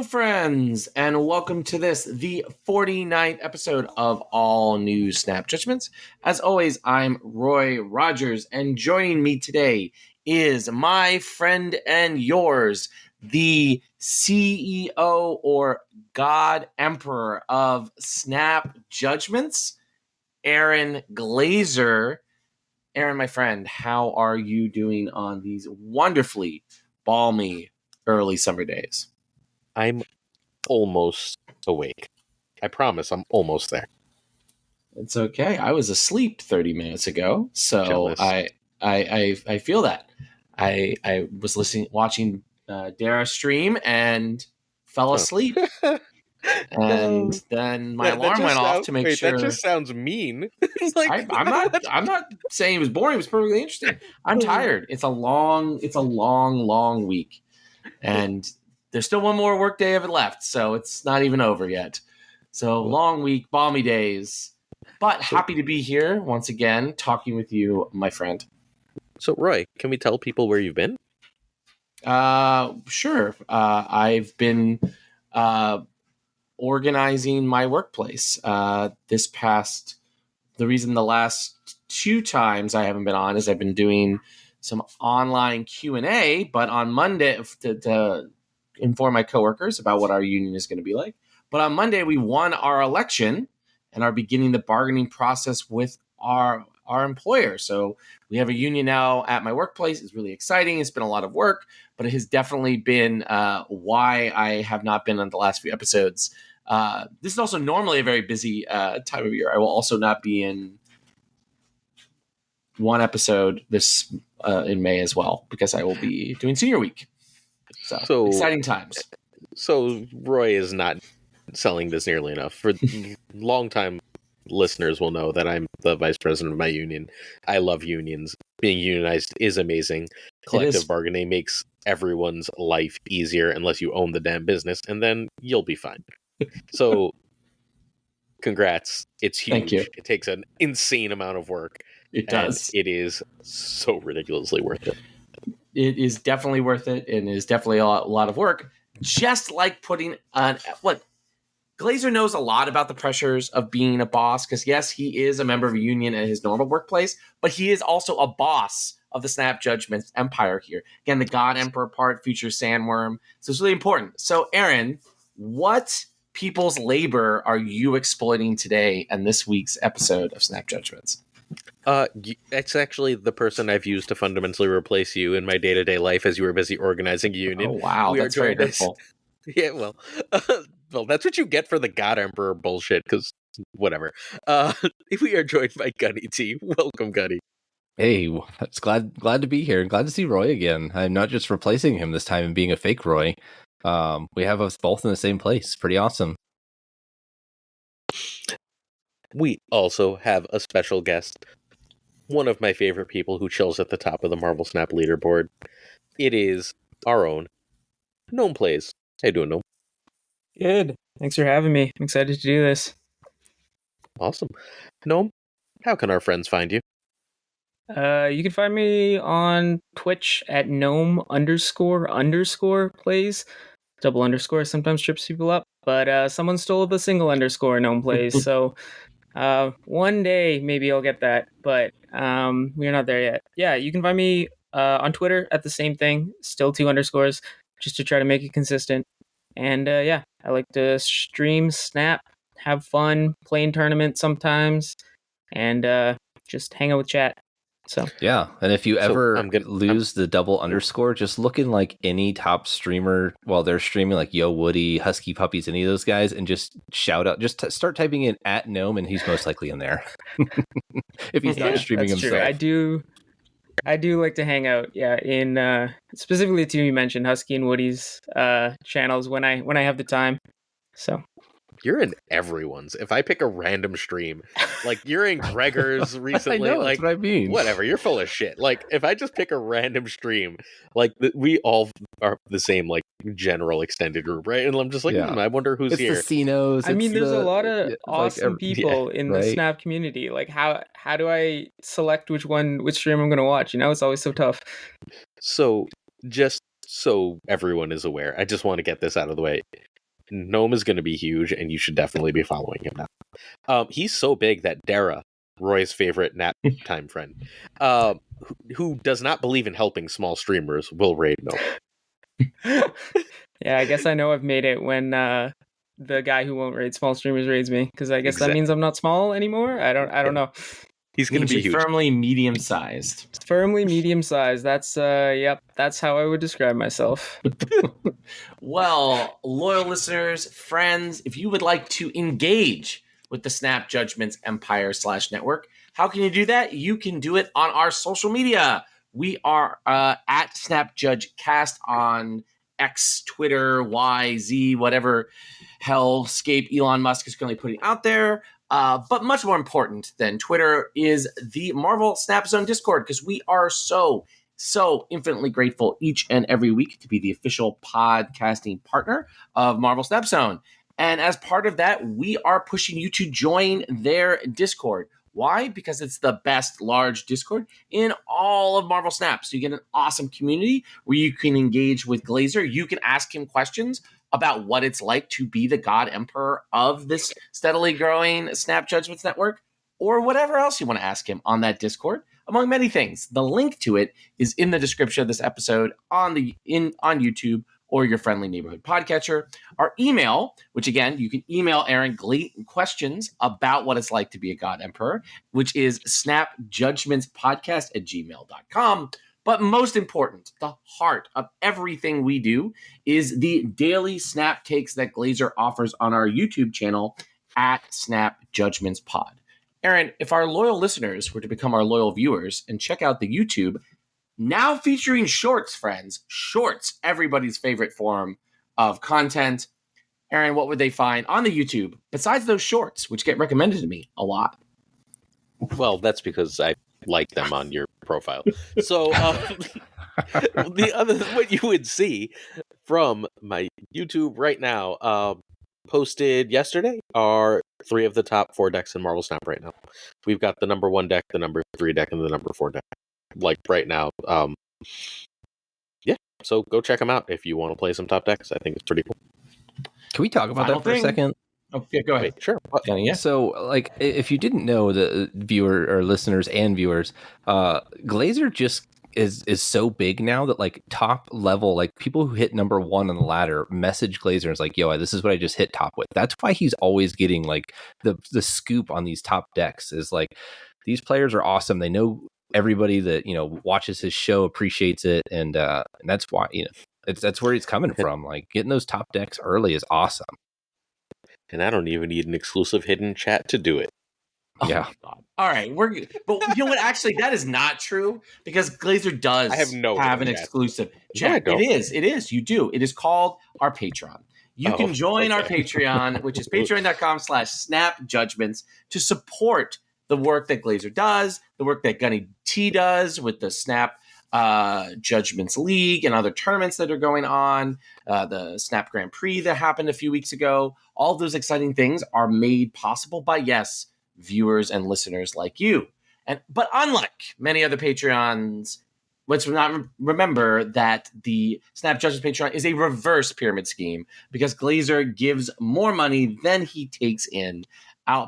Hello, friends, and welcome to the 49th episode of All New Snap Judgments. As always, I'm Roy Rogers, and joining me today is my friend and yours, the CEO or God Emperor of Snap Judgments, Aaron Glazer. Aaron, my friend, how are you doing on these wonderfully balmy early summer days? I'm almost awake. I promise I'm almost there. It's okay. I was asleep 30 minutes ago, so Jealous. I feel that. I was watching Dara stream and fell asleep, and then my alarm went off to make sure. That just sounds mean. I'm not saying it was boring. It was perfectly interesting. I'm tired. It's a long week, and there's still one more work day of it left, so it's not even over yet. So long week, balmy days, but happy to be here once again, talking with you, my friend. So, Roy, can we tell people where you've been? Sure. I've been organizing my workplace. The reason the last two times I haven't been on is I've been doing some online Q&A, but on Monday to inform my coworkers about what our union is going to be like. But on Monday, we won our election and are beginning the bargaining process with our employer. So we have a union now at my workplace. It's really exciting. It's been a lot of work, but it has definitely been why I have not been on the last few episodes. This is also normally a very busy time of year. I will also not be in one episode this in May as well, because I will be doing senior week. So exciting times. So Roy is not selling this nearly enough. For long-time listeners will know that I'm the vice president of my union. I love unions. Being unionized is amazing. Collective bargaining makes everyone's life easier unless you own the damn business, and then you'll be fine. So congrats. It's huge. Thank you. It takes an insane amount of work. It does. It is so ridiculously worth it. It is definitely worth it, and it is definitely a lot of work. Just like putting on what Glazer knows a lot about the pressures of being a boss, because yes, he is a member of a union at his normal workplace, but he is also a boss of the Snap Judgments empire here. Again, the God Emperor part features Sandworm, so it's really important. So, Aaron, what people's labor are you exploiting today in this week's episode of Snap Judgments? It's actually the person I've used to fundamentally replace you in my day-to-day life as you were busy organizing a union. Oh, wow, that's very hurtful. Yeah, well, that's what you get for the God Emperor bullshit, because whatever. We are joined by GunnyT. Welcome, Gunny. Hey, it's glad to be here and glad to see Roy again. I'm not just replacing him this time and being a fake Roy. We have us both in the same place. Pretty awesome. We also have a special guest, one of my favorite people who chills at the top of the Marvel Snap leaderboard. It is our own Gnome Plays. How you doing, Gnome? Good. Thanks for having me. I'm excited to do this. Awesome. Gnome, how can our friends find you? You can find me on Twitch at gnome__plays. Double underscore sometimes trips people up, but someone stole the single underscore gnome plays, so one day maybe I'll get that, but we're not there yet. Yeah, you can find me on Twitter at the same thing, still 2 underscores, just to try to make it consistent. And yeah, I like to stream, snap, have fun, play in tournaments sometimes, and just hang out with chat. So yeah, and if you ever lose the double underscore, just look in like any top streamer while they're streaming, like Yo Woody, Husky Puppies, any of those guys, and just shout out, start typing in at Gnome, and he's most likely in there. If he's not streaming himself. True. I do like to hang out, in specifically the two you mentioned, Husky and Woody's channels when I have the time. So you're in everyone's. If I pick a random stream, like you're in Gregor's recently, I know, like that's what I mean. Whatever, you're full of shit. Like if I just pick a random stream, like we all are the same, like general extended group, right? And I'm just like, I wonder who's here. It's the Cinos. I mean, there's a lot of awesome people in the Snap community. Like how do I select which stream I'm going to watch? It's always so tough. So just so everyone is aware, I just want to get this out of the way. Gnome is going to be huge, and you should definitely be following him now. He's so big that Dara, Roy's favorite nap time friend, who does not believe in helping small streamers, will raid Gnome. Yeah, I guess I know I've made it when the guy who won't raid small streamers raids me, because I guess that means I'm not small anymore. I don't know. He's going to be huge. Firmly medium-sized. Firmly medium-sized. That's that's how I would describe myself. Well, loyal listeners, friends, if you would like to engage with the Snap Judgments Empire /network, how can you do that? You can do it on our social media. We are at SnapJudgeCast on X, Twitter, Y, Z, whatever hellscape Elon Musk is currently putting out there. But much more important than Twitter is the Marvel Snap Zone Discord, because we are so infinitely grateful each and every week to be the official podcasting partner of Marvel Snap Zone. And as part of that, we are pushing you to join their Discord. Why? Because it's the best large Discord in all of Marvel Snap. So you get an awesome community where you can engage with Glazer. You can ask him questions about what it's like to be the God Emperor of this steadily growing Snap Judgments Network, or whatever else you want to ask him on that Discord, among many things. The link to it is in the description of this episode on YouTube or your friendly neighborhood podcatcher. Our email, which again, you can email Aaron questions about what it's like to be a God Emperor, which is snapjudgmentspodcast@gmail.com. But most important, the heart of everything we do is the daily Snap takes that Glazer offers on our YouTube channel at Snap Judgments Pod. Aaron, if our loyal listeners were to become our loyal viewers and check out the YouTube, now featuring shorts, friends, shorts, everybody's favorite form of content. Aaron, what would they find on the YouTube besides those shorts, which get recommended to me a lot? Well, that's because I like them on your profile. So the other, what you would see from my YouTube right now, posted yesterday, are 3 of the top 4 decks in Marvel Snap right now. We've got the number 1 deck, the number 3 deck, and the number 4 deck. Like right now. Yeah, so go check them out if you want to play some top decks. I think it's pretty cool. Can we talk about that for a second? Oh, yeah, go ahead. Wait, sure. Yeah. So, like, if you didn't know, the viewer or listeners and viewers, Glazer just is so big now that, like, top level, like, people who hit number 1 on the ladder message Glazer and it's like, yo, this is what I just hit top with. That's why he's always getting, like, the scoop on these top decks is, like, these players are awesome. They know everybody that, watches his show appreciates it. And that's why, that's where he's coming from. Like, getting those top decks early is awesome. And I don't even need an exclusive hidden chat to do it. Yeah. Oh, all right, we're good. But you know what? Actually, that is not true, because Glazer does have an exclusive chat. No, it is. You do. It is called our Patreon. You can join our Patreon, which is patreon.com/snapjudgments, to support the work that Glazer does, the work that GunnyT does with the Snap Judgments League and other tournaments that are going on, the Snap Grand Prix that happened a few weeks ago. All those exciting things are made possible by, yes, viewers and listeners like you. But unlike many other Patreons, let's not remember that the Snap Judgments Patreon is a reverse pyramid scheme, because Glazer gives more money than he takes in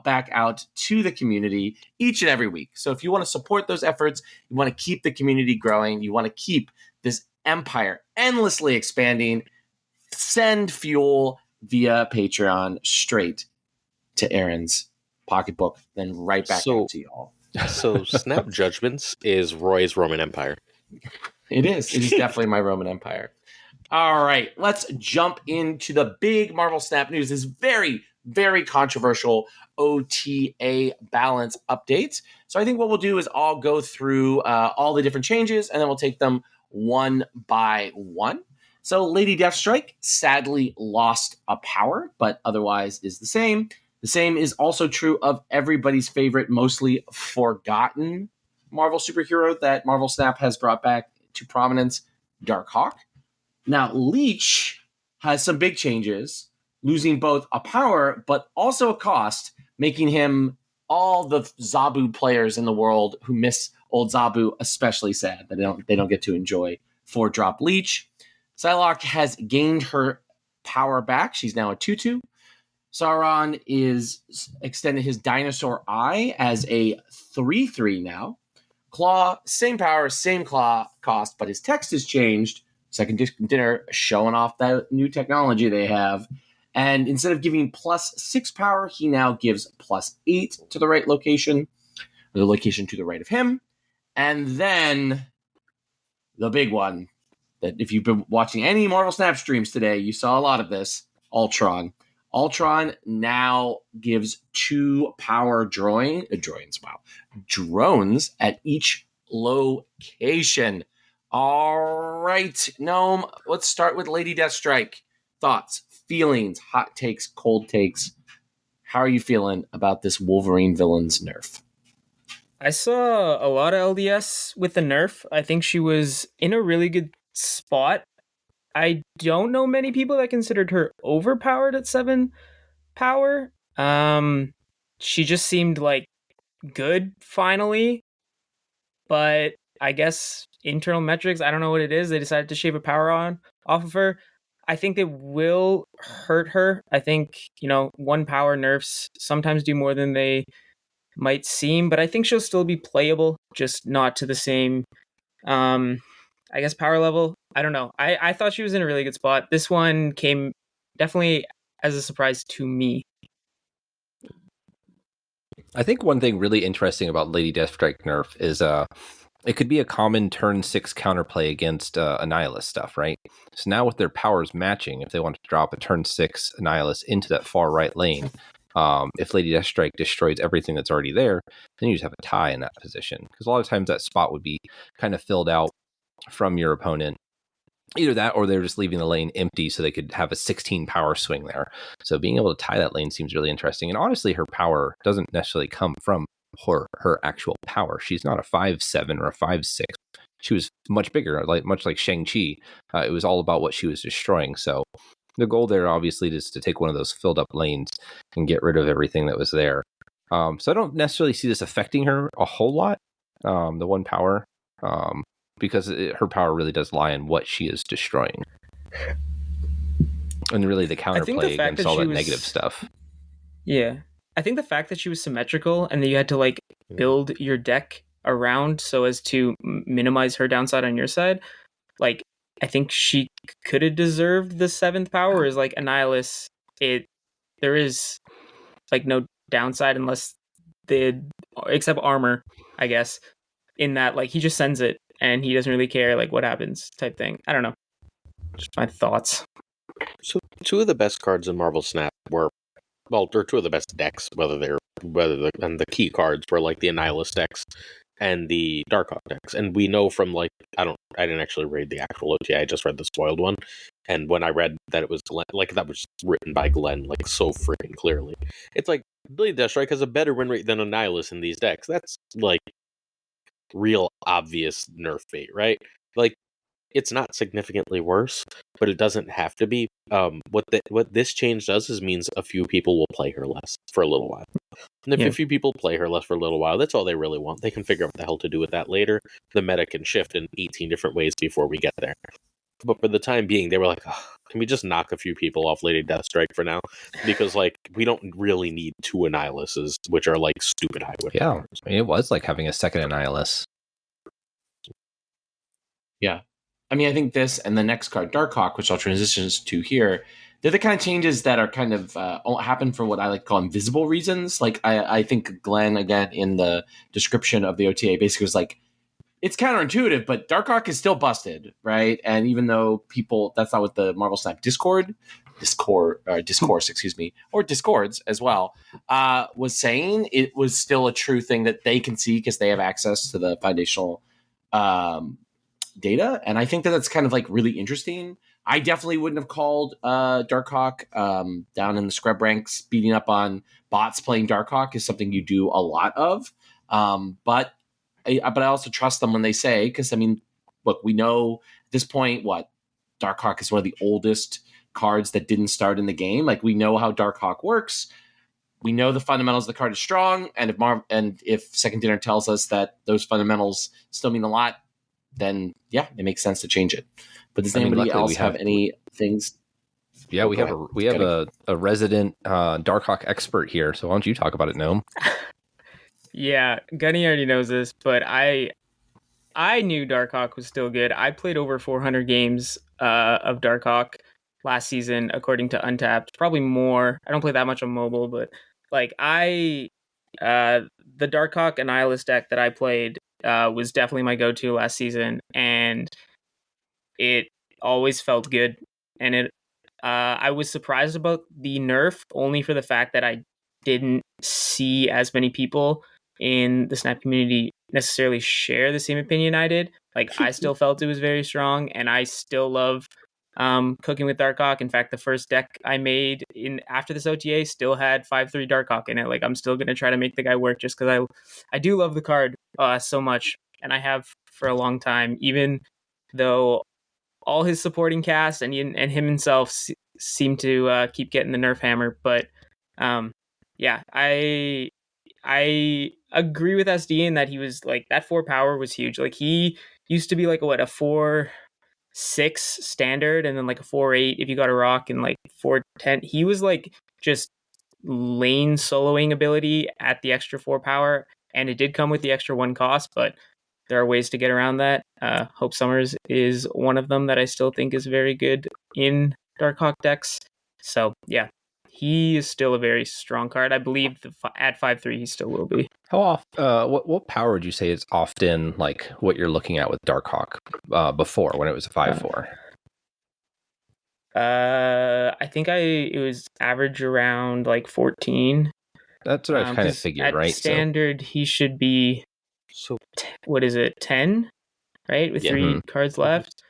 back out to the community each and every week. So if you want to support those efforts, you want to keep the community growing, you want to keep this empire endlessly expanding, send fuel via Patreon straight to Aaron's pocketbook, then right back out to y'all. So Snap Judgments is Roy's Roman Empire. It is. It is definitely my Roman Empire. All right, let's jump into the big Marvel Snap news. This very, very controversial OTA balance updates. So I think what we'll do is I'll go through all the different changes, and then we'll take them one by one. So Lady Deathstrike sadly lost a power, but otherwise is the same. The same is also true of everybody's favorite, mostly forgotten Marvel superhero that Marvel Snap has brought back to prominence, Darkhawk. Now, Leech has some big changes, losing both a power, but also a cost, making him all the Zabu players in the world who miss old Zabu especially sad that they don't get to enjoy 4-drop Leech. Psylocke has gained her power back. She's now a 2/2. Sauron is extended his dinosaur eye as a 3/3 now. Claw, same power, same claw cost, but his text has changed. Second Dinner showing off that new technology they have. And instead of giving +6 power, he now gives +8 to the right location, the location to the right of him. And then the big one, that if you've been watching any Marvel Snap streams today, you saw a lot of this, Ultron. Ultron now gives 2 power drones at each location. All right, Gnome, let's start with Lady Deathstrike. Thoughts, feelings, hot takes, cold takes. How are you feeling about this Wolverine villain's nerf? I saw a lot of LDS with the nerf. I think she was in a really good spot. I don't know many people that considered her overpowered at 7 power. She just seemed like good finally, but I guess internal metrics, I don't know what it is. They decided to shave a power off of her. I think they will hurt her. I think, 1 power nerfs sometimes do more than they might seem, but I think she'll still be playable, just not to the same, I guess, power level. I don't know. I thought she was in a really good spot. This one came definitely as a surprise to me. I think one thing really interesting about Lady Deathstrike nerf is it could be a common turn 6 counterplay against Annihilus stuff, right? So now with their powers matching, if they want to drop a turn 6 Annihilus into that far right lane, if Lady Deathstrike destroys everything that's already there, then you just have a tie in that position. Because a lot of times that spot would be kind of filled out from your opponent. Either that or they're just leaving the lane empty so they could have a 16 power swing there. So being able to tie that lane seems really interesting. And honestly, her power doesn't necessarily come from her actual power. She's not a 5/7 or a 5/6. She was much bigger, much like Shang-Chi. It was all about what she was destroying. So the goal there obviously is to take one of those filled up lanes and get rid of everything that was there. So I don't necessarily see this affecting her a whole lot, the 1 power, because her power really does lie in what she is destroying. And really the counterplay against all that negative stuff. Yeah. I think the fact that she was symmetrical and that you had to build your deck around so as to minimize her downside on your side, I think she could have deserved the 7th power. Whereas Annihilus, there is no downside unless except armor, I guess, in that he just sends it and he doesn't really care what happens type thing. I don't know. Just my thoughts. So 2 of the best cards in Marvel Snap were, they're 2 of the best decks, and the key cards were the Annihilus decks and the Darkhawk decks. And we know from I didn't actually read the actual OTA, I just read the spoiled one. And when I read that it was Glenn, that was written by Glenn, so freaking clearly. It's Lady Deathstrike has a better win rate than Annihilus in these decks. That's real obvious nerf bait, right? It's not significantly worse, but it doesn't have to be. What this change does is means a few people will play her less for a little while. And if a few people play her less for a little while, that's all they really want. They can figure out what the hell to do with that later. The meta can shift in 18 different ways before we get there. But for the time being, they were can we just knock a few people off Lady Deathstrike for now? Because we don't really need 2 Annihiluses, which are stupid high win. Yeah, it was like having a second Annihilus. Yeah. I think this and the next card, Darkhawk, which I'll transition to here, they're the kind of changes that are kind of happen for what I like to call invisible reasons. I think Glenn, again, in the description of the OTA, basically was it's counterintuitive, but Darkhawk is still busted, right? And even though that's not what the Marvel Snap discourse, or Discords as well, was saying, it was still a true thing that they can see because they have access to the foundational data. And I think that's kind of really interesting. I definitely wouldn't have called Darkhawk down in the scrub ranks. Beating up on bots playing Darkhawk is something you do a lot of. But I also trust them when they say, because look, we know at this point Darkhawk is one of the oldest cards that didn't start in the game. We know how Darkhawk works. We know the fundamentals of the card is strong, and if Second Dinner tells us that those fundamentals still mean a lot, then it makes sense to change it. But does anybody else have any things? Yeah, we have a resident Darkhawk expert here. So why don't you talk about it, Gnome? Yeah, Gunny already knows this, but I knew Darkhawk was still good. I played over 400 games of Darkhawk last season, according to Untapped. Probably more. I don't play that much on mobile, but like the Darkhawk Annihilus deck that I played was definitely my go-to last season, and it always felt good. And I was surprised about the nerf only for the fact that I didn't see as many people in the Snap community necessarily share the same opinion I did. Like, I still felt it was very strong, and I still love cooking with Darkhawk. In fact, the first deck I made in after this OTA still had 5/3 Darkhawk in it. Like, I'm still gonna try to make the guy work just because I do love the card so much, and I have for a long time, even though all his supporting cast and him himself seem to keep getting the nerf hammer. But yeah, I agree with SD in that he was like that 4 power was huge. Like, he used to be like a 4/6 standard, and then like a 4/8 if you got a rock, and like 4/10. He was like just lane soloing ability at the extra 4 power, and it did come with the extra 1 cost, but there are ways to get around that. Hope Summers is one of them that I still think is very good in Darkhawk decks. So yeah, he is still a very strong card. I believe at 5/3 he still will be. How often? What power would you say is often like what you're looking at with Darkhawk before when it was a 5/4? I think it was average around like 14. That's what I kind of figured, at right? Standard, he should be. So what is it? 10, right? With 3 cards left.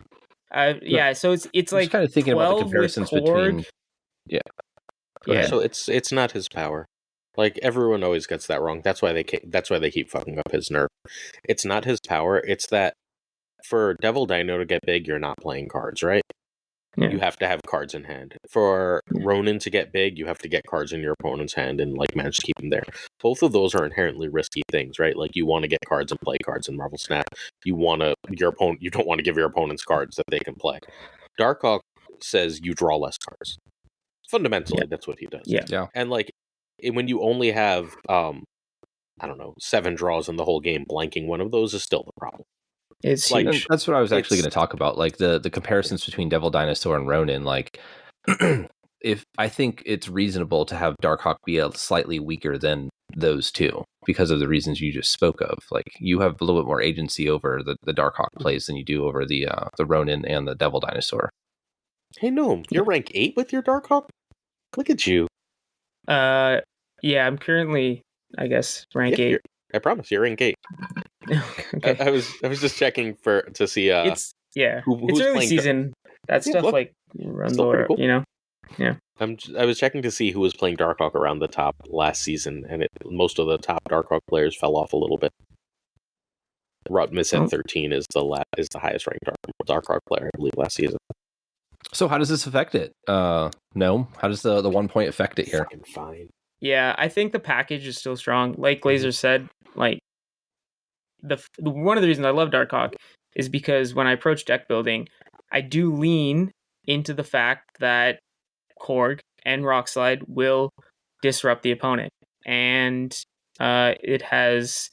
Yeah. So it's like kind of thinking about the comparisons between. Yeah. Yeah. So it's not his power. Like, everyone always gets that wrong. That's why they keep fucking up his nerf. It's not his power. It's that for Devil Dino to get big, you're not playing cards, right? Yeah. You have to have cards in hand. For Ronin to get big, you have to get cards in your opponent's hand and like manage to keep them there. Both of those are inherently risky things, right? Like, you want to get cards and play cards in Marvel Snap. You don't want to give your opponents cards that they can play. Darkhawk says you draw less cards. Fundamentally, that's what he does. Yeah. And like, when you only have 7 draws in the whole game, blanking one of those is still the problem. It's like, huge. That's what I was actually going to talk about, like the comparisons between Devil Dinosaur and Ronin. Like, if I think it's reasonable to have Darkhawk be a slightly weaker than those two because of the reasons you just spoke of. Like, you have a little bit more agency over the Darkhawk plays than you do over the Ronin and the Devil Dinosaur. Hey, Gnome, you're rank 8 with your Darkhawk? Look at you. Yeah, I'm currently, I guess, rank 8. I promise, you're rank 8. Okay. I was just checking to see. It's early season. That stuff like runs over, cool. you know. Yeah. I was checking to see who was playing Darkhawk around the top last season, and most of the top Darkhawk players fell off a little bit. Rutmus at 13 is the highest ranked Darkhawk player, I believe, last season. So how does this affect it? Gnome, how does the 1 point affect it here? Fine. Yeah, I think the package is still strong. Like Glazer said, like one of the reasons I love Darkhawk is because when I approach deck building, I do lean into the fact that Korg and Rockslide will disrupt the opponent, and it has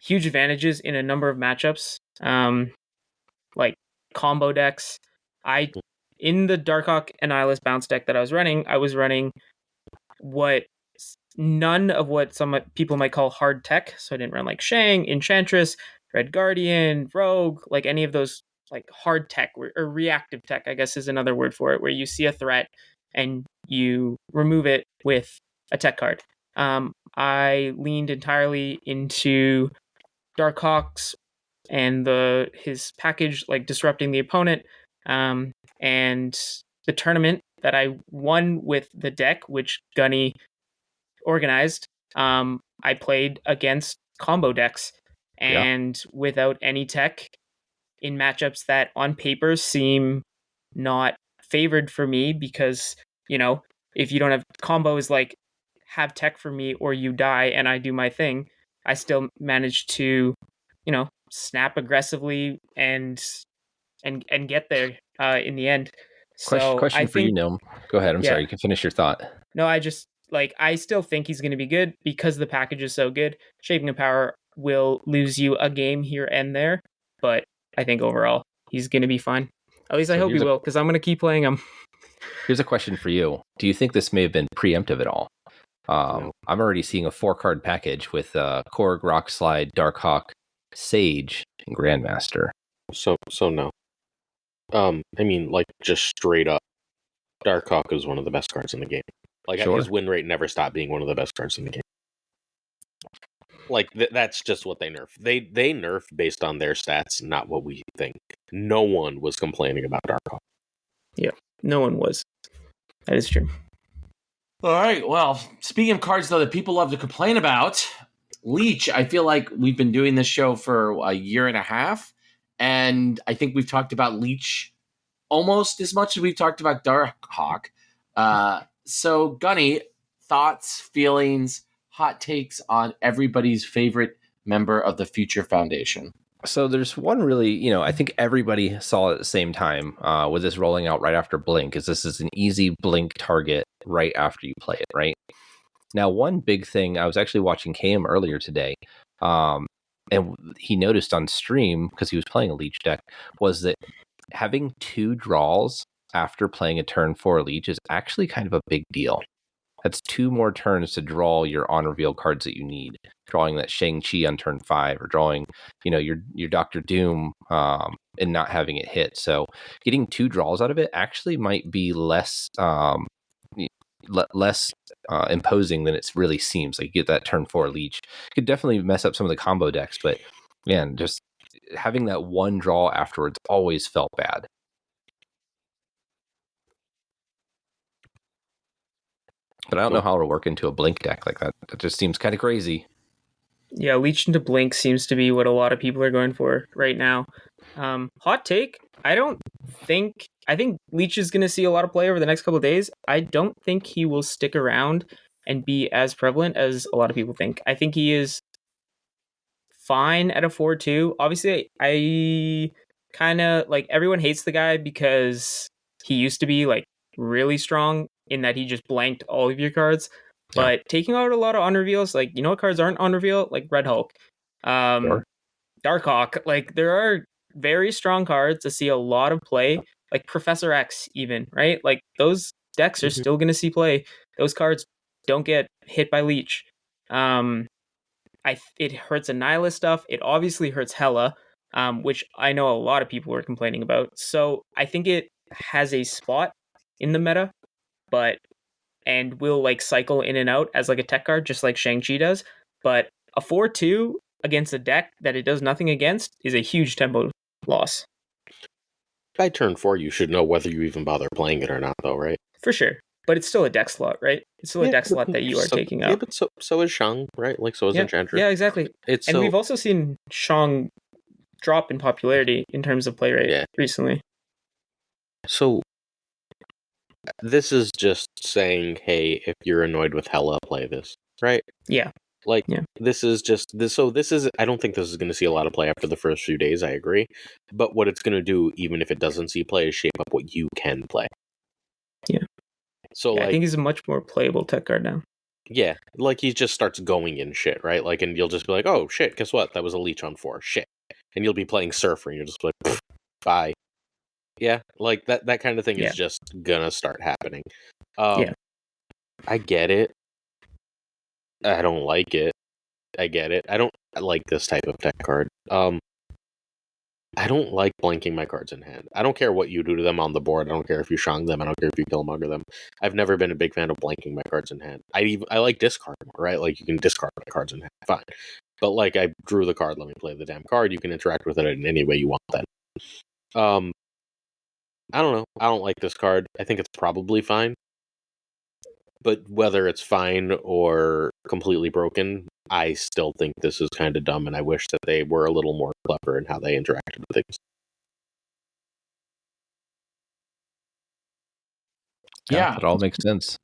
huge advantages in a number of matchups, like combo decks. In the Darkhawk Annihilus bounce deck that I was running none of what some people might call hard tech. So I didn't run like Shang, Enchantress, Red Guardian, Rogue, like any of those like hard tech or reactive tech, I guess is another word for it, where you see a threat and you remove it with a tech card. I leaned entirely into Darkhawk's and his package, like disrupting the opponent, and the tournament that I won with the deck, which Gunny organized. I played against combo decks and without any tech in matchups that on paper seem not favored for me, because, you know, if you don't have combos like have tech for me or you die and I do my thing, I still manage to, you know, snap aggressively and get there in the end. So question I for you, think, Gnome. Go ahead. I'm sorry. You can finish your thought. no, I still think he's going to be good because the package is so good. Shaping of Power will lose you a game here and there, but I think overall he's going to be fine. At least I hope he will, because I'm going to keep playing him. Here's a question for you. Do you think this may have been preemptive at all? No. I'm already seeing a 4-card package with Korg, Rockslide, Darkhawk, Sage, and Grandmaster. So no. I mean, like, just straight up, Darkhawk is one of the best cards in the game. Like, his win rate never stopped being one of the best cards in the game. Like, that's just what they nerf. They nerf based on their stats, not what we think. No one was complaining about Darkhawk. Yeah, no one was. That is true. All right, well, speaking of cards, though, that people love to complain about, Leech, I feel like we've been doing this show for a year and a half, and I think we've talked about Leech almost as much as we've talked about Darkhawk. So, Gunny, thoughts, feelings, hot takes on everybody's favorite member of the Future Foundation? So there's one really, I think everybody saw it at the same time with this rolling out right after Blink, is this is an easy Blink target right after you play it, right? Now, one big thing, I was actually watching KM earlier today, and he noticed on stream, because he was playing a Leech deck, was that having 2 draws after playing a turn 4 Leech is actually kind of a big deal. That's 2 more turns to draw your on-reveal cards that you need. Drawing that Shang-Chi on turn 5, or drawing, your Doctor Doom and not having it hit. So getting 2 draws out of it actually might be less imposing than it really seems. Like, you get that turn 4 Leech. It could definitely mess up some of the combo decks, but man, just having that 1 draw afterwards always felt bad. But I don't know how it'll work into a Blink deck like that. That just seems kind of crazy. Yeah, Leech into Blink seems to be what a lot of people are going for right now. Hot take, I think Leech is going to see a lot of play over the next couple of days. I don't think he will stick around and be as prevalent as a lot of people think. I think he is fine at a 4-2. Obviously, I kind of, like, everyone hates the guy because he used to be, like, really strong in that he just blanked all of your cards. But taking out a lot of on-reveals, like, what cards aren't on-reveal? Like Red Hulk, Darkhawk. Like, there are very strong cards to see a lot of play, like Professor X even, right? Like, those decks are still going to see play. Those cards don't get hit by Leech. It hurts Annihilus stuff. It obviously hurts Hela, which I know a lot of people were complaining about. So I think it has a spot in the meta, and will, like, cycle in and out as, like, a tech card, just like Shang-Chi does. But a 4-2 against a deck that it does nothing against is a huge tempo loss. By turn 4, you should know whether you even bother playing it or not, though, right? For sure. But it's still a deck slot, right? It's still a deck slot that you are taking out. Yeah, but so is Shang, right? Like, so is Enchantress. Yeah, exactly. We've also seen Shang drop in popularity in terms of play rate recently. So this is just saying, hey, if you're annoyed with Hela, play this, right? Yeah. Like, this is just this. So this is, I don't think this is going to see a lot of play after the first few days. I agree. But what it's going to do, even if it doesn't see play, is shape up what you can play. Yeah. So I think he's a much more playable tech card now. Yeah. Like, he just starts going in shit, right? Like, and you'll just be like, oh, shit, guess what? That was a Leech on 4. Shit. And you'll be playing Surfer, and you're just like, bye. Yeah. Like, that kind of thing is just gonna start happening. I get it. I don't like it. I get it. I don't like this type of tech card. I don't like blanking my cards in hand. I don't care what you do to them on the board. I don't care if you shang them. I don't care if you killmonger them. I've never been a big fan of blanking my cards in hand. I like discard more, right? Like, you can discard my cards in hand. Fine. But, like, I drew the card. Let me play the damn card. You can interact with it in any way you want then. I don't know. I don't like this card. I think it's probably fine. But whether it's fine or completely broken, I still think this is kind of dumb, and I wish that they were a little more clever in how they interacted with things. Yeah, it all makes sense.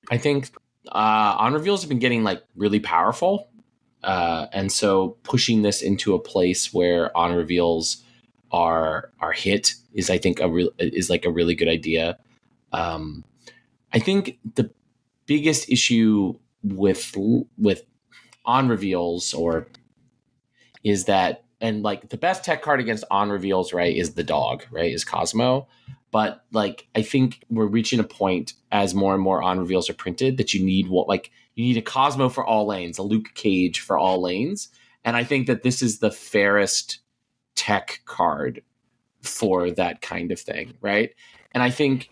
I think on reveals have been getting, like, really powerful, and so pushing this into a place where on reveals are hit is, I think, a really good idea. I think the biggest issue with on reveals is that, and like the best tech card against on reveals, right, is the dog, right, is Cosmo. But like I think we're reaching a point as more and more on reveals are printed that you need a Cosmo for all lanes, a Luke Cage for all lanes. And I think that this is the fairest tech card for that kind of thing, right? And I think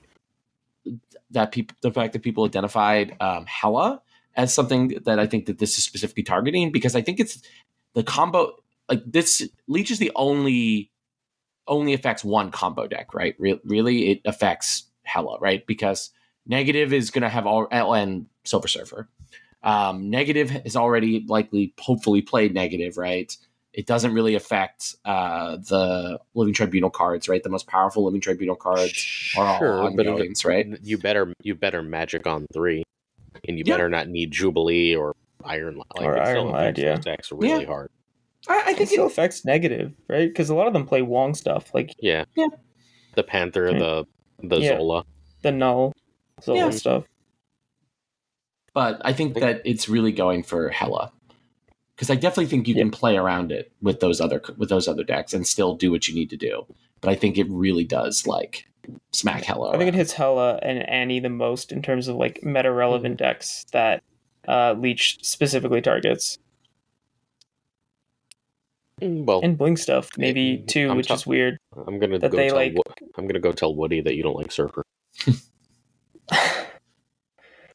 that the fact that people identified Hela as something that I think that this is specifically targeting, because I think it's the combo, like this Leech is the only affects one combo deck, right? Really, it affects Hela, right? Because negative is going to have all, and Silver Surfer. Negative is already likely, hopefully, played negative, right? It doesn't really affect the Living Tribunal cards, right? The most powerful Living Tribunal cards are all ongoings, right? You better Magic on 3, and you better not need Jubilee or Iron Lad. Or Iron Lad, those decks really hard. I think it still affects negative, right? Because a lot of them play Wong stuff, like the Panther, the Zola, the Null, Zola stuff. But I think that it's really going for Hela, because I definitely think you can play around it with those other decks and still do what you need to do. But I think it really does like smack Hela. I think it hits Hela and Annie the most in terms of like meta relevant decks that Leech specifically targets. Well, and Blink stuff maybe too, which is weird. I'm gonna go tell Woody that you don't like Surfer.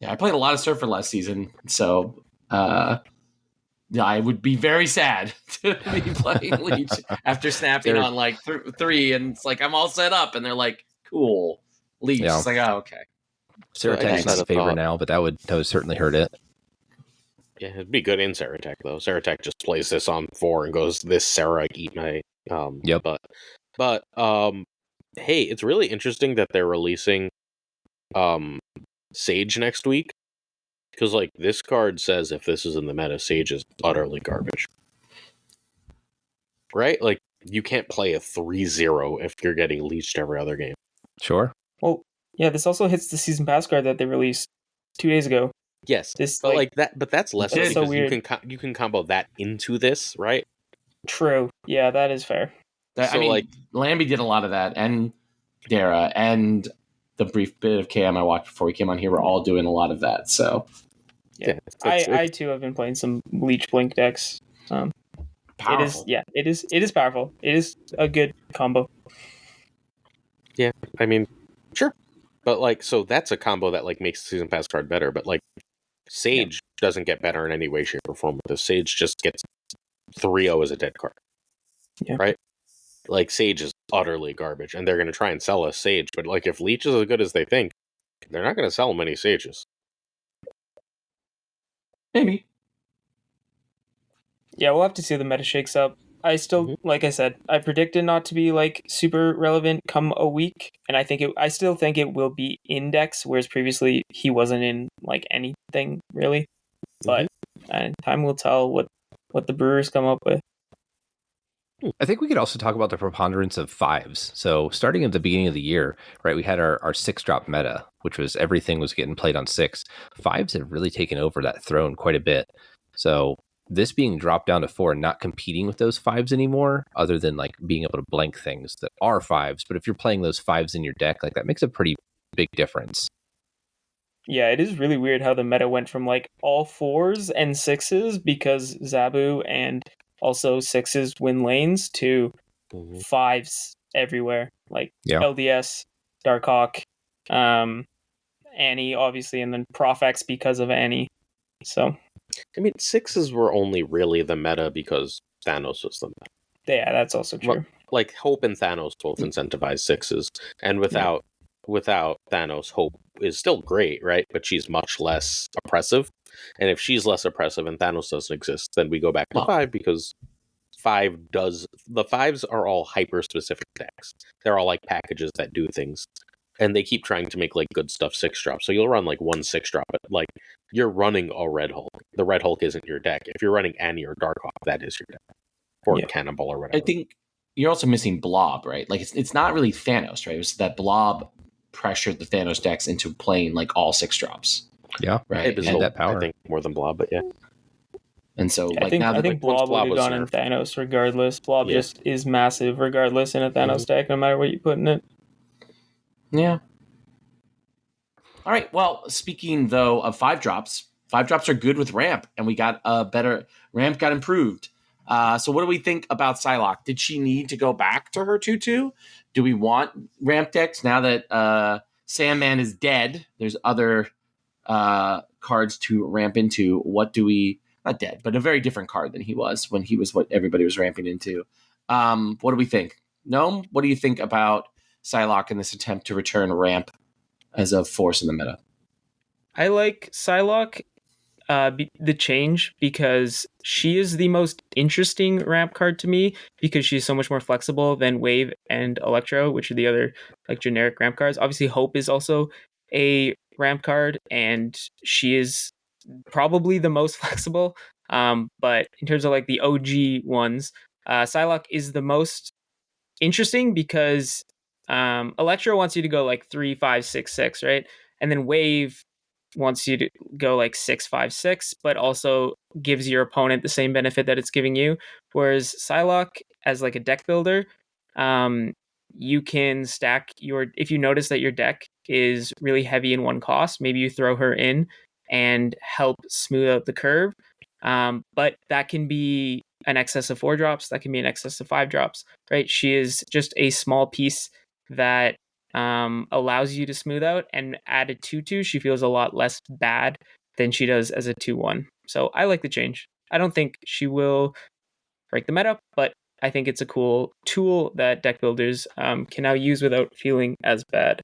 Yeah, I played a lot of Surfer last season, so I would be very sad to be playing Leech after snapping on like 3, and it's like I'm all set up, and they're like, "Cool, Leech." It's like, oh, okay. Seratech's not a favorite now, but that would certainly hurt it. Yeah, it'd be good in Seratech though. Seratech just plays this on 4 and goes, "This Sarah, eat my." But hey, it's really interesting that they're releasing Sage next week, because like this card says if this is in the meta, Sage is utterly garbage, right? Like you can't play a 3-0 if you're getting leached every other game. Sure. Well, yeah, this also hits the season pass card that they released 2 days ago. Yes, but like that, but that's less because so weird. You can combo that into this, right? True. Yeah, that is fair. I mean, like Lambie did a lot of that, and Dara, and the brief bit of KM I watched before we came on here, we're all doing a lot of that. So, yeah, I too have been playing some Leech Blink decks. Powerful. It is powerful. It is a good combo. Yeah, I mean, sure, but like, so that's a combo that like makes the season pass card better. But like, Sage doesn't get better in any way, shape, or form with this. Sage just gets 3-0 as a dead card. Yeah. Right? Like, Sage is utterly garbage, and they're going to try and sell us Sage, but like, if Leech is as good as they think, they're not going to sell many Sages. Maybe. Yeah, we'll have to see how the meta shakes up. I still, like I said, I predicted not to be like super relevant come a week, and I still think it will be index, whereas previously he wasn't in like anything really. But time will tell what the Brewers come up with. I think we could also talk about the preponderance of 5s. So starting at the beginning of the year, right, we had our 6-drop meta, which was everything was getting played on 6. 5s have really taken over that throne quite a bit. So this being dropped down to 4 and not competing with those 5s anymore, other than like being able to blank things that are 5s. But if you're playing those 5s in your deck, like that makes a pretty big difference. Yeah, it is really weird how the meta went from like all 4s and 6s because Zabu and also 6s win lanes to 5s everywhere. Like LDS, Darkhawk, Annie, obviously, and then Profx because of Annie. So, I mean, 6s were only really the meta because Thanos was the meta. Yeah, that's also true. Like Hope and Thanos both incentivize 6s, and without Thanos, Hope is still great, right? But she's much less oppressive. And if she's less oppressive and Thanos doesn't exist, then we go back to 5 because the 5s are all hyper specific decks. They're all like packages that do things. And they keep trying to make like good stuff 6-drop. So you'll run like 1 6-drop, but like you're running a Red Hulk. The Red Hulk isn't your deck. If you're running Annie or Darkhawk, that is your deck. Or Cannibal or whatever. I think you're also missing Blob, right? Like it's not really Thanos, right? It was that Blob pressured the Thanos decks into playing like all 6 drops. Yeah, right. It was and that power. I think more than Blob, but yeah. And so I think once Blob would Blob have was gone in nerfed. Thanos regardless. Blob just is massive regardless in a Thanos deck, no matter what you put in it. Yeah. All right. Well, speaking though of 5-drops, 5-drops are good with ramp, and we got a better ramp got improved. So what do we think about Psylocke? Did she need to go back to her 2/2? Do we want ramp decks now that Sandman is dead? There's other cards to ramp into. What do we, not dead, but a very different card than he was when he was what everybody was ramping into. What do we think? Gnome, what do you think about Psylocke in this attempt to return ramp as a force in the meta? I like Psylocke, the change, because she is the most interesting ramp card to me because she's so much more flexible than Wave and Electro, which are the other like generic ramp cards. Obviously, Hope is also a ramp card, and she is probably the most flexible. But in terms of like the OG ones, Psylocke is the most interesting because Electro wants you to go like 3, 5, 6, 6, right? And then Wave wants you to go like 6, 5, 6, but also gives your opponent the same benefit that it's giving you. Whereas Psylocke, as like a deck builder, you can stack your, if you notice that your deck is really heavy in one cost, maybe you throw her in and help smooth out the curve. But that can be an excess of 4-drops, that can be an excess of 5-drops, right? She is just a small piece that allows you to smooth out, and at a 2/2, she feels a lot less bad than she does as a 2/1. So I like the change. I don't think she will break the meta, but I think it's a cool tool that deck builders can now use without feeling as bad.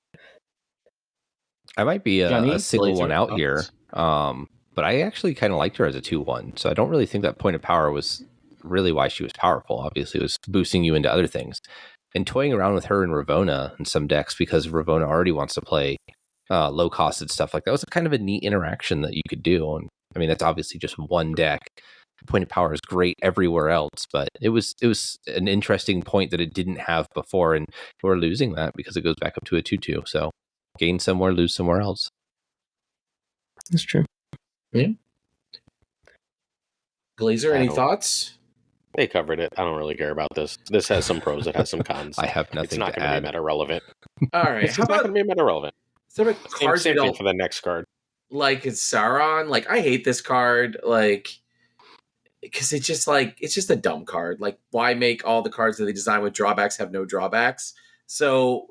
I might be a single Glazer one out here, but I actually kind of liked her as a 2/1, so I don't really think that point of power was really why she was powerful. Obviously, it was boosting you into other things. And toying around with her and Ravonna in some decks because Ravonna already wants to play low-costed stuff like that was kind of a neat interaction that you could do. And I mean, that's obviously just one deck. Point of power is great everywhere else, but it was an interesting point that it didn't have before, and we're losing that because it goes back up to a 2/2. So gain somewhere, lose somewhere else. That's true. Yeah. Glazer, any thoughts? They covered it. I don't really care about this. This has some pros. It has some cons. I have nothing It's not to going to add. be meta relevant. All right. It's not going to be meta relevant. Same thing for the next card. Like it's Sauron. Like I hate this card. Like because it's just a dumb card. Like why make all the cards that they design with drawbacks have no drawbacks? So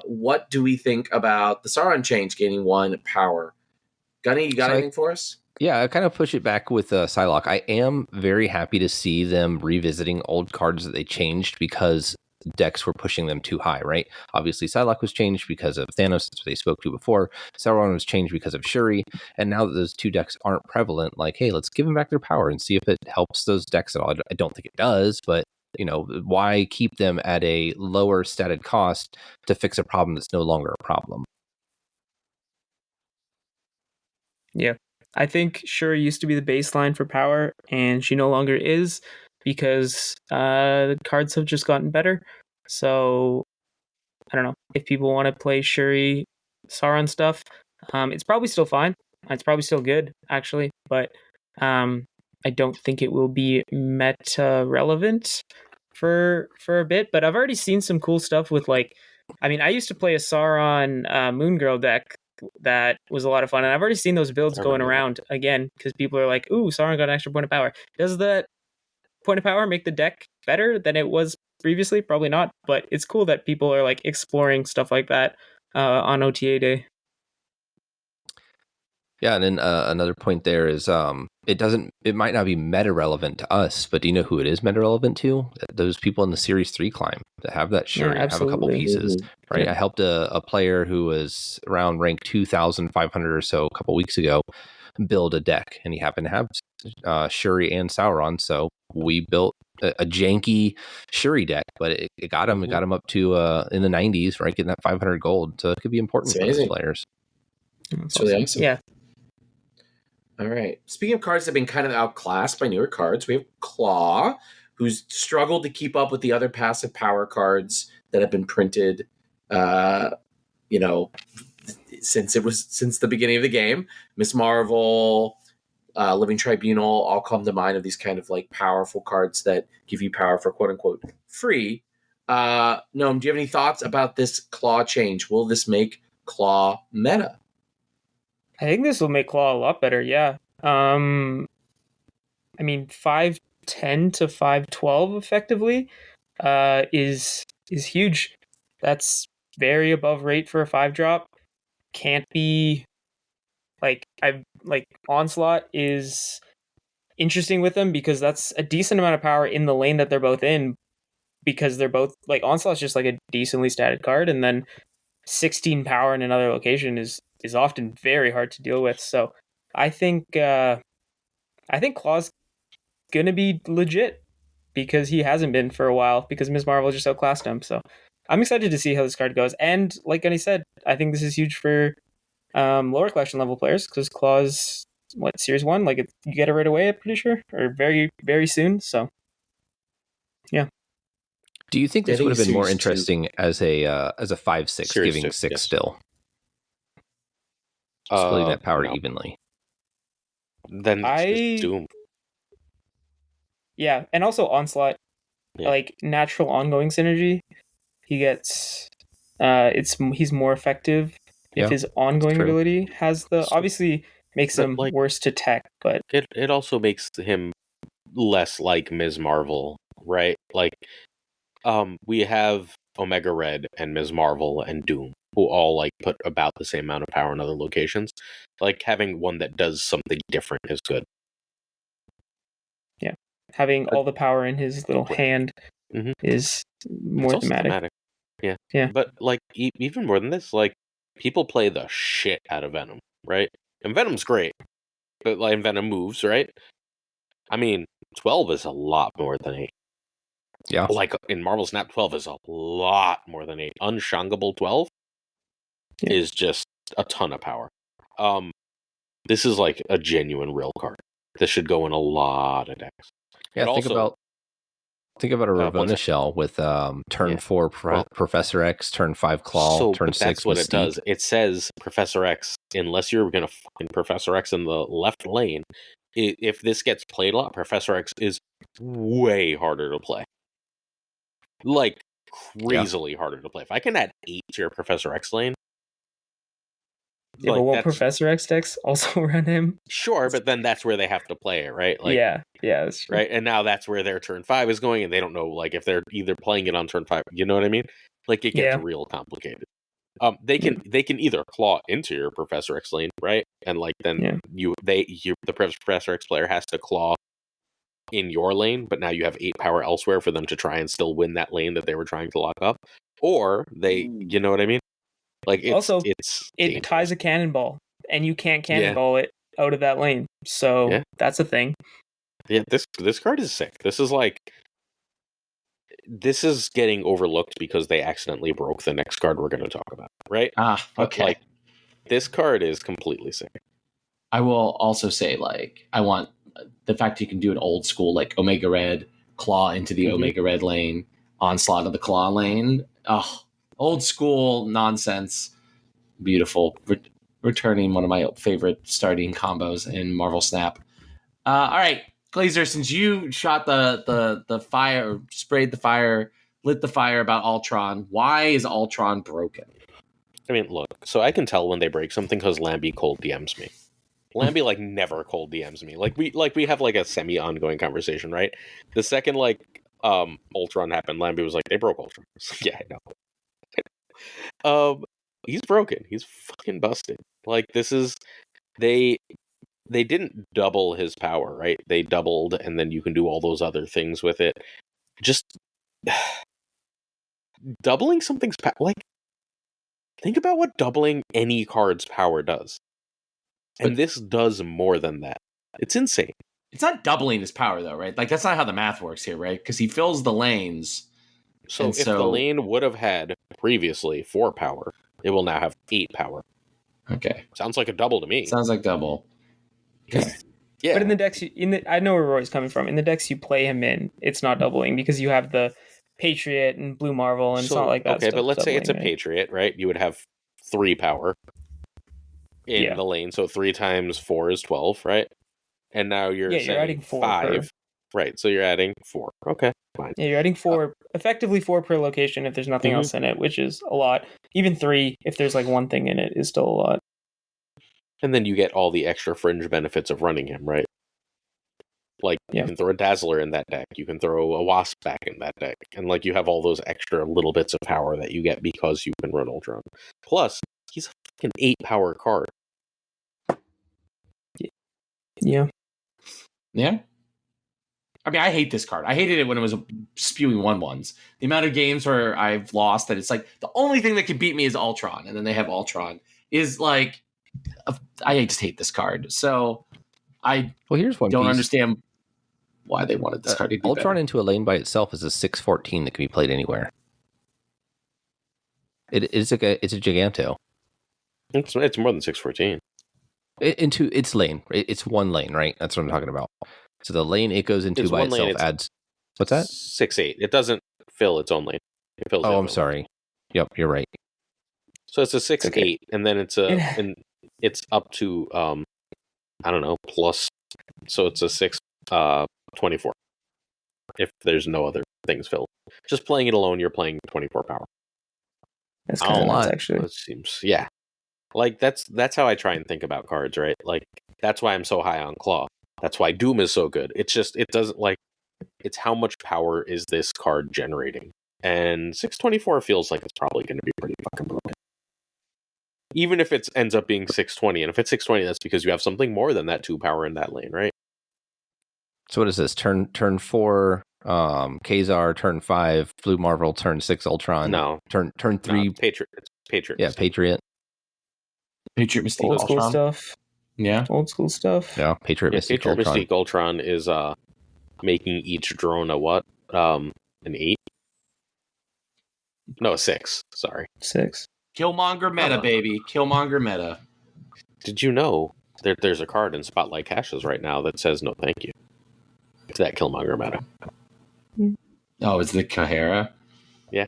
what do we think about the Sauron change gaining 1 power? Gunny, you got anything for us? Yeah, I kind of push it back with Psylocke. I am very happy to see them revisiting old cards that they changed because decks were pushing them too high, right? Obviously, Psylocke was changed because of Thanos, that's what they spoke to before. Sauron was changed because of Shuri. And now that those two decks aren't prevalent, like, hey, let's give them back their power and see if it helps those decks at all. I don't think it does, but, you know, why keep them at a lower stated cost to fix a problem that's no longer a problem? Yeah. I think Shuri used to be the baseline for power, and she no longer is because the cards have just gotten better. So, I don't know. If people want to play Shuri Sauron stuff, it's probably still fine. It's probably still good, actually. But I don't think it will be meta relevant for a bit. But I've already seen some cool stuff with, like, I mean, I used to play a Sauron Moon Girl deck that was a lot of fun, and I've already seen those builds going around again because people are like, ooh, Sauron got an extra point of power. Does that point of power make the deck better than it was previously? Probably not, but it's cool that people are like exploring stuff like that on OTA day. Yeah, and then another point there is it might not be meta relevant to us, but do you know who it is meta relevant to? Those people in the Series 3 climb that have that Shuri, have a couple pieces, right? Yeah. I helped a player who was around rank 2,500 or so a couple weeks ago build a deck, and he happened to have Shuri and Sauron, so we built a janky Shuri deck, but it got him up to in the 90s, right? Getting that 500 gold, so it could be important for those players. It's really awesome. Yeah. All right. Speaking of cards that have been kind of outclassed by newer cards, we have Claw, who's struggled to keep up with the other passive power cards that have been printed, since the beginning of the game. Miss Marvel, Living Tribunal all come to mind of these kind of like powerful cards that give you power for quote unquote free. Gnome, do you have any thoughts about this Claw change? Will this make Claw meta? I think this will make Claw a lot better, yeah. 510 to 512 effectively is huge. That's very above rate for a 5-drop. Can't be Onslaught is interesting with them because that's a decent amount of power in the lane that they're both in, because they're both like Onslaught's just like a decently statted card, and then 16 power in another location is often very hard to deal with. So I think Claw's gonna be legit because he hasn't been for a while because Ms. Marvel just outclassed him. So I'm excited to see how this card goes. And like Gunny said, I think this is huge for lower collection level players because Claw's Series 1, like you get it right away, I'm pretty sure, or very, very soon. So yeah. Do you think this would have been more interesting as a 5/6, Series giving 2, 6 yes. still? Splitting that power evenly. Then it's Doom. Yeah, and also Onslaught, like natural ongoing synergy. He gets he's more effective if his ongoing ability has obviously makes him worse to tech, but it also makes him less like Ms. Marvel, right? Like we have Omega Red and Ms. Marvel and Doom, who all like put about the same amount of power in other locations. Like having one that does something different is good. Yeah, having all the power in his little hand is more thematic. Yeah. But like even more than this, like people play the shit out of Venom, right? And Venom's great, but like Venom moves, right? I mean, 12 is a lot more than 8. Yeah. Like in Marvel Snap, 12 is a lot more than 8. Unshungable 12 is just a ton of power. This is like a genuine real card. This should go in a lot of decks. Yeah, but think about a Ravonna shell with turn 4 Professor X, turn 5 Claw, turn 6 that's what Mystique. it does. It says Professor X, unless you're going to fucking Professor X in the left lane, if this gets played a lot, Professor X is way harder to play. Like, crazily harder to play. If I can add 8 to your Professor X lane... Yeah, but won't Professor X decks also run him? Sure, but then that's where they have to play it, right? Like, yeah, that's true. Right, and now that's where their turn 5 is going, and they don't know, like, if they're either playing it on turn 5, you know what I mean? Like, it gets real complicated. They can either claw into your Professor X lane, right? And like then the Professor X player has to claw in your lane, but now you have 8 power elsewhere for them to try and still win that lane that they were trying to lock up. Or you know what I mean? Like it ties a cannonball, and you can't cannonball it out of that lane. So that's a thing. Yeah, this card is sick. This is getting overlooked because they accidentally broke the next card we're going to talk about, right? Okay. But, like, this card is completely sick. I will also say, like, I want the fact you can do an old school, like, Omega Red, Claw into the Omega Red lane, Onslaught of the Claw lane. Oh, old school nonsense. Beautiful. Returning one of my favorite starting combos in Marvel Snap. All right, Glazer, since you shot the fire, sprayed the fire, lit the fire about Ultron, why is Ultron broken? I mean, look, so I can tell when they break something because Lambie cold DMs me. Lambie like never cold DMs me. Like we have like a semi-ongoing conversation, right? The second Ultron happened, Lambie was like, they broke Ultron. Yeah, I know. He's broken. He's fucking busted. Like this is they didn't double his power, right? They doubled, and then you can do all those other things with it. Just doubling something's power. Like, think about what doubling any card's power does. And this does more than that. It's insane. It's not doubling his power, though, right? Like, that's not how the math works here, right? Because he fills the lanes. So if the lane would have had previously 4 power, it will now have 8 power. Okay. Sounds like a double to me. Sounds like double. Okay. Yeah. But in the decks, I know where Roy's coming from. In the decks you play him in, it's not doubling because you have the Patriot and Blue Marvel, and it's not like that. Okay, but let's say it's a right? Patriot, right? You would have 3 power in the lane, so 3 times 4 is 12, right? And now you're saying you're adding 4 5, right? So you're adding 4. Okay, fine. Yeah, you're adding 4, effectively 4 per location if there's nothing else in it, which is a lot. Even 3 if there's like one thing in it is still a lot. And then you get all the extra fringe benefits of running him, right? Like, you can throw a Dazzler in that deck. You can throw a Wasp back in that deck. And, like, you have all those extra little bits of power that you get because you can run Ultron. Plus, he's a fucking 8-power card. Yeah. Yeah? I mean, I hate this card. I hated it when it was spewing 1/1s. The amount of games where I've lost that it's like, the only thing that can beat me is Ultron. And then they have Ultron. Is, like... I just hate this card. So, here's one don't piece. Understand why they wanted this card to be Ultron better. into a lane by itself is a 6/14 that can be played anywhere. It's a Giganto. It's more than 6/14. Into its lane. It's one lane, right? That's what I'm talking about. So the lane it goes into by itself adds... What's that? 6/8. It doesn't fill its own lane. It fills I'm sorry. Yep, you're right. So it's a 6/8, and then it's up to I don't know, plus, so it's a 6/24. If there's no other things filled. Just playing it alone, you're playing 24 power. That's kind of nuts, actually. It seems, yeah. Like, that's how I try and think about cards, right? Like, that's why I'm so high on Claw. That's why Doom is so good. It's just, it doesn't, like, it's how much power is this card generating? And 6/24 feels like it's probably going to be pretty fucking broken. Even if it ends up being 6/20, and if it's 6/20, that's because you have something more than that 2 power in that lane, right? So what is this? Turn 4, Khazar, turn 5, Blue Marvel, turn 6, Ultron. No. Turn 3. No, Patriot. It's Patriot. Yeah, Patriot. Patriot Mystique Old Ultron. school stuff. Yeah. Old school stuff. Yeah, Patriot Mystique Patriot Ultron. Mystique Ultron is making each drone a what? An 8? No, a 6. Sorry. 6. Killmonger meta, baby. Killmonger meta. Did you know there's a card in Spotlight Caches right now that says no thank you to that Killmonger meta? Oh, it's the Kahara? Yeah.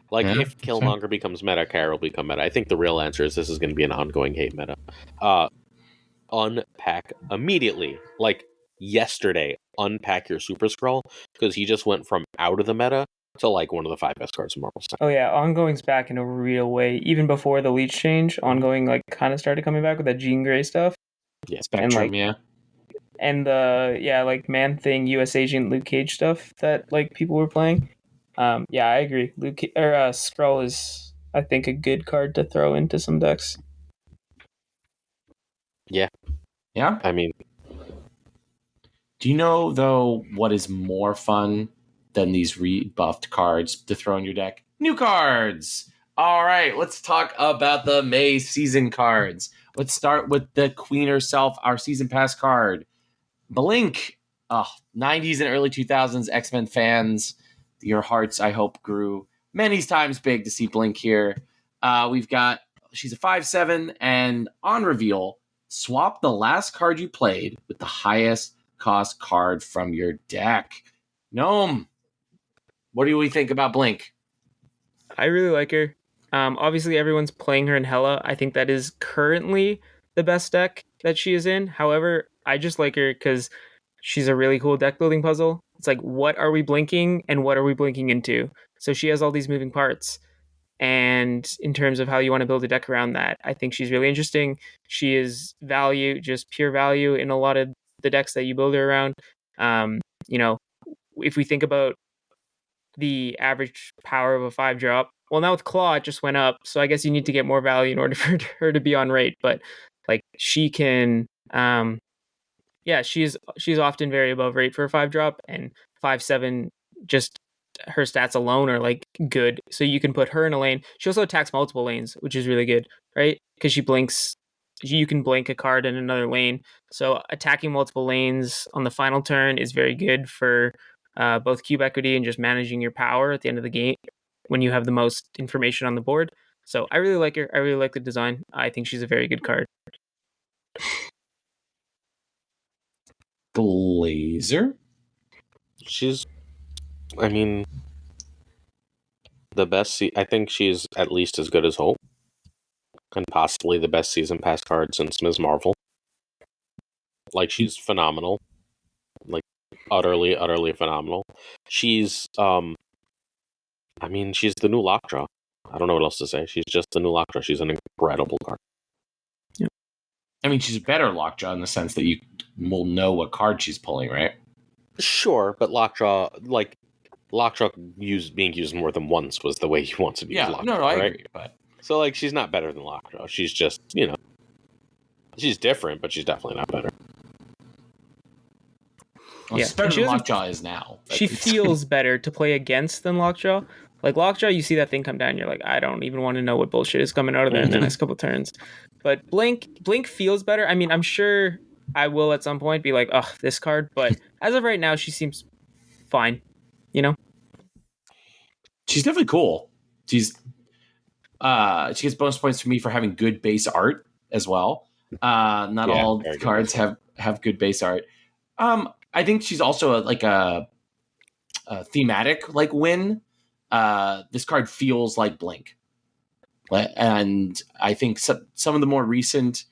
Like, if Killmonger becomes meta, Kara will become meta. I think the real answer is this is going to be an ongoing hate meta. Unpack immediately. Like, yesterday, unpack your Super Skrull, because he just went from out of the meta to, like, one of the 5 best cards in Marvel's time. Oh yeah, Ongoing's back in a real way. Even before the Leech change, Ongoing, like, kind of started coming back with that Jean Grey stuff. Yeah, Spectrum, and, like, yeah. And the, like, Man-Thing, US Agent, Luke Cage stuff that, like, people were playing. Yeah, I agree. Skrull is, I think, a good card to throw into some decks. Yeah. Yeah? I mean... Do you know, though, what is more fun than these rebuffed cards to throw in your deck? New cards! All right, let's talk about the May season cards. Let's start with the Queen herself, our season pass card. Blink. 90s and early 2000s X-Men fans. Your hearts, I hope, grew many times big to see Blink here. She's a 5/7, and on reveal, swap the last card you played with the highest cost card from your deck. Gnome, what do we think about Blink? I really like her. Obviously, everyone's playing her in Hela. I think that is currently the best deck that she is in. However, I just like her because she's a really cool deck building puzzle. It's like, what are we blinking and what are we blinking into? So she has all these moving parts. And in terms of how you want to build a deck around that, I think she's really interesting. She is value, just pure value in a lot of the decks that you build her around. If we think about the average power of a 5-drop, well, now with Claw, it just went up. So I guess you need to get more value in order for her to be on rate. But like, she can, she's often very above rate for a 5-drop, and 5/7, just her stats alone are like good. So you can put her in a lane. She also attacks multiple lanes, which is really good, right? Because she blinks. You can blink a card in another lane. So attacking multiple lanes on the final turn is very good for both cube equity and just managing your power at the end of the game when you have the most information on the board. So I really like her. I really like the design. I think she's a very good card. Glazer? She's, I mean, the best. I think she's at least as good as Hope, and possibly the best season pass card since Ms. Marvel. Like, she's phenomenal. Like, utterly, utterly phenomenal. She's, I mean, she's the new Lockjaw. I don't know what else to say. She's just the new Lockjaw. She's an incredible card. Yeah. I mean, she's a better Lockjaw in the sense that you will know what card she's pulling, right? Sure, but Lockjaw being used more than once was the way you want to use Lockjaw. No, I right? agree. But so, like, she's not better than Lockjaw. She's just, she's different, but she's definitely not better. Well, it's better than Lockjaw is now. She feels better to play against than Lockjaw. Like, Lockjaw, you see that thing come down, you're like, I don't even want to know what bullshit is coming out of there in the next couple turns. But Blink feels better. I mean, I'm sure I will at some point be like, oh, this card. But as of right now, she seems fine. She's definitely cool. She gets bonus points for me for having good base art as well. Not all cards have good base art. I think she's also a thematic win. This card feels like Blink, and I think some of the more recent,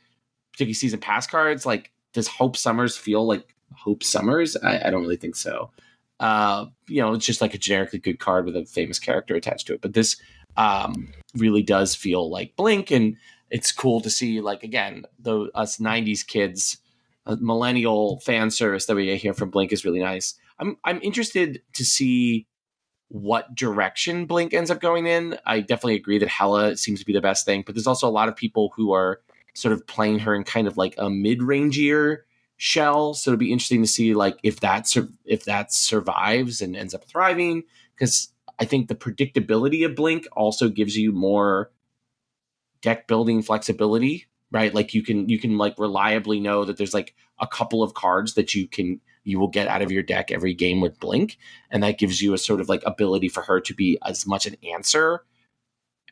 particularly season pass cards, does Hope Summers feel like Hope Summers? I don't really think so. It's just like a generically good card with a famous character attached to it. But this really does feel like Blink, and it's cool to see, again, us 90s kids, millennial fan service that we get here from Blink is really nice. I'm interested to see what direction Blink ends up going in. I definitely agree that Hela seems to be the best thing, but there's also a lot of people who are sort of playing her in kind of a mid-rangier shell. So it'd be interesting to see if that survives and ends up thriving, because I think the predictability of Blink also gives you more deck building flexibility, right? You can reliably know that there's a couple of cards that you will get out of your deck every game with Blink, and that gives you a sort of ability for her to be as much an answer.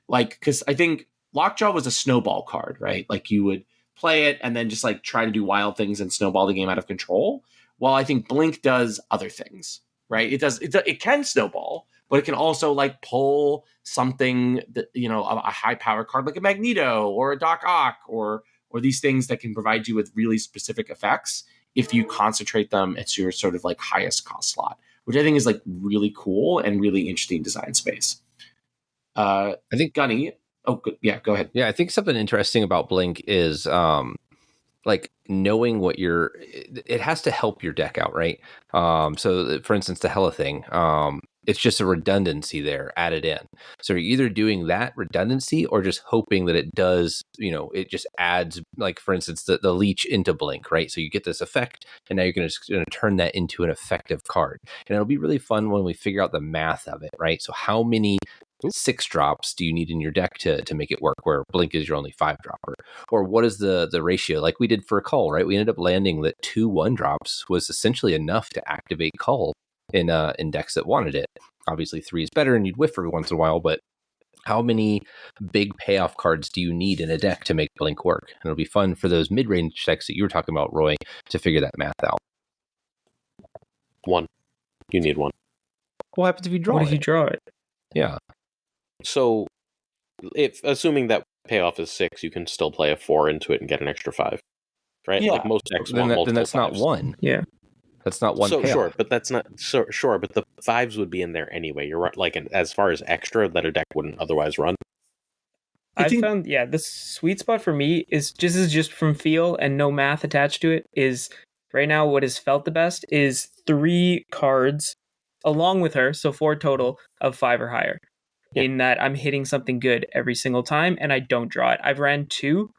Because I think Lockjaw was a snowball card, right? You would play it and then just try to do wild things and snowball the game out of control. While I think Blink does other things, right? It can snowball, but it can also pull something that, a high power card like a Magneto or a Darkhawk or these things that can provide you with really specific effects if you concentrate them at your sort of highest cost slot, which I think is really cool and really interesting design space. I think Gunny. Oh, good. Yeah, go ahead. Yeah, I think something interesting about Blink is knowing what it has to help your deck out, right? So for instance, the Hela thing, it's just a redundancy there added in. So you're either doing that redundancy or just hoping that it does, it just adds, for instance, the Leech into Blink, right? So you get this effect, and now you're going to turn that into an effective card. And it'll be really fun when we figure out the math of it, right? So how many 6 drops do you need in your deck to make it work, where Blink is your only 5 dropper? Or what is the ratio, like we did for Cull, right? We ended up landing that 2 1-drops was essentially enough to activate Cull in decks that wanted it. Obviously 3 is better and you'd whiff every once in a while, but how many big payoff cards do you need in a deck to make Blink work? And it'll be fun for those mid-range decks that you were talking about, Roy, to figure that math out. 1. You need 1. What happens if you draw What it? if you draw it? Yeah. So, assuming that payoff is 6, you can still play a 4 into it and get an extra 5, right? Yeah. Most decks want multiple then that's 5s. not 1. Yeah. That's not 1 payoff. Sure, but that's not sure. But the 5s would be in there anyway. You're right. As far as extra that a deck wouldn't otherwise run. I found the sweet spot for me is just from feel and no math attached to it. Is right now what has felt the best is 3 cards along with her, so 4 total of 5 or higher. Yeah. In that I'm hitting something good every single time and I don't draw it. I've ran 2,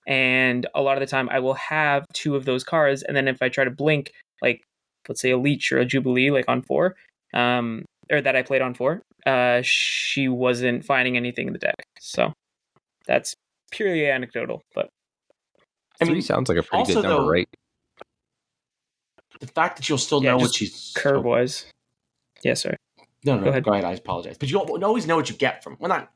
and a lot of the time I will have 2 of those cards, and then if I try to blink, let's say a Leech or a Jubilee on 4, or that I played on 4, she wasn't finding anything in the deck. So that's purely anecdotal, but 3 sounds like a pretty good number, right? The fact that you'll still know what she's curve wise. Yeah, sorry. No, go ahead. I apologize. But you always know what you get from. Well, not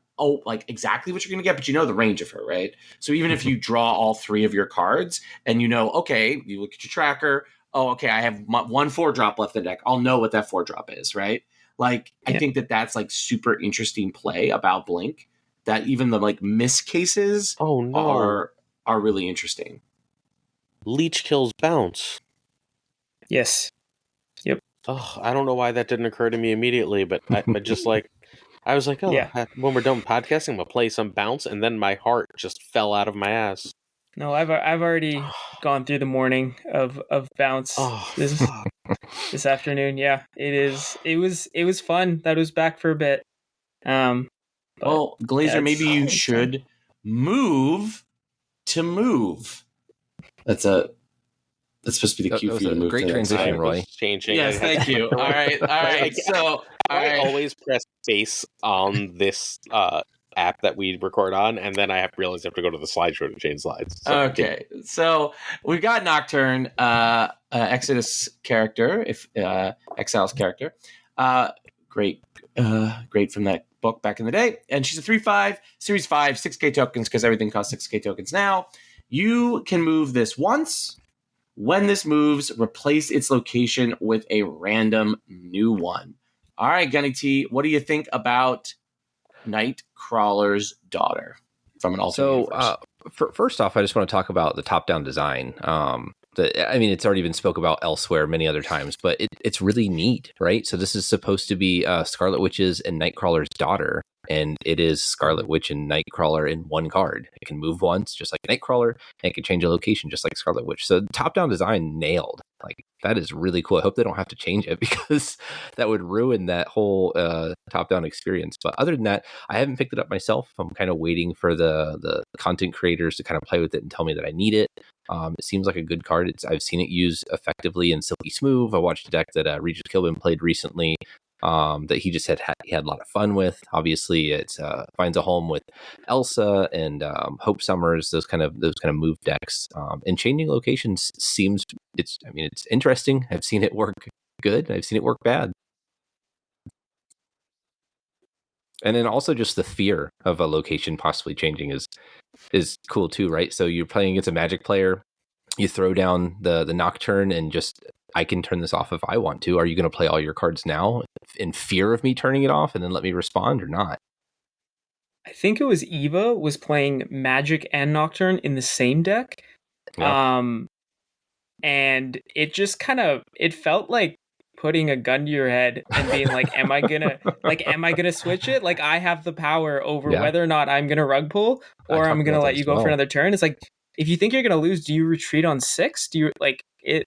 exactly what you're going to get, but you know the range of her, right? So even if you draw all 3 of your cards and okay, you look at your tracker, oh, okay, I have one 4-drop left in the deck. I'll know what that 4-drop is, right? Like, I think that's like super interesting play about Blink. That even the like miss cases are really interesting. Leech kills bounce. Yes. Yep. Oh, I don't know why that didn't occur to me immediately, but just like I was like, when we're done podcasting, I'm gonna play some bounce, and then my heart just fell out of my ass. No, I've already gone through the morning of bounce this afternoon. Yeah, it was fun. That was back for a bit. Well, Glazer, maybe you should move to move. That's supposed to be the cue for you to move. Great transition, Roy. Changing. Yes, thank you. All right. So I always press space on this app that we record on, and then I realize I have to go to the slideshow to change slides. So, okay, so we've got Nocturne, Exodus character, Exiles character. Great from that book back in the day. And she's a 3/5, Series 5, 6K tokens, because everything costs 6K tokens now. You can move this once. When this moves, replace its location with a random new one. All right, GunnyT, what do you think about Nightcrawler's daughter from an alternate universe? First off, I just want to talk about the top-down design. It's already been spoke about elsewhere many other times, but it's really neat, right? So this is supposed to be Scarlet Witch's and Nightcrawler's daughter, and it is Scarlet Witch and Nightcrawler in one card. It can move once, just like Nightcrawler, and it can change a location, just like Scarlet Witch. So top-down design nailed. Like, that is really cool. I hope they don't have to change it, because that would ruin that whole top-down experience. But other than that, I haven't picked it up myself. I'm kind of waiting for the content creators to kind of play with it and tell me that I need it. It seems like a good card. I've seen it used effectively in Silky Smooth. I watched a deck that Regis Kilbin played recently that he just had a lot of fun with. Obviously, it finds a home with Elsa and Hope Summers, those kind of move decks. And changing locations it's interesting. I've seen it work good. I've seen it work bad. And then also just the fear of a location possibly changing is cool too, right? So you're playing against a Magic player, you throw down the Nocturne, and just, I can turn this off if I want to. Are you going to play all your cards now in fear of me turning it off and then let me respond, or not? I think it was Eva was playing Magic and Nocturne in the same deck. Yeah. And it just it felt like putting a gun to your head and being like, am I gonna switch it? Like, I have the power over whether or not I'm gonna rug pull, or I'm gonna let you go for another turn. It's like, if you think you're gonna lose, do you retreat on 6? Do you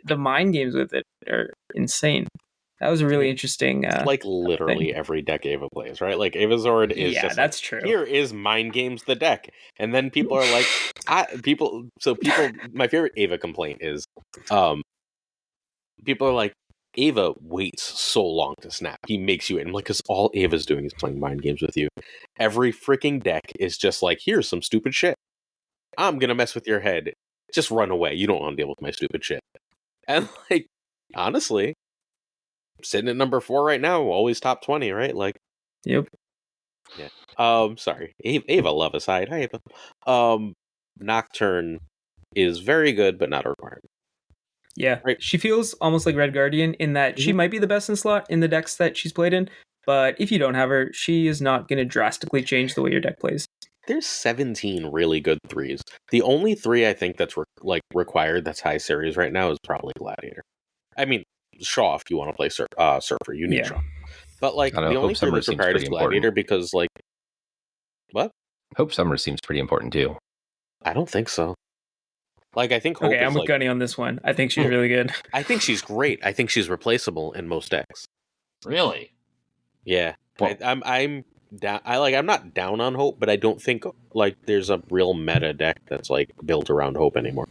the mind games with it are insane. That was a really interesting like literally thing. Every deck Ava plays, right? Like, Ava Zord is just that's like, true. Here is mind games the deck. And then people are like my favorite Ava complaint is people are like, Ava waits so long to snap. He makes you in. I'm like, because all Ava's doing is playing mind games with you. Every freaking deck is just like, here's some stupid shit. I'm gonna mess with your head. Just run away. You don't want to deal with my stupid shit. And like, honestly, sitting at number 4 right now, always top 20, right? Like, yep. Yeah. Sorry. Ava love aside. Hi, Ava. Nocturne is very good, but not a requirement. Yeah, right. She feels almost like Red Guardian in that she might be the best in slot in the decks that she's played in, but if you don't have her, she is not going to drastically change the way your deck plays. There's 17 really good 3s. The only 3 I think that's required that's high series right now is probably Gladiator. I mean, Shaw if you want to play Surfer, you need Shaw. But like, the only 3 that's required is Gladiator important. Because like, what? Hope Summer seems pretty important too. I don't think so. Like, I think Hope I'm with Gunny on this one. I think she's really good. I think she's great. I think she's replaceable in most decks. Really? Yeah. Well, I'm down. I'm not down on Hope, but I don't think like there's a real meta deck that's like built around Hope anymore.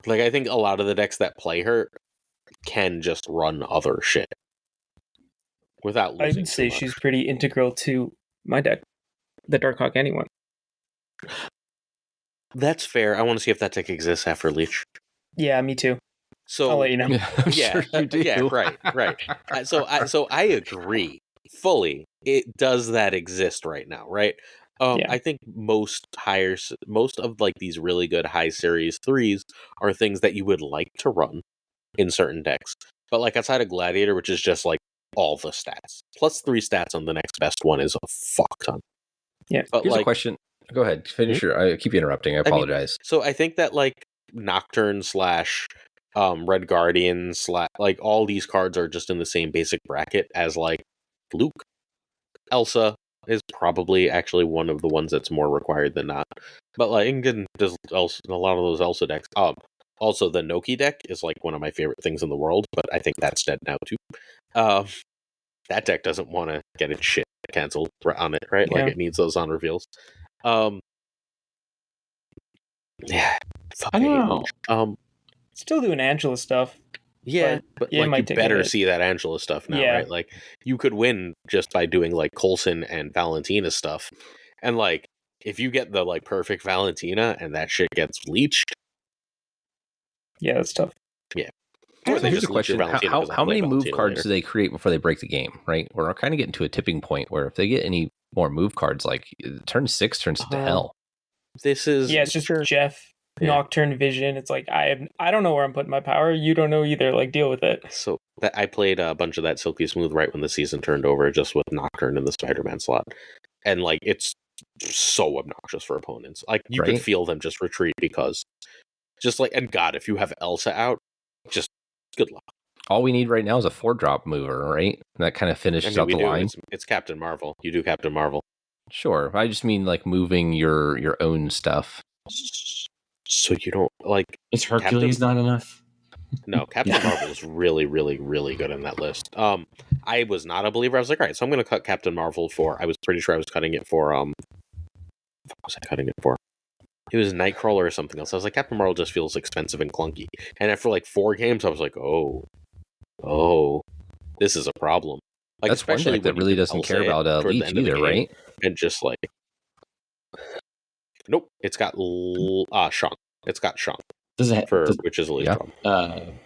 Like, I think a lot of the decks that play her can just run other shit without losing. I'd say she's pretty integral to my deck, the Darkhawk anyone. That's fair. I want to see if that deck exists after Leech. Yeah, me too. So I'll let you know. Yeah, sure you do. Yeah, right. So I agree fully. It does that exist right now, right? I think most of like these really good high series 3s are things that you would like to run in certain decks. But like outside of Gladiator, which is just like all the stats, plus 3 stats on the next best one is a fuck ton. Yeah. But Here's like, a question. Go ahead. Finish your. I keep you interrupting. I apologize. So I think that like Nocturne / Red Guardian / like all these cards are just in the same basic bracket as like Luke. Elsa is probably actually one of the ones that's more required than not. But like, again, there's also a lot of those Elsa decks. Also the Noki deck is like one of my favorite things in the world, but I think that's dead now too. That deck doesn't want to get its shit canceled on it, right? Like it needs those on reveals. Yeah, I don't know. Still doing Angela stuff. Yeah, but like you better see that Angela stuff now, right? Like you could win just by doing like Coulson and Valentina stuff, and like if you get the like perfect Valentina and that shit gets leached, that's tough. Yeah. So here's a question: How many move cards do they create before they break the game? Right, we're kind of getting to a tipping point where if they get any more move cards, like turn 6 turns into hell. This is it's just Jeff. Nocturne Vision. It's like I don't know where I'm putting my power. You don't know either. Like deal with it. So I played a bunch of that Silky Smooth right when the season turned over, just with Nocturne in the Spider-Man slot, and like it's so obnoxious for opponents. Like you could feel them just retreat because, just like, and God, if you have Elsa out, just good luck. All we need right now is a 4-drop mover, right? And that kind of finishes out the line. It's Captain Marvel. You do Captain Marvel. Sure, I just mean like moving your own stuff. So you don't like... Is Hercules not enough? No, Captain Marvel is really, really, really good in that list. I was not a believer. I was like, all right, so I'm going to cut Captain Marvel for... I was pretty sure I was cutting it for... What was I cutting it for? It was Nightcrawler or something else. I was like, Captain Marvel just feels expensive and clunky. And after like 4 games, I was like, oh, this is a problem. Like, that's especially one deck that really doesn't care about Leech either, right? And just like... Nope, it's got Shang. It's got Shang. Does it which is really strong.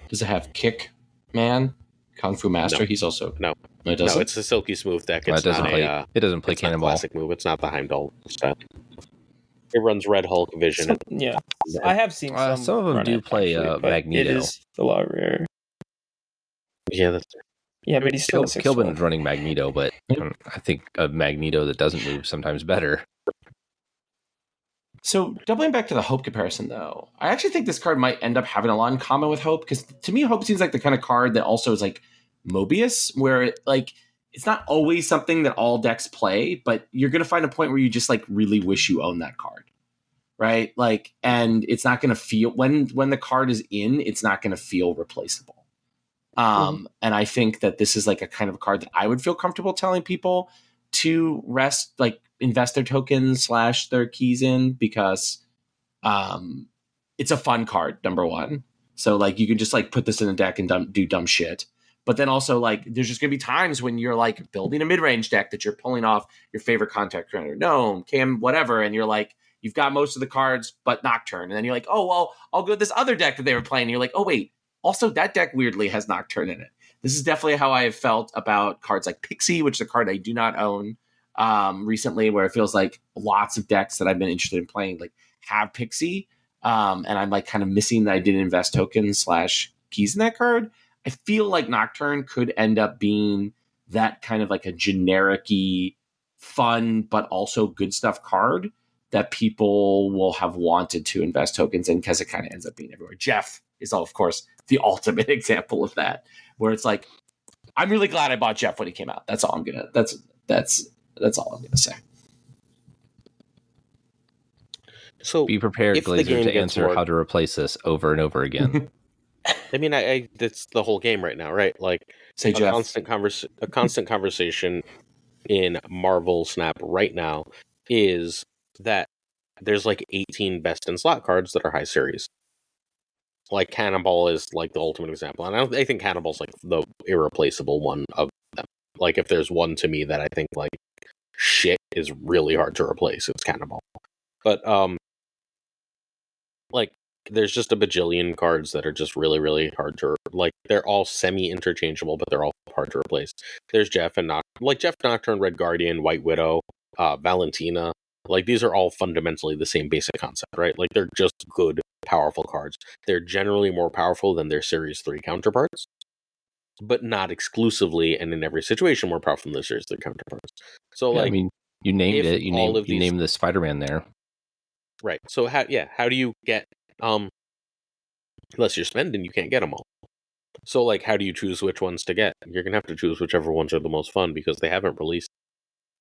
Does it have Kick Man, Kung Fu Master? No. He's also no, it's a Silky Smooth deck. It's it doesn't play Cannonball. Classic move. It's not the Heimdall set. It runs Red Hulk Vision. I have seen some of them do play Magneto. It is a lot rare. Yeah, that's. Yeah, but he's still Kilbin's running Magneto, but I think a Magneto that doesn't move sometimes better. So doubling back to the Hope comparison, though, I actually think this card might end up having a lot in common with Hope, because to me, Hope seems like the kind of card that also is like Mobius, where it's not always something that all decks play, but you're going to find a point where you just like really wish you own that card, right? Like, and it's not going to feel when the card is in, it's not going to feel replaceable. And I think that this is like a kind of a card that I would feel comfortable telling people to invest their tokens / their keys in, because it's a fun card, number one. So like you can just like put this in a deck and do dumb shit. But then also like there's just gonna be times when you're like building a mid-range deck that you're pulling off your favorite contact runner, Gnome, Cam, whatever, and you're like, you've got most of the cards but Nocturne. And then you're like, oh well, I'll go with this other deck that they were playing. And you're like, oh wait, also that deck weirdly has Nocturne in it. This is definitely how I have felt about cards like Pixie, which is a card I do not own. Recently, where it feels like lots of decks that I've been interested in playing like have Pixie, and I'm like kind of missing that I didn't invest tokens / keys in that card. I feel like Nocturne could end up being that kind of like a generic-y, fun but also good stuff card that people will have wanted to invest tokens in, because it kind of ends up being everywhere. Jeff is, of course, the ultimate example of that, where it's like, I'm really glad I bought Jeff when he came out. That's all I'm gonna. That's all I'm going to say. So be prepared, Glazer, to answer how to replace this over and over again. I mean, that's the whole game right now, right? Like, say Jeff. A constant conversation in Marvel Snap right now is that there's like 18 best in slot cards that are high series. Like Cannonball is like the ultimate example, and I think Cannonball's like the irreplaceable one of them. Like, if there's one to me that I think like shit is really hard to replace, it's Cannonball. But like there's just a bajillion cards that are just really, really hard to like. They're all semi-interchangeable, but they're all hard to replace. There's Jeff and Jeff, Nocturne, Red Guardian, White Widow, Valentina, Like, these are all fundamentally the same basic concept, right? Like, they're just good, powerful cards. They're generally more powerful than their Series 3 counterparts, but not exclusively and in every situation more powerful than their Series 3 counterparts. So, Yeah, like, I mean, you named it. You these... named the Spider-Man there. Right. So, how do you get... unless you're spending, you can't get them all. So, like, how do you choose which ones to get? You're going to have to choose whichever ones are the most fun, because they haven't released...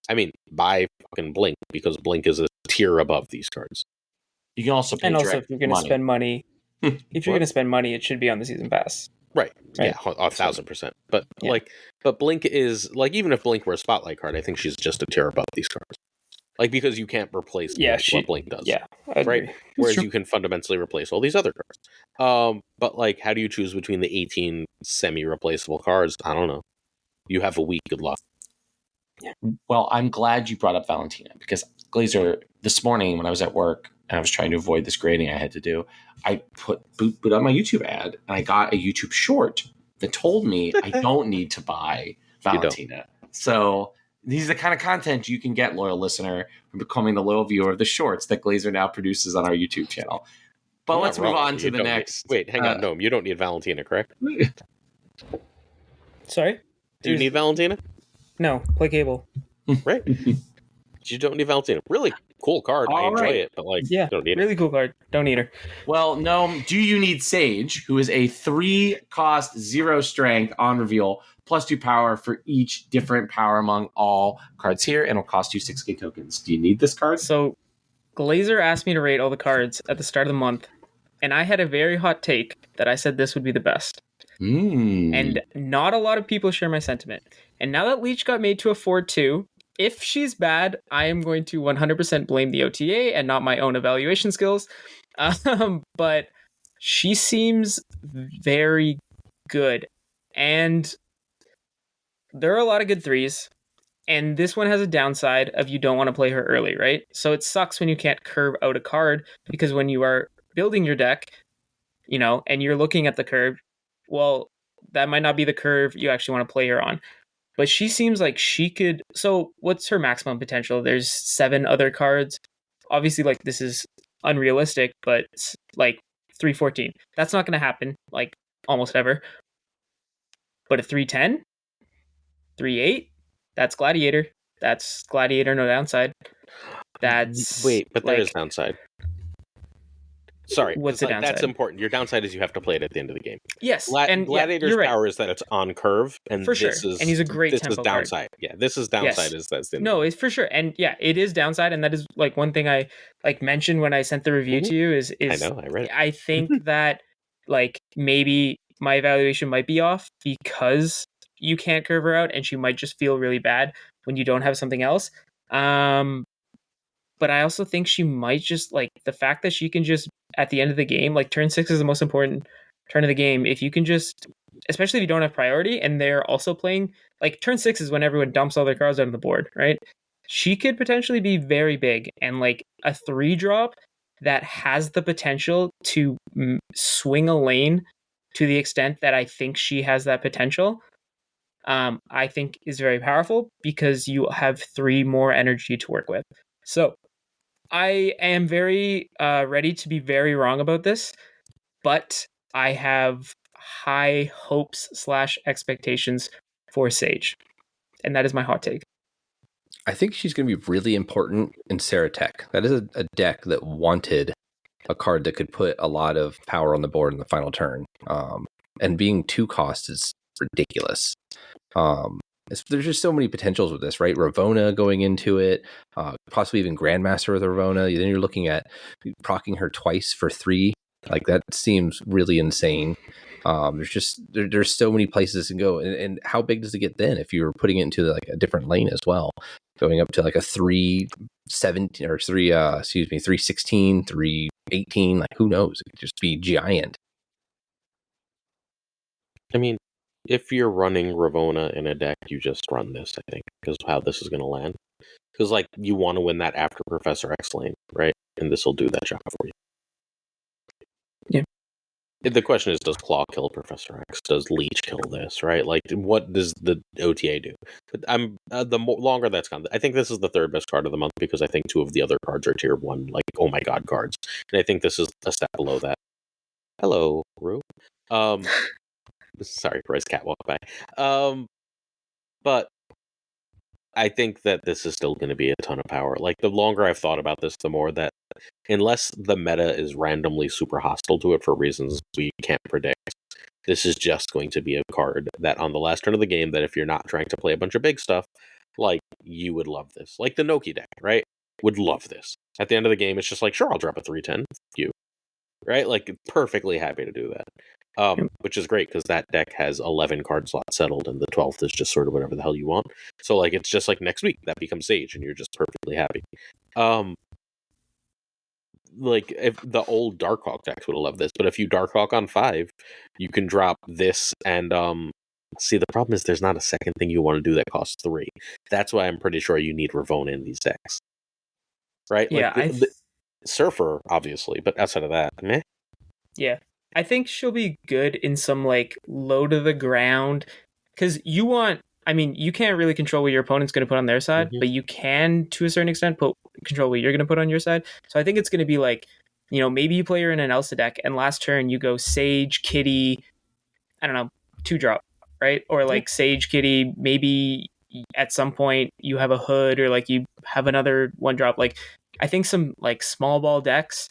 I mean, buy fucking Blink, because Blink is a tier above these cards. You can also pay and also, if you're going to spend money, if you're going to spend money, it should be on the season pass. Right. Yeah, 1,000%. But but Blink is, like, even if Blink were a spotlight card, I think she's just a tier above these cards. Like, because you can't replace what Blink does. Yeah, right. Whereas you can fundamentally replace all these other cards. But, like, how do you choose between the 18 semi-replaceable cards? I don't know. You have a week. Good luck. Yeah. Well, I'm glad you brought up Valentina, because Glazer, this morning when I was at work and I was trying to avoid this grading I had to do, I put on my YouTube ad, and I got a YouTube short that told me I don't need to buy Valentina. So these are the kind of content you can get, loyal listener, from becoming the loyal viewer of the shorts that Glazer now produces on our YouTube channel. But let's move on to the next. Wait, hang on, Gnome. You don't need Valentina, correct? Sorry? Do you need Valentina? No, play Cable. Right. You don't need Valentina. Really cool card. I enjoy it, but, like, you don't need really cool card. Don't need her. Well, no. Do you need Sage, who is a 3-cost, 0 strength on reveal, +2 power for each different power among all cards here, and will cost you 6k tokens. Do you need this card? So, Glazer asked me to rate all the cards at the start of the month, and I had a very hot take that I said this would be the best. And not a lot of people share my sentiment. And now that Leech got made to a 4-2, if she's bad, I am going to 100% blame the OTA and not my own evaluation skills. But she seems very good. And there are a lot of good 3s. And this one has a downside of you don't want to play her early, right? So it sucks when you can't curve out a card, because when you are building your deck, and you're looking at the curve, well, that might not be the curve you actually want to play her on. But she seems like she could... So what's her maximum potential? There's 7 other cards. Obviously, like, this is unrealistic, but, like, 314. That's not going to happen, like, almost ever. But a 310? 38? That's Gladiator. That's Gladiator, no downside. That's... Wait, but there is downside. Sorry, what's the downside? That's important. Your downside is you have to play it at the end of the game. Yes, and Gladiator's power is that it's on curve, and for sure. This is, and he's a great this tempo is downside. card. Yeah, this is downside. Yes. That's the no, it's for sure, and yeah, it is downside, and that is like one thing I mentioned when I sent the review to you. Is I know I read it. I think that like maybe my evaluation might be off because you can't curve her out, and she might just feel really bad when you don't have something else. But I also think she might just, like, the fact that she can just, at the end of the game, like, turn 6 is the most important turn of the game. If you can just, especially if you don't have priority and they're also playing, like, turn 6 is when everyone dumps all their cards on the board, right? She could potentially be very big, and, like, a 3-drop that has the potential to swing a lane to the extent that I think she has that potential, I think is very powerful, because you have 3 more energy to work with. So I am very ready to be very wrong about this, but I have high hopes / expectations for Sage, and that is my hot take. I think she's going to be really important in Sarah Tech. That is a deck that wanted a card that could put a lot of power on the board in the final turn. And being 2 cost is ridiculous. There's just so many potentials with this, right? Ravona going into it, possibly even Grandmaster with Ravona. Then you're looking at proccing her twice for 3. Like, that seems really insane. There's so many places to go, and how big does it get then if you're putting it into like a different lane as well, going up to like a 317 or 316, 318. Like, who knows? It could just be giant. I mean, if you're running Ravona in a deck, you just run this, I think, because how this is going to land. Because, like, you want to win that after Professor X lane, right? And this will do that job for you. The question is, does Clog kill Professor X? Does Leech kill this? Right? Like, what does the OTA do? I'm longer that's gone. I think this is the third best card of the month because I think 2 of the other cards are tier 1, like oh my god cards, and I think this is a step below that. Hello, Rue. Sorry, Roy's cat walked by. But I think that this is still going to be a ton of power. Like, the longer I've thought about this, the more that, unless the meta is randomly super hostile to it for reasons we can't predict, this is just going to be a card that on the last turn of the game, that if you're not trying to play a bunch of big stuff, like, you would love this. Like the Noki deck, right? Would love this. At the end of the game, it's just like, sure, I'll drop a 3/10. You. Right? Like, perfectly happy to do that. Which is great because that deck has 11 card slots settled, and the 12th is just sort of whatever the hell you want. So, like, it's just like next week that becomes Sage, and you're just perfectly happy. Like, if the old Darkhawk decks would have loved this, but if you Darkhawk on 5, you can drop this, and see, the problem is there's not a second thing you want to do that costs 3. That's why I'm pretty sure you need Ravonna in these decks, right? Yeah, like the Surfer, obviously, but outside of that, meh. Yeah, I think she'll be good in some like low to the ground, because you want. I mean, you can't really control what your opponent's going to put on their side, but you can, to a certain extent, control what you're going to put on your side. So I think it's going to be like, you know, maybe you play her in an Elsa deck, and last turn you go Sage, Kitty, I don't know, 2-drop, right? Or like Sage, Kitty, maybe at some point you have a Hood, or like you have another 1-drop. Like, I think some like small ball decks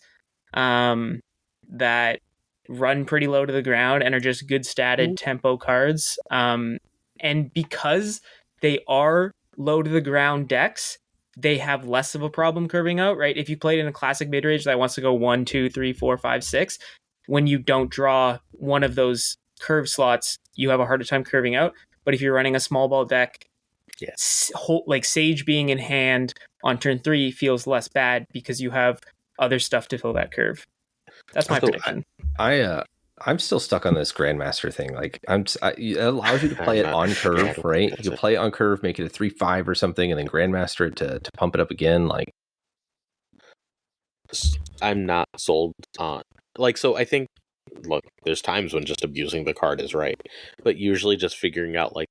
that run pretty low to the ground and are just good statted tempo cards. And because they are low to the ground decks, they have less of a problem curving out, right? If you played in a classic midrange that wants to go 1, 2, 3, 4, 5, 6, when you don't draw one of those curve slots, you have a harder time curving out. But if you're running a small ball deck, like Sage being in hand on turn 3 feels less bad because you have other stuff to fill that curve. That's my prediction. I'm still stuck on this Grandmaster thing. Like, it allows you to play it on curve, right? You play it on curve, make it a 3/5 or something, and then Grandmaster it to pump it up again. Like, I'm not sold on, like, so I think, look, there's times when just abusing the card is right, but usually just figuring out like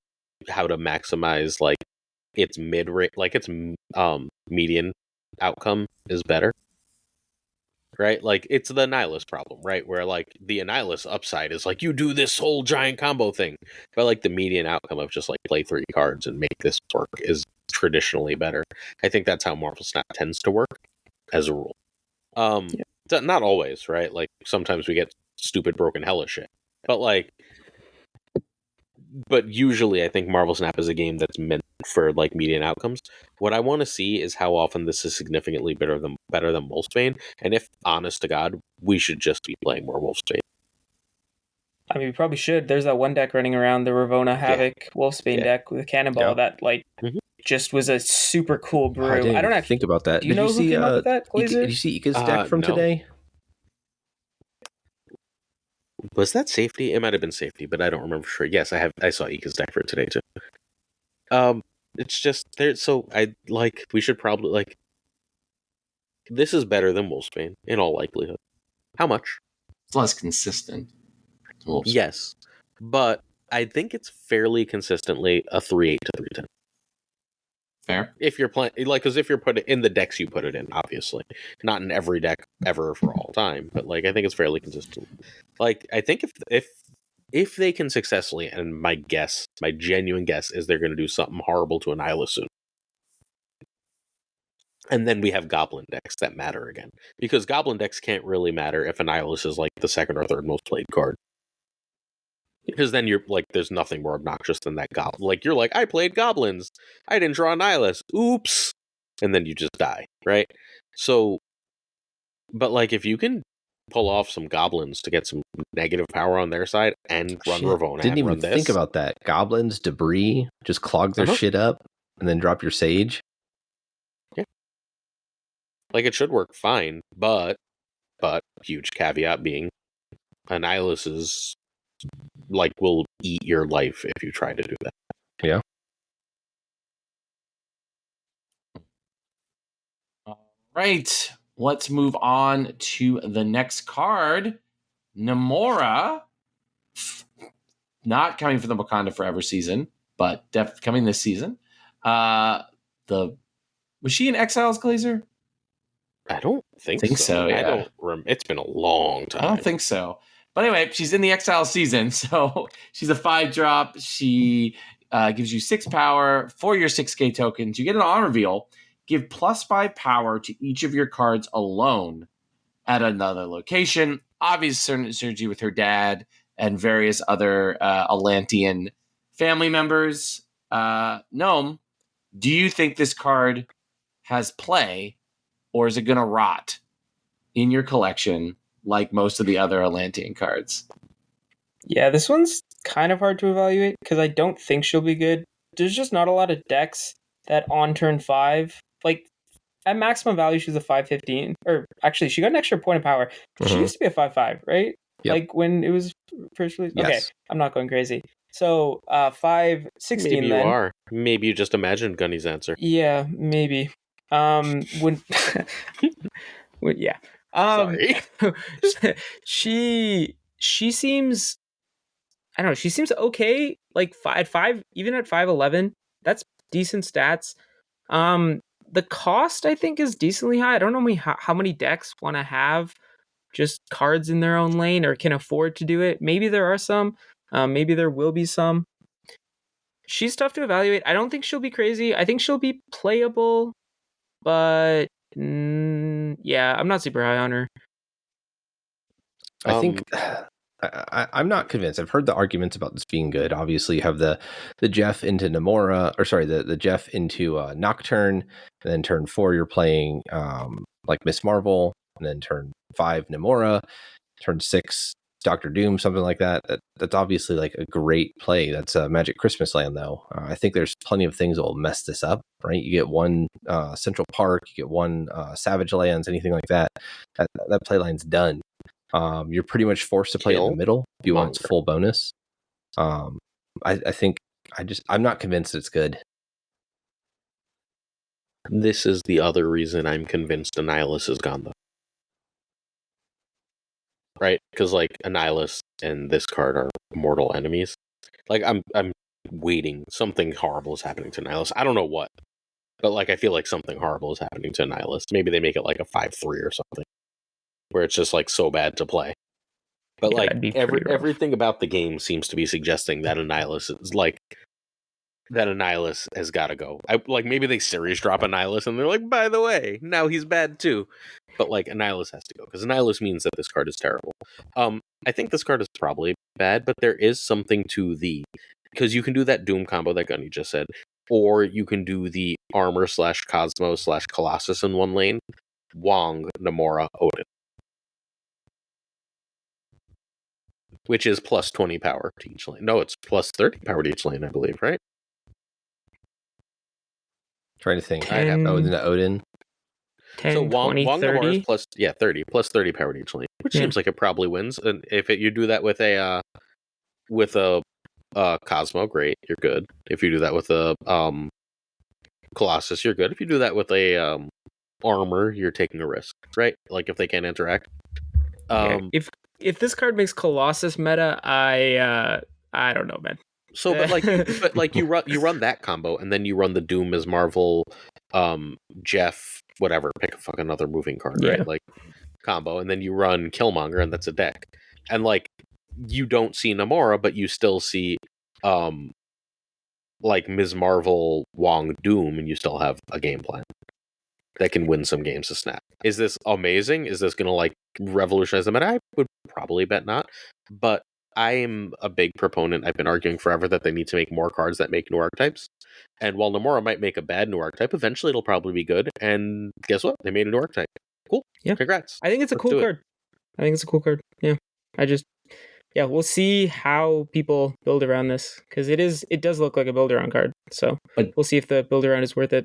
how to maximize like its mid-rate, like its median outcome is better. Right? Like, it's the Annihilus problem, right? Where, like, the Annihilus upside is, like, you do this whole giant combo thing. But, like, the median outcome of just, like, play 3 cards and make this work is traditionally better. I think that's how Marvel Snap tends to work, as a rule. Not always, right? Like, sometimes we get stupid broken hellish shit. But, like, but usually I think Marvel Snap is a game that's meant for like median outcomes. What I want to see is how often this is significantly better than Wolfsbane, and if, honest to God, we should just be playing more Wolfsbane. I mean, we probably should. There's that one deck running around, the Ravonna Havoc Wolfsbane deck with a Cannonball that like just was a super cool brew. I didn't even think about that. Do you know who came up with that, Glazer? Did you see Ika's deck from today? Was that Safety? It might have been Safety, but I don't remember for sure. Yes, I saw Ika's deck for today too. It's just there. So we should probably like. This is better than Wolfsbane in all likelihood. How much? It's less consistent. Yes, but I think it's fairly consistently a 3/8 to 3/10. Fair. If you're playing, like, because if you're putting in the decks you put it in, obviously, not in every deck ever for all time, but like I think it's fairly consistent. Like, I think if they can successfully, and my genuine guess is they're going to do something horrible to Annihilus soon. And then we have Goblin decks that matter again. Because Goblin decks can't really matter if Annihilus is like the second or third most played card. Because then you're like, there's nothing more obnoxious than that Goblin. Like, you're like, I played Goblins. I didn't draw Annihilus. Oops. And then you just die, right? So, but like, if you can pull off some Goblins to get some negative power on their side and run Ravonna, didn't even think about that. Goblins, debris, just clog their shit up and then drop your Sage. Yeah. Like, it should work fine, but huge caveat being Annihilus is like will eat your life if you try to do that. Yeah. All right. Let's move on to the next card. Namora, not coming for the Wakanda Forever season, but coming this season. Was she in Exiles, Glazer? I don't think so. Yeah. I don't it's been a long time. I don't think so. But anyway, she's in the Exile season, so she's a 5-drop. She gives you 6 power for your 6K tokens. You get an on reveal. Give +5 power to each of your cards alone at another location. Obvious synergy with her dad and various other Atlantean family members. Gnome, do you think this card has play, or is it going to rot in your collection like most of the other Atlantean cards? Yeah, this one's kind of hard to evaluate because I don't think she'll be good. There's just not a lot of decks that on turn 5, like at maximum value, she's a 5/15. Or actually, she got an extra point of power. She used to be a 5/5, right? Yep. Like when it was first released? Yes. Okay, I'm not going crazy. So 5/16 Maybe then. you are. Maybe you just imagined Gunny's answer. Yeah, maybe. Yeah. Sorry. She seems, I don't know, she seems okay. Like even at 5'11", that's decent stats. The cost I think is decently high. I don't know how many decks want to have just cards in their own lane or can afford to do it. Maybe there are some. Maybe there will be some. She's tough to evaluate. I don't think she'll be crazy. I think she'll be playable, but yeah, I'm not super high on her. I think I'm not convinced. I've heard the arguments about this being good. Obviously, you have the Jeff into Namora, or sorry, the Jeff into Nocturne, and then turn 4 you're playing like Miss Marvel, and then turn 5 Namora, turn 6 Doctor Doom, something like that. That's obviously like a great play. That's a Magic Christmas Land, though. I think there's plenty of things that will mess this up, right? You get one Central Park, you get one Savage Lands, anything like that. That play line's done. You're pretty much forced to play in the middle if you want full bonus. I think I'm not convinced it's good. This is the other reason I'm convinced Annihilus is gone, though. Right? Because like Annihilus and this card are mortal enemies. Like I'm waiting. Something horrible is happening to Annihilus. I don't know what, but like I feel like something horrible is happening to Annihilus. Maybe they make it like a 5/3 or something, where it's just like so bad to play. But Yeah, like everything about the game seems to be suggesting that Annihilus is like Annihilus has got to go. Like maybe they series drop Annihilus and they're like, by the way, now he's bad too. But like Annihilus has to go because Annihilus means that this card is terrible. I think this card is probably bad, but there is something to because you can do that Doom combo that Gunny just said, or you can do the armor / Cosmo / Colossus in one lane, Wong, Namora, Odin, which is plus 20 power to each lane. No, it's plus 30 power to each lane, I believe, right? Trying to think. 10, Odin. 10, so Wong 20, Namora 30? is plus 30 power to each lane, which seems like it probably wins. And if you do that with a Cosmo, great, you're good. If you do that with a Colossus, you're good. If you do that with a armor, you're taking a risk, right? Like if they can't interact. If this card makes Colossus meta, I don't know, man. So, but you run that combo, and then you run the Doom as Marvel, Jeff, whatever, pick a fucking another moving card, right? Like combo, and then you run Killmonger, and that's a deck. And like you don't see Namora, but you still see like Ms. Marvel, Wong, Doom, and you still have a game plan that can win some games to snap. Is this amazing? Is this gonna like revolutionize the meta? I would probably bet not, but I am a big proponent. I've been arguing forever that they need to make more cards that make new archetypes. And while Namora might make a bad new archetype, eventually it'll probably be good. And guess what? They made a new archetype. Cool. Yeah. Congrats. I think it's a cool card. Yeah. We'll see how people build around this because it does look like a build around card. So we'll see if the build around is worth it.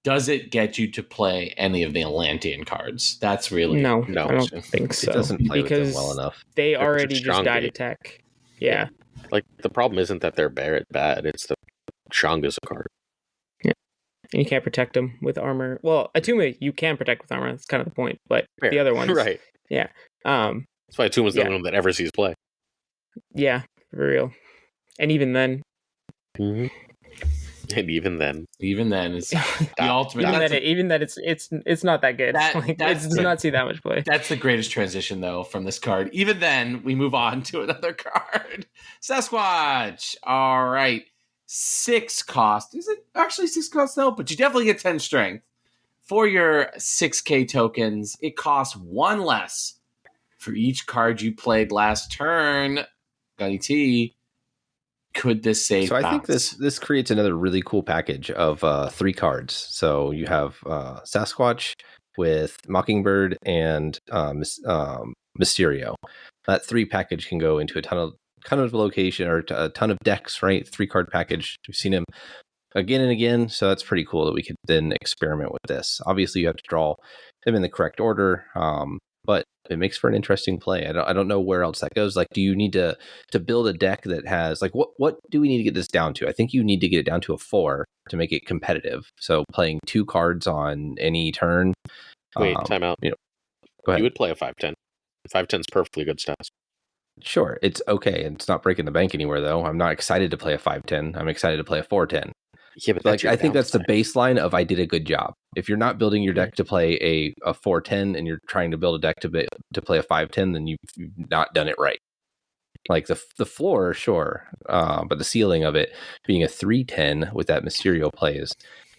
Does it get you to play any of the Atlantean cards? That's really no. I don't think so. It doesn't play because with them well enough. They already just died to tech. Yeah. Like the problem isn't that they're bad; it's the Shanga's a card. Yeah, and you can't protect them with armor. Well, Atuma you can protect with armor. That's kind of the point. But the other ones, right? Yeah. That's why Tuma's the only one that ever sees play. Yeah, for real. And even then, And even then, it's the ultimate. Even that it's not that good. It does not see that much play. That's the greatest transition, though, from this card. Even then, we move on to another card. Sasquatch. All right. 6 cost. Is it actually 6 cost? No, but you definitely get 10 strength. For your 6k tokens, it costs 1 less for each card you played last turn. GunnyT. Could this save? So I think this creates another really cool package of 3 cards. So you have Sasquatch with Mockingbird and Mysterio. That 3 package can go into a ton of location or a ton of decks, right? 3 card package. We've seen him again and again, so that's pretty cool that we could then experiment with this. Obviously, you have to draw them in the correct order, but it makes for an interesting play. I don't know where else that goes. Like, do you need to build a deck that has like what do we need to get this down to? I think you need to get it down to a 4 to make it competitive. So playing 2 cards on any turn. Wait, time out. Go ahead. You would play a 5/10. 5/10 is perfectly good stats. Sure, it's okay. It's not breaking the bank anywhere, though. I'm not excited to play a 5/10. I'm excited to play a 4/10. Yeah, but like, I think that's the baseline of I did a good job. If you're not building your deck to play a 4/10 and you're trying to build a deck to play a 5/10, then you've not done it right. Like the floor, sure, but the ceiling of it being a 3/10 with that Mysterio play is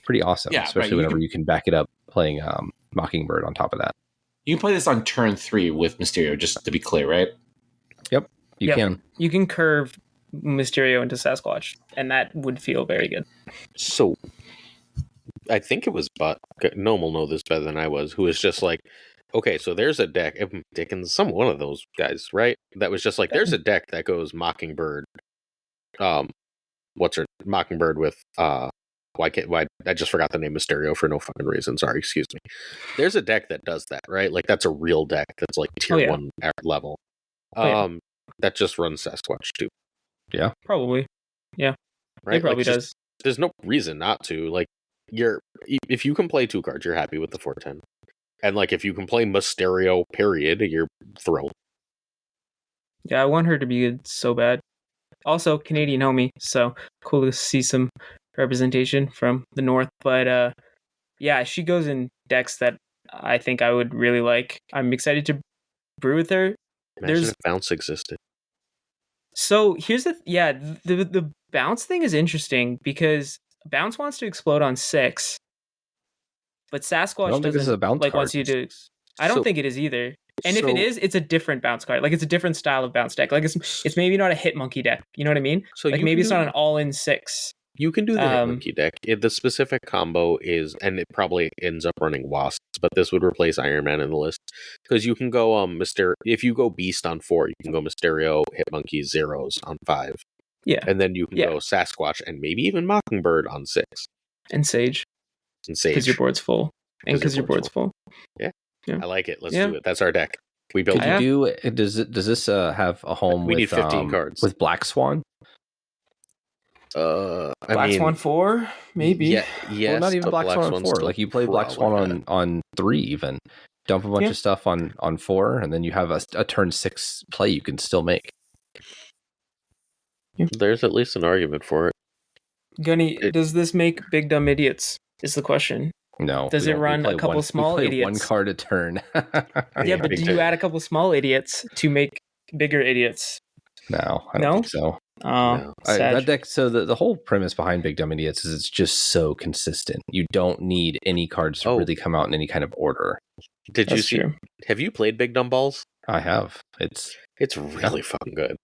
pretty awesome. Yeah, especially whenever you can back it up playing Mockingbird on top of that. You can play this on turn 3 with Mysterio, just to be clear, right? Yep, you can. You can curve Mysterio into Sasquatch, and that would feel very good. So, I think it was Gnome will know this better than I was, who was just like, okay, so there's a deck, Dickens, one of those guys, right? That was just like, there's a deck that goes Mockingbird, Mockingbird with, why I just forgot the name Mysterio for no fucking reason, sorry, excuse me. There's a deck that does that, right? Like, that's a real deck that's like tier 1 level. That just runs Sasquatch too. Yeah, probably. Yeah, right. It probably does. There's no reason not to. Like, if you can play 2 cards, you're happy with the 4/10, and like if you can play Mysterio, period, you're thrilled. Yeah, I want her to be good so bad. Also, Canadian homie, so cool to see some representation from the north. But yeah, she goes in decks that I think I would really like. I'm excited to brew with her. Imagine if bounce existed. So here's the bounce thing is interesting because bounce wants to explode on 6, but Sasquatch doesn't wants you to. I don't think it is either. And if it is, it's a different bounce card. Like it's a different style of bounce deck. Like it's maybe not a hit monkey deck. You know what I mean? So like maybe it's not an all-in 6. You can do the hit monkey deck. The specific combo is, and it probably ends up running Wasps, but this would replace Iron Man in the list because you can go if you go Beast on 4, you can go Mysterio, hit monkey, zeros on 5. Yeah, and then you can go Sasquatch and maybe even Mockingbird on 6. And Sage. Because your board's full. And because your board's full. Yeah. I like it. Let's do it. That's our deck. We built it. Does this have a home we need 15 cards with Black Swan? Black Swan 4, maybe. Yes, well, not even Black Swan on 4. Like you play Black Swan on 3 even. Dump a bunch of stuff on 4, and then you have a turn 6 play you can still make. There's at least an argument for it. Gunny, does this make big dumb idiots? Is the question. No. Does it run a couple small idiots? 1 card a turn. Yeah, but do you add a couple small idiots to make bigger idiots? No, I don't think so. No. That deck. So the whole premise behind Big Dumb Idiots is it's just so consistent. You don't need any cards to really come out in any kind of order. Did you see? Have you played Big Dumb Balls? I have. It's really fucking good.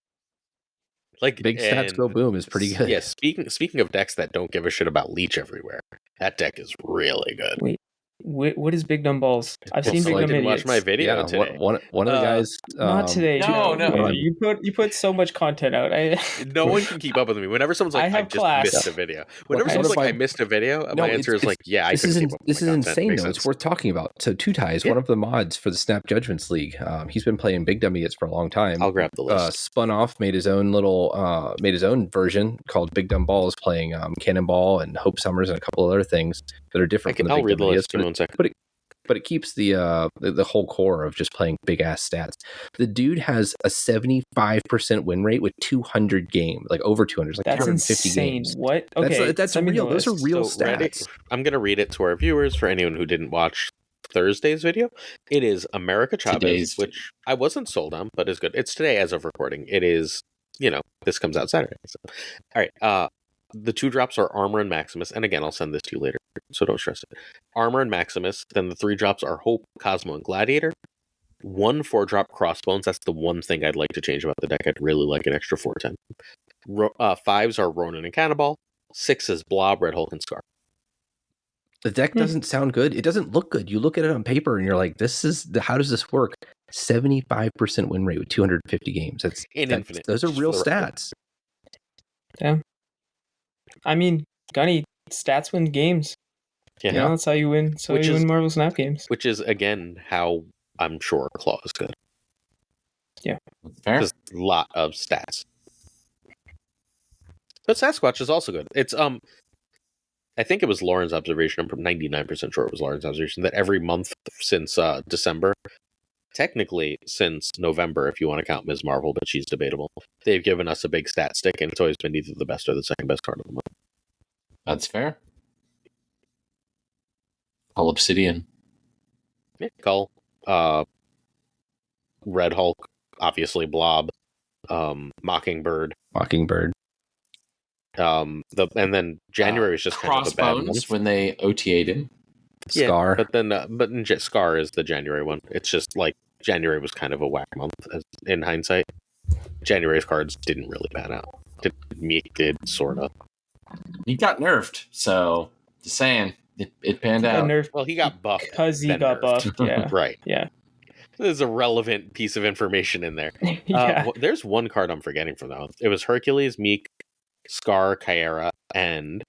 Like Big Stats Go Boom is pretty good. Yeah. Speaking of decks that don't give a shit about Leech everywhere, that deck is really good. Wait. What is Big Dumb Balls? I've seen Big Dumb Idiots. Watch my video today. One of the guys. Not today. No. You put so much content out. No one can keep up with me. Whenever someone's like, I just missed a video. Whenever someone's like, I missed a video, my answer is like, yeah, I can keep up with This is insane, though. It's worth talking about. So Two Ties, one of the mods for the Snap Judgments League. He's been playing Big Dumb Idiots for a long time. I'll grab the list. Spun off, made his own version called Big Dumb Balls, playing Cannonball and Hope Summers and a couple other things that are different from the Big Dumb Idiots. Give me 1 second. but it keeps the whole core of just playing big ass stats. The dude has a 75% win rate with 200 games, like over 200, like That's 250 insane. games. What? Okay, that's real. Those are real stats. I'm going to read it to our viewers for anyone who didn't watch Thursday's video. It is America Chavez, which I wasn't sold on, but is good. It's today as of recording. It is, this comes out Saturday. So. All right. The 2 drops are Armor and Maximus. And again, I'll send this to you later, so don't stress it. Armor and Maximus. Then the 3 drops are Hope, Cosmo, and Gladiator. 1 4-drop Crossbones. That's the one thing I'd like to change about the deck. I'd really like an extra 4/10. 5s are Ronin and Cannonball. 6 is Blob, Red Hulk, and Scar. The deck doesn't sound good. It doesn't look good. You look at it on paper and you're like, how does this work? 75% win rate with 250 games. That's infinite. Those are real stats. Yeah. I mean, Gunny, stats win games. Yeah. That's how you win. So you win Marvel Snap games. Which is, again, how I'm sure Claw is good. Yeah. Fair. There's a lot of stats. But Sasquatch is also good. It's, I think it was Lauren's observation. I'm 99% sure it was Lauren's observation that every month since December, technically since November, if you want to count Ms. Marvel, but she's debatable, they've given us a big stat stick, and it's always been either the best or the second best card of the month. That's fair. Call Obsidian. Yeah, Call. Red Hulk, obviously Blob, Mockingbird. And then January was just kind of a bad month when they OTA'd him. Scar. Yeah, but Scar is the January one. It's just like January was kind of a whack month in hindsight. January's cards didn't really pan out. Meek did, sort of. He got nerfed, so just saying it panned out. Nerfed. Well, he got buffed. Because he got buffed, yeah. Right. Yeah. There's a relevant piece of information in there. Yeah. There's one card I'm forgetting from that one. It was Hercules, Meek, Scar, Kyera, and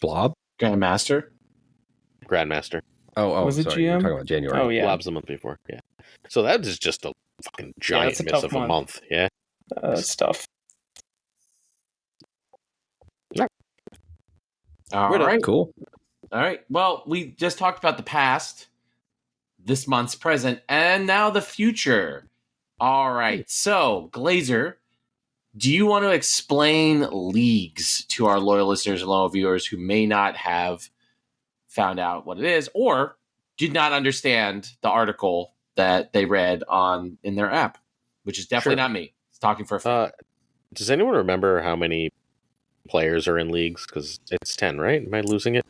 Blob? Grandmaster. Oh, was it sorry, GM? You're talking about January. Oh, yeah. Blob's the month before, yeah. So that is just a fucking giant miss of a month, yeah. Stuff. All right. Cool. All right. Well, we just talked about the past, this month's present, and now the future. All right. So, Glazer, do you want to explain leagues to our loyal listeners and loyal viewers who may not have found out what it is or did not understand the article that they read in their app, which is definitely not me. It's talking for a friend. Does anyone remember how many players are in leagues? Because it's 10, right? Am I losing it?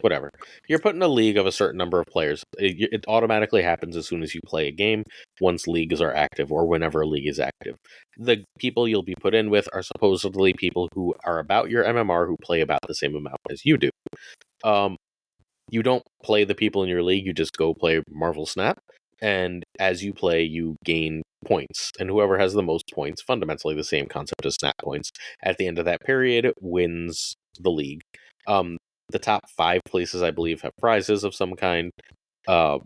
Whatever. You're put in a league of a certain number of players. It automatically happens as soon as you play a game, once leagues are active or whenever a league is active. The people you'll be put in with are supposedly people who are about your MMR who play about the same amount as you do. You don't play the people in your league, you just go play Marvel Snap. And as you play, you gain points. And whoever has the most points, fundamentally the same concept as Snap points, at the end of that period wins the league. The top 5 places, I believe, have prizes of some kind. The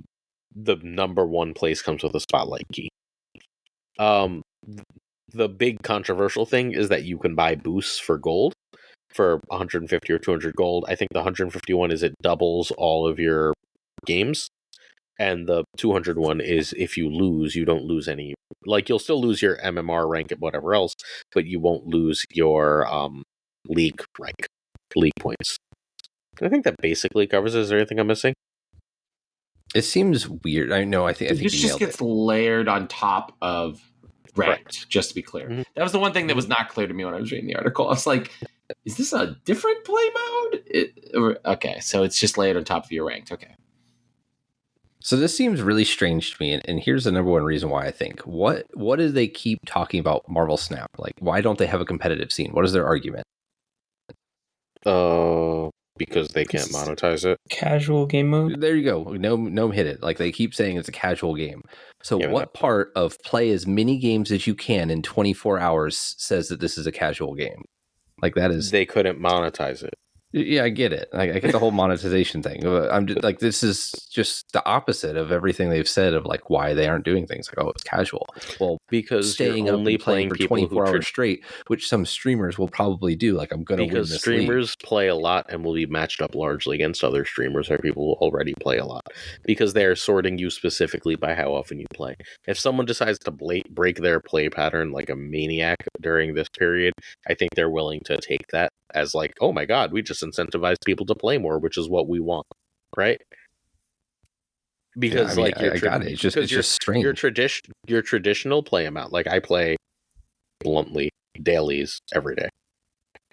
number 1 place comes with a spotlight key. The big controversial thing is that you can buy boosts for gold for 150 or 200 gold. I think the 151 is it doubles all of your games. And the 201 is if you lose, you don't lose any. Like, you'll still lose your MMR rank and whatever else, but you won't lose your league rank, league points. I think that basically covers it. Is there anything I'm missing? It seems weird. I know. I think this just gets layered on top of ranked, just to be clear. Mm-hmm. That was the one thing that was not clear to me when I was reading the article. I was like, is this a different play mode? Okay, so it's just layered on top of your ranked. Okay. So this seems really strange to me, and here's the number one reason why I think. What do they keep talking about Marvel Snap? Like, why don't they have a competitive scene? What is their argument? Because they can't monetize it. Casual game mode. There you go. Gnome hit it. Like, they keep saying it's a casual game. So what part of play as many games as you can in 24 hours says that this is a casual game? Like, that is... They couldn't monetize it. Yeah, I get it. I get the whole monetization thing. I'm just, like, this is just the opposite of everything they've said of like why they aren't doing things. Like, oh, it's casual. Well, because staying you're up only and playing for people 24 hours straight, which some streamers will probably do. Like, I'm going to win because this streamers league. play a lot and will be matched up largely against other streamers or people who already play a lot because they are sorting you specifically by how often you play. If someone decides to break their play pattern like a maniac during this period, I think they're willing to take that as like, oh my god, we just incentivized people to play more, which is what we want, right? Because Yeah, I mean, like I got it. It's just strange. Your traditional play amount, like I play bluntly dailies every day,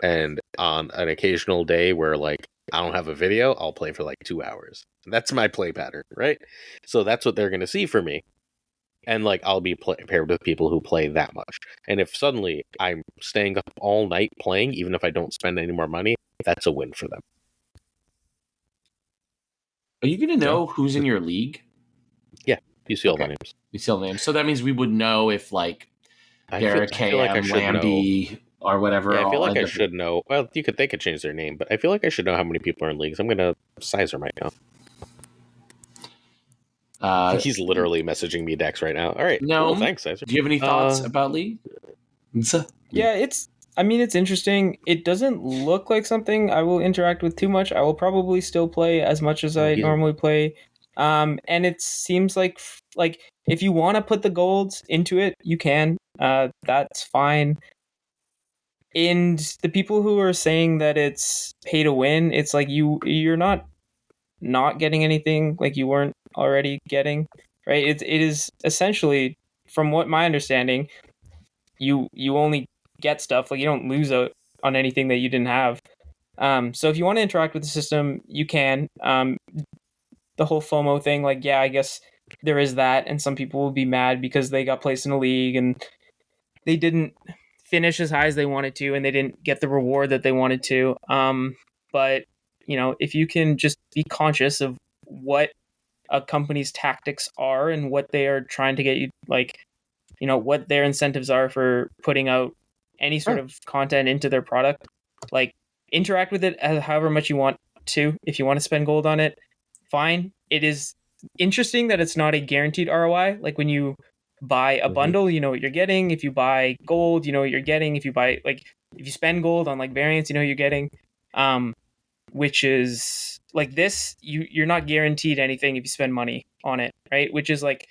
and on an occasional day where like I don't have a video, I'll play for like 2 hours. That's my play pattern, right? So that's what they're going to see for me. And like I'll be paired with people who play that much. And if suddenly I'm staying up all night playing, even if I don't spend any more money, that's a win for them. Are you going to know who's in your league? Yeah, you see all the names. You see all the names. So that means we would know if like Garrett, KM, Lambie, or whatever. Yeah, I feel like I should know. Well, they could change their name, but I feel like I should know how many people are in leagues. I'm going to sizer my account. He's literally messaging me Dex right now. All right. No, cool, thanks, Sizer. Do you have any thoughts about League? Yeah, it's interesting. It doesn't look like something I will interact with too much. I will probably still play as much as I normally play. And it seems like if you want to put the golds into it, you can. That's fine. And the people who are saying that it's pay to win, it's like you're not getting anything like you weren't already getting, right? It is essentially, from what my understanding, you only get stuff, like you don't lose out on anything that you didn't have. So if you want to interact with the system, you can. The whole FOMO thing, like, yeah, I guess there is that, and some people will be mad because they got placed in a league and they didn't finish as high as they wanted to, and they didn't get the reward that they wanted to. But if you can just be conscious of what a company's tactics are and what they are trying to get you, like, what their incentives are for putting out any sort of content into their product, like, interact with it however much you want to. If you want to spend gold on it, fine. It is interesting that it's not a guaranteed ROI. Like, when you buy a bundle, you know what you're getting. If you buy gold, you know what you're getting. If you spend gold on like variants, you know what you're getting. Which is like this, you're not guaranteed anything if you spend money on it, right? Which is like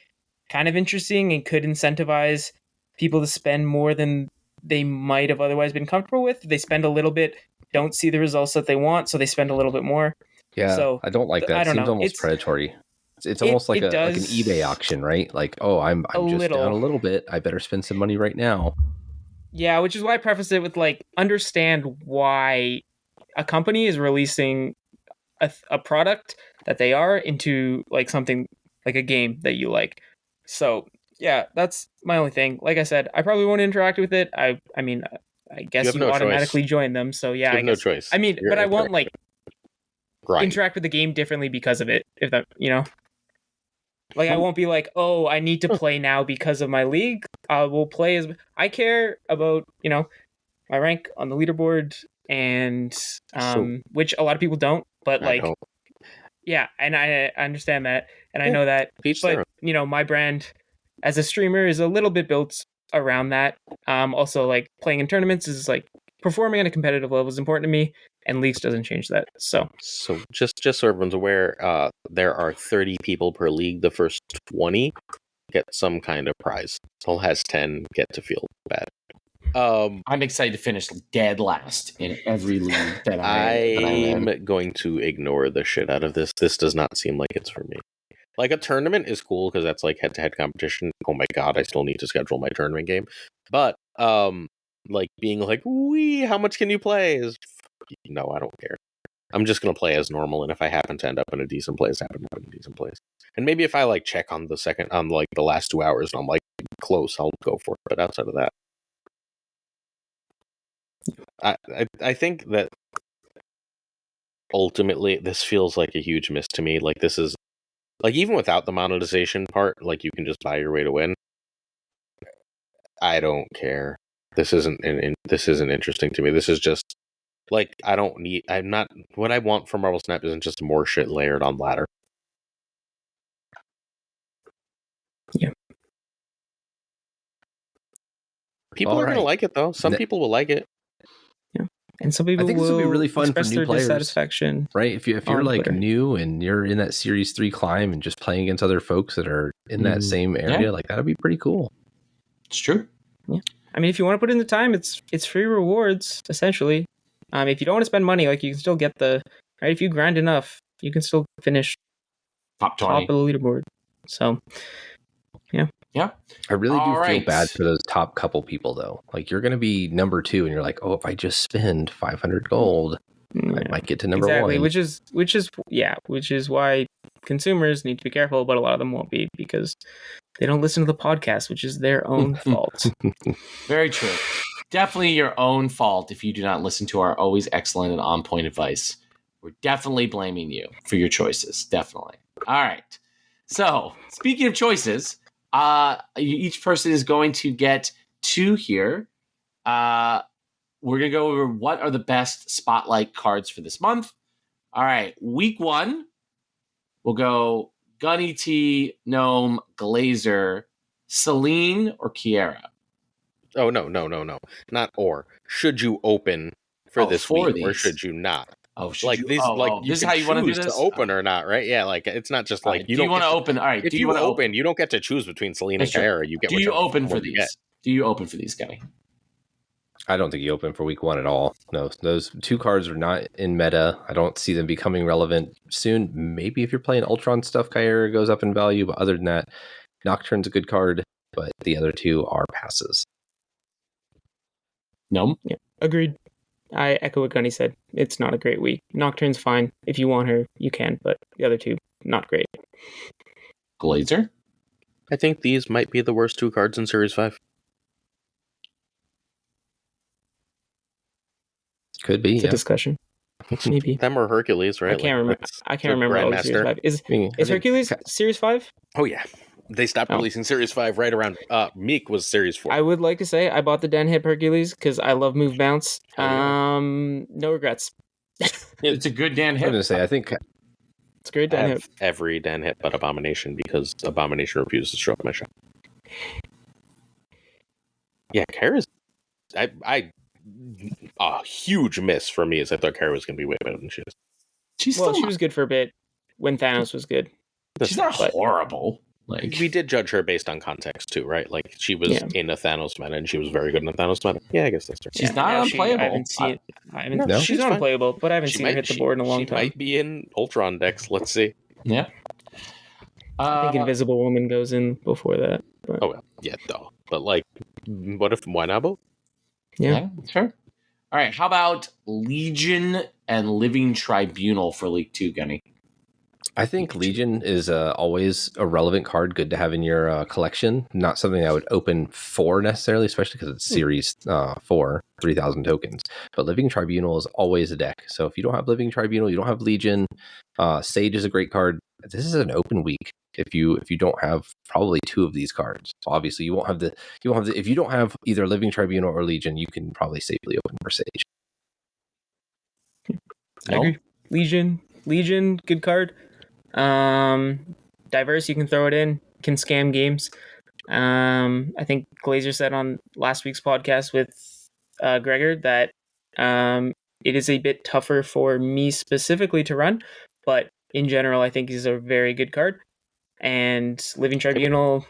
kind of interesting and could incentivize people to spend more than they might have otherwise been comfortable with. They spend a little bit, don't see the results that they want, so they spend a little bit more. Yeah, so I don't like that. It seems almost predatory. It's almost like an eBay auction, right? Like, oh, I'm just down a little bit. I better spend some money right now. Yeah, which is why I preface it with like, understand why a company is releasing a product that they are into, like something like a game that you like. So yeah, that's my only thing. Like I said, I probably won't interact with it. I mean, I guess you automatically join them. So yeah, I guess. No choice. I mean, but I won't like interact with the game differently because of it. If that, like, I won't be like, oh, I need to play now because of my league. I will play as I care about, my rank on the leaderboard, and which a lot of people don't. But like, yeah, and I understand that, and I know that. But my brand as a streamer is a little bit built around that. Also, like, playing in tournaments is like, performing at a competitive level is important to me, and Leech doesn't change that. So just so everyone's aware, there are 30 people per league. The first 20 get some kind of prize. So last 10 get to feel bad. I'm excited to finish dead last in every league that I'm going to ignore the shit out of this. This does not seem like it's for me. Like, a tournament is cool because that's like head-to-head competition. Oh my god, I still need to schedule my tournament game. But like, being like, how much can you play? No, I don't care. I'm just gonna play as normal, and if I happen to end up in a decent place, I happen to end up in a decent place. And maybe if I like check on like the last 2 hours and I'm like close, I'll go for it. But outside of that, I think that ultimately this feels like a huge miss to me. Like, this is like, even without the monetization part, like, you can just buy your way to win. I don't care. This isn't interesting to me. This is just Like, what I want from Marvel Snap isn't just more shit layered on ladder. Yeah. People are going to like it, though. Some people will like it. Yeah. And some people I think this will be really fun for new their players. Dissatisfaction, right? If you're like Twitter. New and you're in that Series 3 climb and just playing against other folks that are in that same area, like that'd be pretty cool. It's true. Yeah. I mean, if you want to put in the time, it's free rewards, essentially. If you don't want to spend money, like you can still get right? If you grind enough, you can still finish top 20. Top of the leaderboard. So, yeah. Yeah. I really do feel bad for those top couple people, though. Like, you're going to be number 2, and you're like, oh, if I just spend 500 gold, I might get to number 1. Which is why consumers need to be careful, but a lot of them won't be because they don't listen to the podcast, which is their own fault. Very true. Definitely your own fault if you do not listen to our always excellent and on-point advice. We're definitely blaming you for your choices. Definitely. All right. So, speaking of choices, each person is going to get 2 here. We're going to go over what are the best spotlight cards for this month. All right. Week 1, we'll go GunnyT, Gnome, Glazer, Celine, or Kiera. Oh, no. Not or. Should you open for this week or should you not? Oh, like you this is how you want to do this? To open or not, right? Yeah, like it's not just like you want to open. All right, if you want to open, you don't get to choose between Celine and Kiera. You get. Do you open for these? Do you open for these, Gunny? I don't think you open for week 1 at all. No, those 2 cards are not in meta. I don't see them becoming relevant soon. Maybe if you're playing Ultron stuff, Kiera goes up in value, but other than that, Nocturne's a good card, but the other 2 are passes. No. Yeah, agreed. I echo what Gunny said. It's not a great week. Nocturne's fine. If you want her, you can, but the other 2, not great. Glazer? I think these might be the worst 2 cards in Series 5. Could be. It's a discussion. Maybe. Them or Hercules, right? I can't remember. I can't remember all Series 5. Is Hercules Series 5? Oh, yeah. They stopped releasing Series 5 right around Meek was Series 4. I would like to say I bought the Dan Hip Hercules because I love move bounce. No regrets. It's a good Dan Hip. I'm going to say, I think it's a great Dan Hip. Every Dan Hip but Abomination because Abomination refuses to show up in my shop. Yeah, Kara's a huge miss for me is I thought Kara was going to be way better than she is. She was good for a bit when Thanos was good. She's not horrible. Like we did judge her based on context too, right? Like she was in a Thanos meta and she was very good in a Thanos meta. Yeah, I guess that's true. She's not unplayable. I haven't seen it. She's not unplayable, but I haven't seen her hit the board in a long time. She might be in Ultron decks. Let's see. Yeah. I think Invisible Woman goes in before that. But. Oh, well, yeah, though. But like, why not both? Yeah, sure. All right, how about Legion and Living Tribunal for League 2, Gunny? I think Legion is always a relevant card, good to have in your collection. Not something I would open for necessarily, especially because it's Series 4, 3,000 tokens. But Living Tribunal is always a deck. So if you don't have Living Tribunal, you don't have Legion. Sage is a great card. This is an open week. If you don't have probably 2 of these cards, so obviously you won't have the if you don't have either Living Tribunal or Legion, you can probably safely open for Sage. I agree. Legion, good card. Diverse, you can throw it in, can scam games. I think Glazer said on last week's podcast with Gregor that it is a bit tougher for me specifically to run, but in general, I think he's a very good card. And Living Tribunal.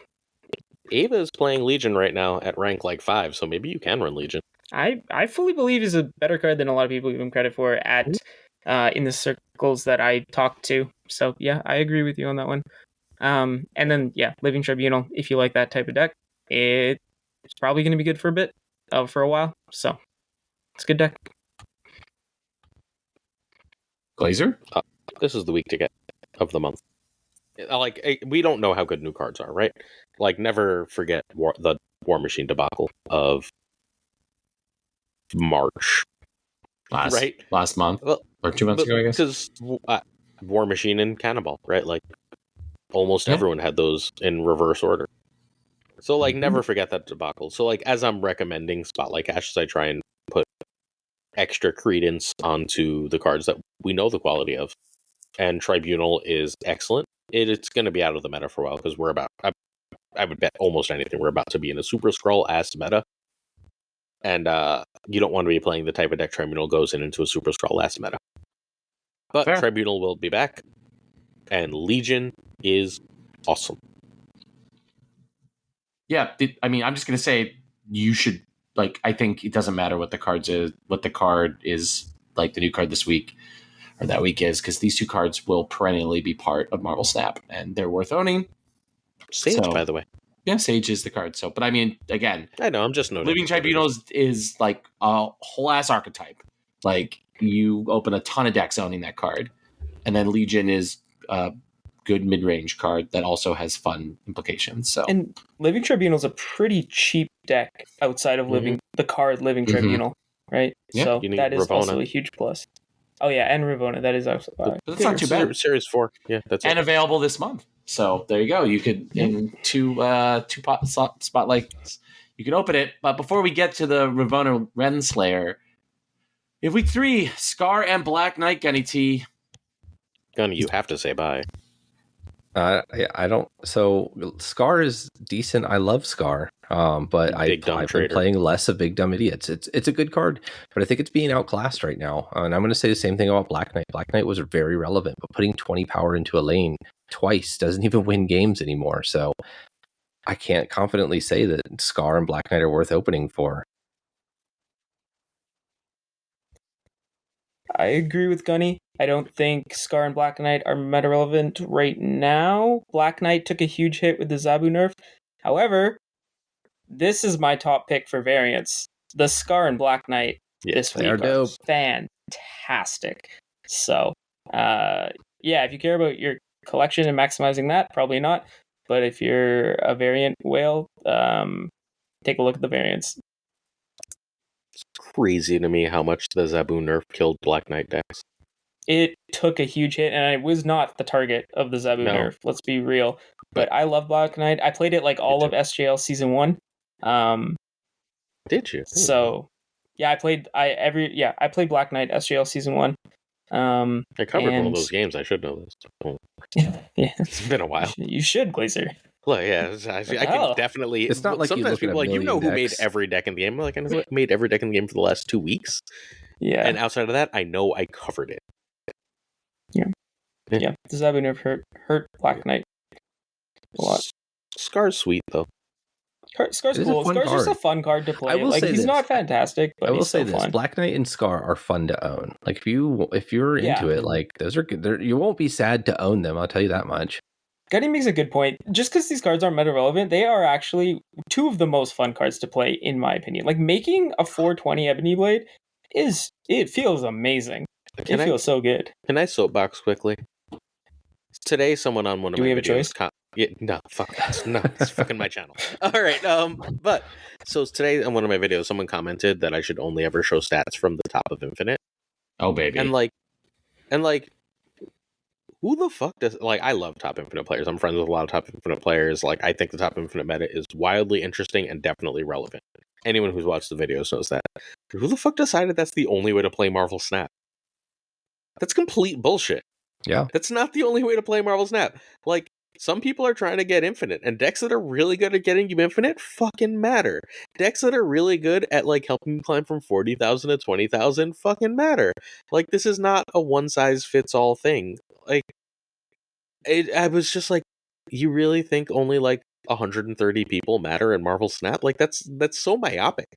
Ava is playing Legion right now at rank like 5, so maybe you can run Legion. I fully believe he's a better card than a lot of people give him credit for at in the circles that I talked to. So yeah, I agree with you on that one. And then Living Tribunal, if you like that type of deck, it's probably going to be good for a bit, for a while. So it's a good deck. Glazer? This is the week to get of the month. Like, we don't know how good new cards are, right? Like, never forget the War Machine debacle of March. Last month? Or 2 months ago, I guess? Because War Machine and Cannonball, right? Like, almost everyone had those in reverse order. So, like, never forget that debacle. So, like, as I'm recommending Spotlight Caches, I try and put extra credence onto the cards that we know the quality of. And Tribunal is excellent. It's going to be out of the meta for a while because I would bet almost anything we're about to be in a Super Skrull-ass meta. And you don't want to be playing the type of deck Tribunal goes into a Super Skrull-ass meta. But Fair. Tribunal will be back. And Legion is awesome. Yeah, I mean, I'm just going to say you should, like, I think it doesn't matter what the card is, like the new card this week or that week is, because these two cards will perennially be part of Marvel Snap, and they're worth owning. Sage, by the way. Yeah, Sage is the card. So, but I mean, again, I know, I'm just noting. Living Tribunal is like a whole ass archetype. Like, you open a ton of decks owning that card, and then Legion is a good mid-range card that also has fun implications. So, and Living Tribunal is a pretty cheap deck outside of Living Tribunal, right? Yeah, so that is Ravonna. Also a huge plus. Oh yeah, and Ravonna, that is also that's not too bad. Series 4, yeah, that's and available this month. So there you go. You could in two spotlights, you could open it. But before we get to the Ravonna Renslayer, in week 3, Scar and Black Knight, GunnyT. Gunny, you have to say bye. I don't. So Scar is decent. I love Scar, but I've been playing less of Big Dumb Idiots. It's a good card, but I think it's being outclassed right now. And I'm going to say the same thing about Black Knight. Black Knight was very relevant, but putting 20 power into a lane twice doesn't even win games anymore. So I can't confidently say that Scar and Black Knight are worth opening for. I agree with Gunny. I don't think Scar and Black Knight are meta relevant right now. Black Knight took a huge hit with the Zabu nerf. However, this is my top pick for variants. The Scar and Black Knight this week are fantastic. So, yeah, if you care about your collection and maximizing that, probably not. But if you're a variant whale, take a look at the variants. It's crazy to me how much the Zabu nerf killed Black Knight decks. It took a huge hit, and I was not the target of the Zabu nerf. Let's be real. But I love Black Knight. I played it like all of SJL Season 1. Did you? So, yeah, I played Black Knight SJL Season 1. I covered one of those games. I should know this. Oh. Yeah, it's been a while. You should, Glazer. Well, yeah, I can definitely. It's not like sometimes people like, you know who made every deck in the game. Like, I know who made every deck in the game for the last 2 weeks. Yeah, and outside of that, I know I covered it. Yeah. The Zabu nerf hurt Black Knight a lot. Scar's sweet though. Scar's cool. Scar's just a fun card to play. I will say he's not fantastic, but he's so fun. Black Knight and Scar are fun to own. Like if you're into it, like those are good. You won't be sad to own them. I'll tell you that much. Gunny makes a good point. Just because these cards aren't meta relevant, they are actually two of the most fun cards to play, in my opinion. Like making a 420 Ebony Blade it feels amazing. It feels so good. Can I soapbox quickly? Today, someone on one of my videos. No, fuck that. No, it's fucking my channel. All right, but so today on one of my videos, someone commented that I should only ever show stats from the top of Infinite. Oh baby, and like, who the fuck does like? I love top Infinite players. I'm friends with a lot of top Infinite players. Like, I think the top Infinite meta is wildly interesting and definitely relevant. Anyone who's watched the videos knows that. Who the fuck decided that's the only way to play Marvel Snap? That's complete bullshit. Yeah. That's not the only way to play Marvel Snap. Like, some people are trying to get Infinite, and decks that are really good at getting you Infinite fucking matter. Decks that are really good at, like, helping you climb from 40,000 to 20,000 fucking matter. Like, this is not a one-size-fits-all thing. Like, I was just like, you really think only, like, 130 people matter in Marvel Snap? Like, that's so myopic.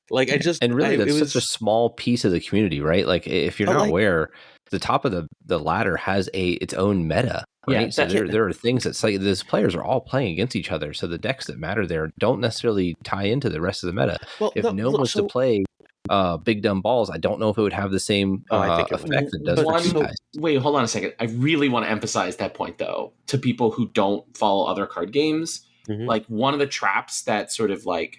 Like, that's such a small piece of the community, right? Like, if you're not aware, the top of the ladder has its own meta, right? Yeah, so there are things that say these players are all playing against each other. So the decks that matter there don't necessarily tie into the rest of the meta. Well, if Gnome was to play Big Dumb Balls, I don't know if it would have the same effect that does for you guys. Wait, hold on a second. I really want to emphasize that point, though, to people who don't follow other card games. Mm-hmm. Like, one of the traps that sort of, like,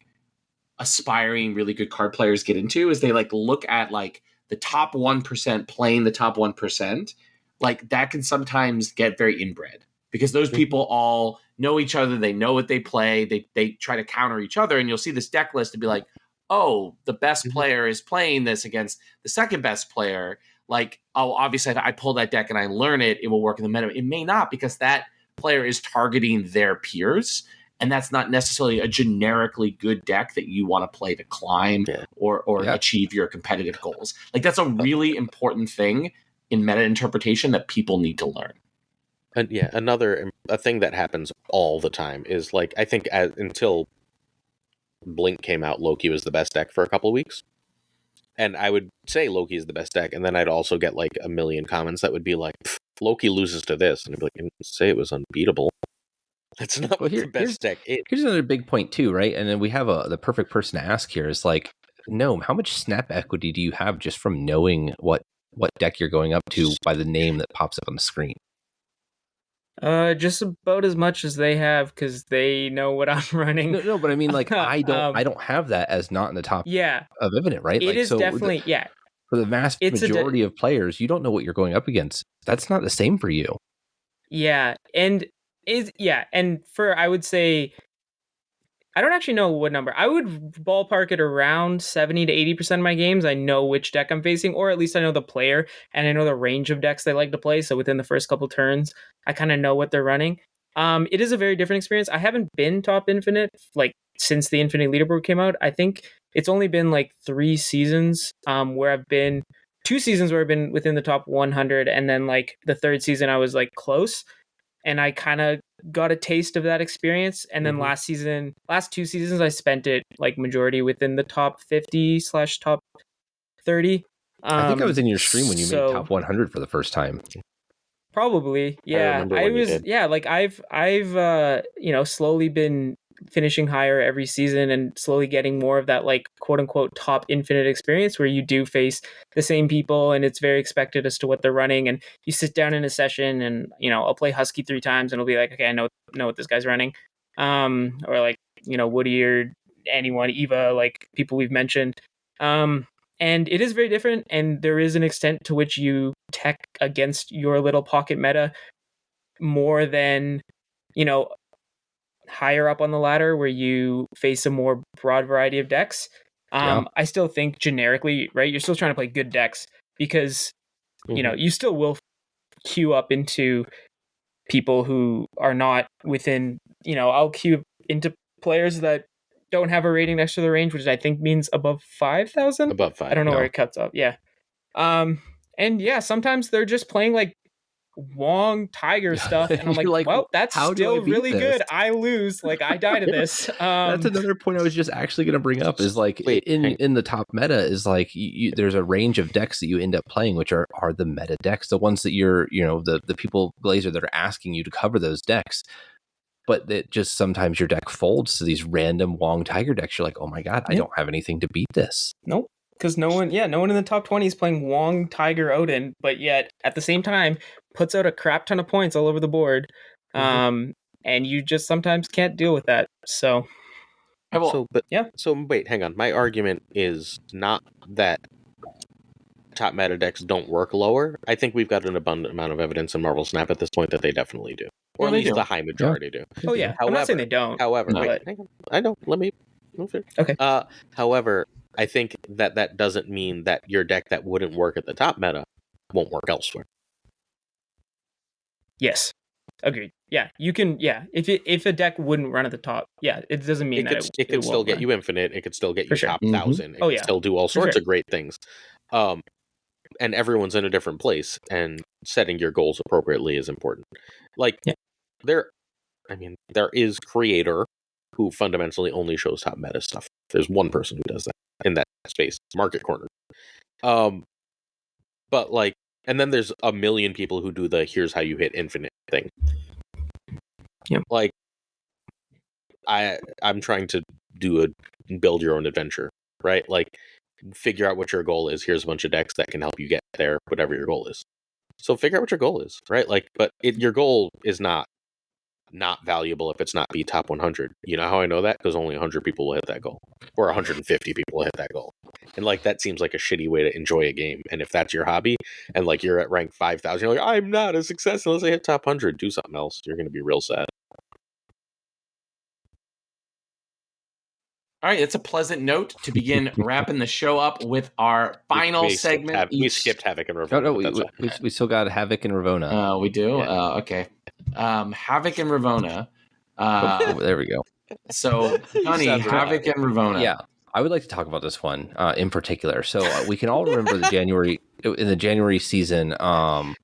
aspiring really good card players get into is they, like, look at, like, the top 1% playing the top 1%. Like, that can sometimes get very inbred because those people all know each other. They know what they play. They try to counter each other, and you'll see this deck list and be like, oh, the best Mhm. player is playing this against the second best player. Like, oh, obviously, if I pull that deck and I learn it, it will work in the meta. It may not, because that player is targeting their peers, and that's not necessarily a generically good deck that you want to play to climb or achieve your competitive goals. Like, that's a really important thing in meta interpretation that people need to learn. And a thing that happens all the time is, like, I think until Blink came out, Loki was the best deck for a couple of weeks. And I would say Loki is the best deck, and then I'd also get like a million comments that would be like, Loki loses to this, and I'd be like, I didn't say it was unbeatable. That's not what the best deck is. Here's another big point too, right? And then we have the perfect person to ask here is like, Gnome, how much snap equity do you have just from knowing what deck you're going up to by the name that pops up on the screen? Just about as much as they have, because they know what I'm running. No, but I mean, like, I don't have that as not in the top of Evident, right? It like, is so definitely, for the vast majority of players, you don't know what you're going up against. That's not the same for you. Yeah, and for, I would say, I don't actually know what number. I would ballpark it around 70 to 80% of my games. I know which deck I'm facing, or at least I know the player, and I know the range of decks they like to play. So within the first couple turns, I kind of know what they're running. It is a very different experience. I haven't been top Infinite like since the Infinite Leaderboard came out. I think it's only been like 3 seasons where I've been 2 seasons where I've been within the top 100, and then like the 3rd season I was like close, and I kind of got a taste of that experience. And then last 2 seasons, I spent it like majority within the top 50/top 30. I think I was in your stream when you made top 100 for the first time. Probably, yeah. Like I've slowly been finishing higher every season and slowly getting more of that like quote unquote top Infinite experience, where you do face the same people and it's very expected as to what they're running, and you sit down in a session and I'll play Husky 3 times and it'll be like, okay, I know what this guy's running, or like Woody or anyone, Eva, like people we've mentioned, and it is very different, and there is an extent to which you tech against your little pocket meta more than higher up on the ladder, where you face a more broad variety of decks. I still think generically, right, you're still trying to play good decks, because you still will queue up into people who are not within, I'll queue into players that don't have a rating next to the range, which I think means above 5,000. Above 5. I don't know where it cuts off. Yeah. And yeah, sometimes they're just playing like Wong Tiger stuff, and I'm like, well, that's still really good. I lose, like I die to this. That's another point I was just actually going to bring up, is like in the top meta is like there's a range of decks that you end up playing, which are the meta decks, the ones that you're the people, Glazer, that are asking you to cover those decks. But that just sometimes your deck folds to these random Wong Tiger decks. You're like, oh my god, I don't have anything to beat this. Nope. Because no one in the top 20 is playing Wong Tiger Odin, but yet at the same time puts out a crap ton of points all over the board, and you just sometimes can't deal with that. So wait, hang on. My argument is not that top meta decks don't work lower. I think we've got an abundant amount of evidence in Marvel Snap at this point that they definitely do, or at least the high majority do. Oh yeah, however, I'm not saying they don't. However, hang on. I know. Let me. Okay. However, I think that doesn't mean that your deck that wouldn't work at the top meta won't work elsewhere. Yes, agreed. Yeah, you can. Yeah, if a deck wouldn't run at the top, it doesn't mean it could still get you Infinite. It could still get you top 1,000. It could still do all sorts of great things. And everyone's in a different place, and setting your goals appropriately is important. Like there is Creator, who fundamentally only shows top meta stuff. There's one person who does that in that space, Market Corner. But like, and then there's a million people who do the here's how you hit Infinite thing. Yeah. Like, I'm trying to do a build your own adventure, right? Like, figure out what your goal is. Here's a bunch of decks that can help you get there, whatever your goal is. So figure out what your goal is, right? Like, but your goal is not valuable if it's not be top 100. You know how I know that? Because only 100 people will hit that goal, or 150 people will hit that goal. And like, that seems like a shitty way to enjoy a game. And if that's your hobby, and like you're at rank 5,000, you're like, I'm not a success unless I hit top 100. Do something else. You're going to be real sad. All right, it's a pleasant note to begin wrapping the show up with our final segment. We skipped Havoc and Ravonna. No, we still got Havoc and Ravonna. We do? Yeah. Okay. Havoc and Ravonna. There we go. So, Gunny, Havoc and Ravonna. Yeah, I would like to talk about this one in particular. So we can all remember in the January season,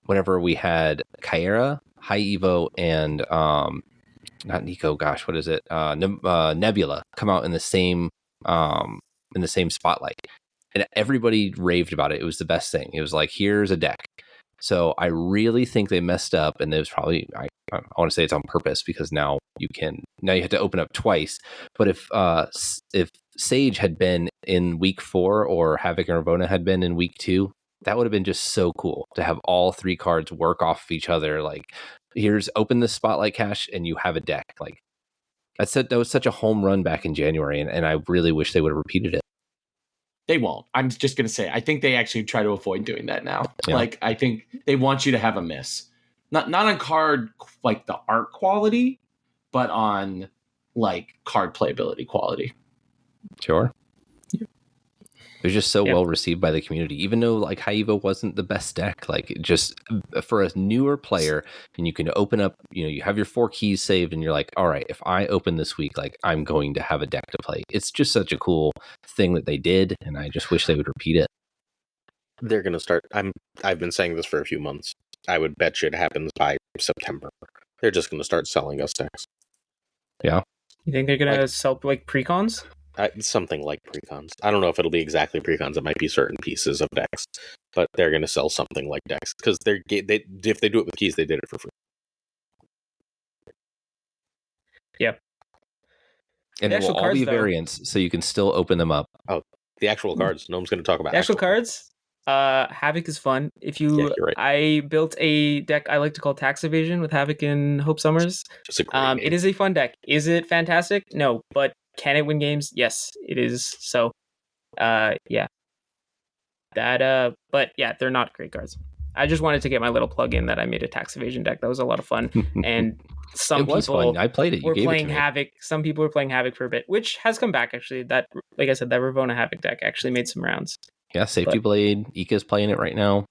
whenever we had Kyra, High Evo, and not Nico. Gosh, what is it? Nebula come out in the same spotlight, and everybody raved about it. It was the best thing. It was like, here's a deck. So I really think they messed up, and it was probably I want to say it's on purpose, because now you have to open up twice. But if Sage had been in week 4 or Havoc and Ravonna had been in week 2, that would have been just so cool to have all 3 cards work off of each other. Like, here's open the spotlight cache and you have a deck. Like, that was such a home run back in January, and I really wish they would have repeated it. They won't. I'm just going to say, I think they actually try to avoid doing that now. Yeah. Like, I think they want you to have a miss. Not on card, like, the art quality, but on, like, card playability quality. Sure. Yeah. It was just so well received by the community, even though, like, High Evo wasn't the best deck. Like, just for a newer player, and you can open up, you have your 4 keys saved, and you're like, all right, if I open this week, like, I'm going to have a deck to play. It's just such a cool thing that they did, and I just wish they would repeat it. They're going to start. I've been saying this for a few months. I would bet you it happens by September. They're just going to start selling us decks. Yeah. You think they're going to sell, like, precons? Something like precons. I don't know if it'll be exactly precons. It might be certain pieces of decks, but they're going to sell something like decks, because if they do it with keys, they did it for free. Yeah, and it will all be variants, so you can still open them up. Oh, the actual cards. Gnome's going to talk about the actual cards. Havoc is fun. If you, you're right. I built a deck I like to call Tax Evasion with Havoc and Hope Summers. Just a great it is a fun deck. Is it fantastic? No, but can it win games? Yes, it is. So, yeah. But yeah, they're not great cards. I just wanted to get my little plug in that I made a Tax Evasion deck. That was a lot of fun. And some people fun. I played it. Were playing Havoc. Some people were playing Havoc for a bit, which has come back actually. That, like I said, that Ravonna Havoc deck actually made some rounds. Yeah, Safety Blade. Ika's playing it right now.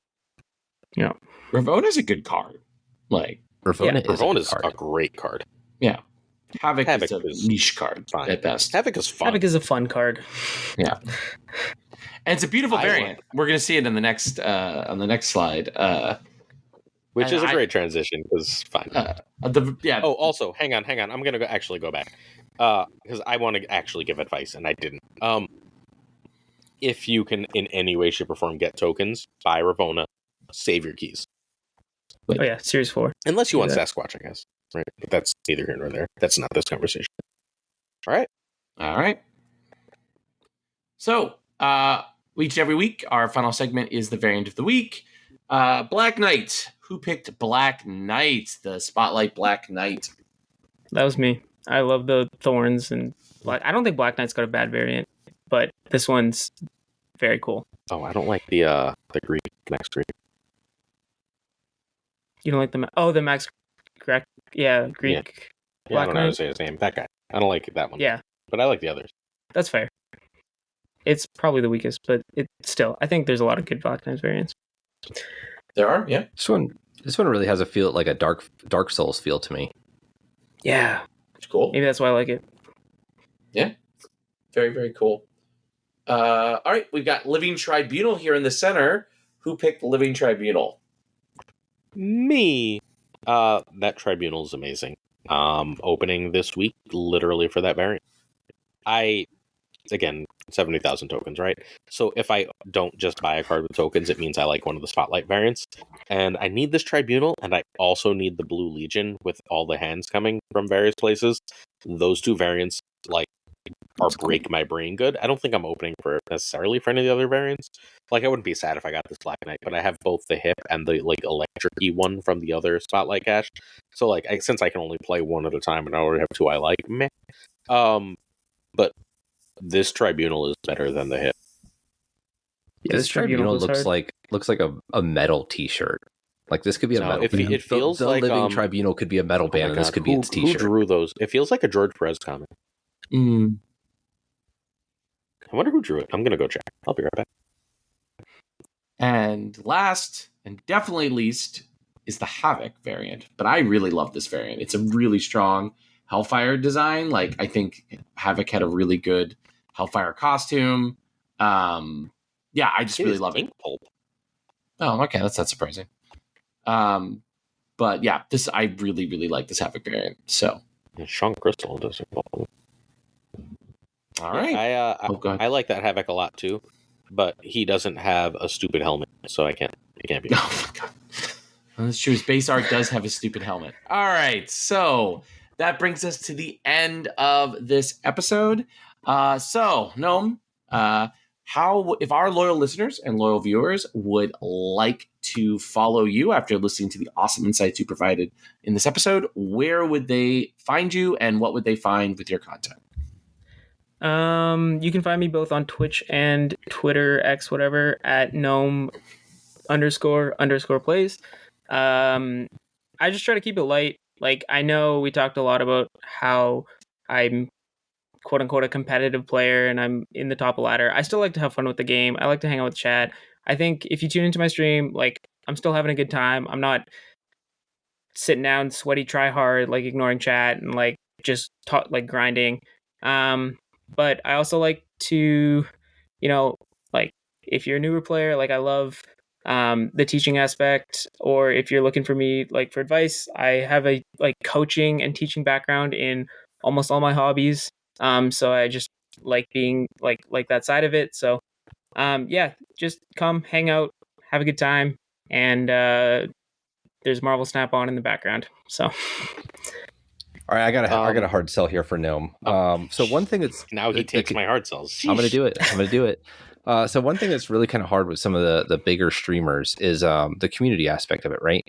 Yeah. Ravonna's a good card. Like, Ravonna's a great card. Yeah. Havoc is a niche card at best. Havoc is fun. Havoc is a fun card. Yeah. And it's a beautiful variant. We're going to see it in the next on the next slide. Which is a great transition, because fine. Oh, also, hang on. I'm going to actually go back. Because I want to actually give advice, and I didn't. If you can, in any way, shape, or form, get tokens, buy Ravonna, save your keys. Oh yeah, Series 4. Unless you want Sasquatch, I guess. Right? But that's neither here nor there. That's not this conversation. All right. So, each and every week, our final segment is the variant of the week. Black Knight. Who picked Black Knight? The Spotlight Black Knight. That was me. I love the thorns and black. I don't think Black Knight's got a bad variant, but this one's very cool. Oh, I don't like the Greek Max Greek. You don't like the Max Greek? Yeah, Greek. Yeah, I don't know how to say his name. That guy. I don't like that one. Yeah, but I like the others. That's fair. It's probably the weakest, but I think there's a lot of good Black Knight variants. There are, yeah. This one really has a feel like a Dark Souls feel to me. Yeah, it's cool. Maybe that's why I like it. Yeah, very, very cool. All right, we've got Living Tribunal here in the center. Who picked Living Tribunal? Me. That Tribunal is amazing. Opening this week, literally for that variant. Again, 70,000 tokens, right? So if I don't just buy a card with tokens, it means I like one of the Spotlight variants. And I need this Tribunal, and I also need the Blue Legion with all the hands coming from various places. Those two variants, are break my brain good. I don't think I'm opening necessarily for any of the other variants. I wouldn't be sad if I got this Black Knight, but I have both the hip and the electric-y one from the other Spotlight cache. So since I can only play one at a time and I already have two I like, meh. But this Tribunal is better than the hip. Yeah, this Tribunal looks like a metal T-shirt. This could be a metal band. It feels the Living Tribunal could be a metal band, and this could be its T-shirt. Who drew those? It feels like a George Perez comic. I wonder who drew it. I'm gonna go check. I'll be right back. And last, and definitely least, is the Havoc variant. But I really love this variant. It's a really strong Hellfire design. Like, I think Havoc had a really good Hellfire costume. Yeah, I just really love it. Pulp. Oh, okay, that's not surprising. But yeah, I really, really like this Havoc variant. So Sean Crystal does it. All right. I like that Havoc a lot too, but he doesn't have a stupid helmet, so it can't be. Oh my god. Well, that's true. His base art does have a stupid helmet. All right, so that brings us to the end of this episode. So Gnome, if our loyal listeners and loyal viewers would like to follow you after listening to the awesome insights you provided in this episode, where would they find you, and what would they find with your content? You can find me both on Twitch and Twitter, X, whatever, at Gnome __plays. I just try to keep it light. Like, I know we talked a lot about how I'm quote unquote a competitive player and I'm in the top of the ladder. I still like to have fun with the game. I like to hang out with chat. I think if you tune into my stream, like, I'm still having a good time. I'm not sitting down, sweaty, try hard, like ignoring chat and like just like grinding. But I also like to, like, if you're a newer player, like, I love the teaching aspect, or if you're looking for me, like, for advice, I have a like coaching and teaching background in almost all my hobbies. So I just like being like that side of it. So yeah, just come hang out, have a good time, and there's Marvel Snap on in the background. So all right, I got a hard sell here for Gnome. So one thing that's now he takes my hard sells. Sheesh. I'm gonna do it. So one thing that's really kind of hard with some of the bigger streamers is the community aspect of it, right?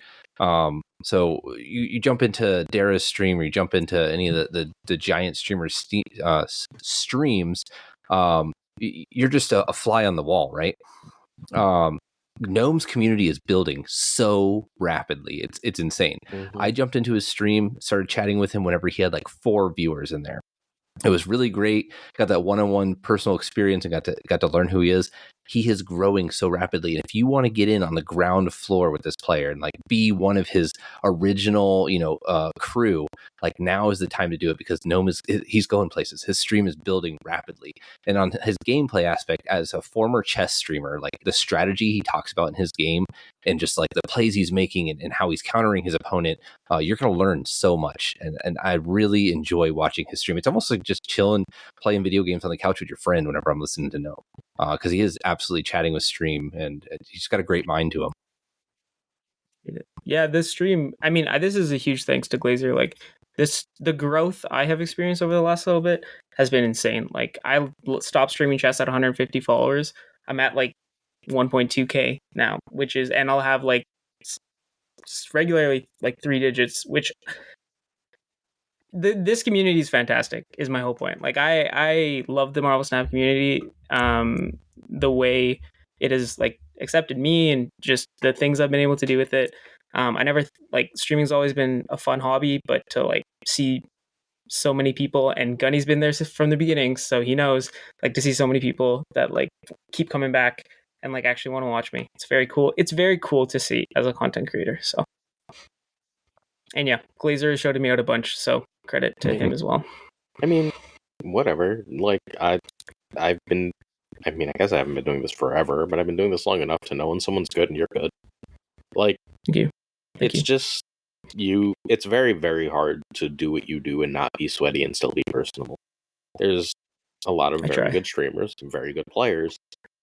So you jump into Dara's stream, or you jump into any of the giant streamers streams, you're just a fly on the wall, right? Gnome's community is building so rapidly. It's insane. Mm-hmm. I jumped into his stream, started chatting with him whenever he had like 4 viewers in there. It was really great. Got that one-on-one personal experience and got to learn who he is. He is growing so rapidly. And if you want to get in on the ground floor with this player and like be one of his original, crew, like now is the time to do it, because Gnome he's going places. His stream is building rapidly. And on his gameplay aspect, as a former chess streamer, like the strategy he talks about in his game and just like the plays he's making and how he's countering his opponent, you're going to learn so much. And I really enjoy watching his stream. It's almost like just chilling, playing video games on the couch with your friend whenever I'm listening to Gnome. Because he is absolutely chatting with stream, and he's got a great mind to him. Yeah, this stream, I mean, this is a huge thanks to Glazer. Like, the growth I have experienced over the last little bit has been insane. Like, I stopped streaming chess at 150 followers. I'm at like 1.2k now, and I'll have like regularly like 3 digits, which this community is fantastic, is my whole point. Like, I love the Marvel Snap community, the way it has like accepted me and just the things I've been able to do with it. I never like, streaming's always been a fun hobby, but to like see so many people, and Gunny's been there from the beginning, so he knows, like, to see so many people that like keep coming back and like actually want to watch me. It's very cool. It's very cool to see as a content creator. So, and yeah, Glazer showed me out a bunch, so credit to him as well. I mean, whatever. Like, I guess I haven't been doing this forever, but I've been doing this long enough to know when someone's good and you're good. Like, thank you. Just it's very, very hard to do what you do and not be sweaty and still be personable. There's a lot of very good streamers and very good players,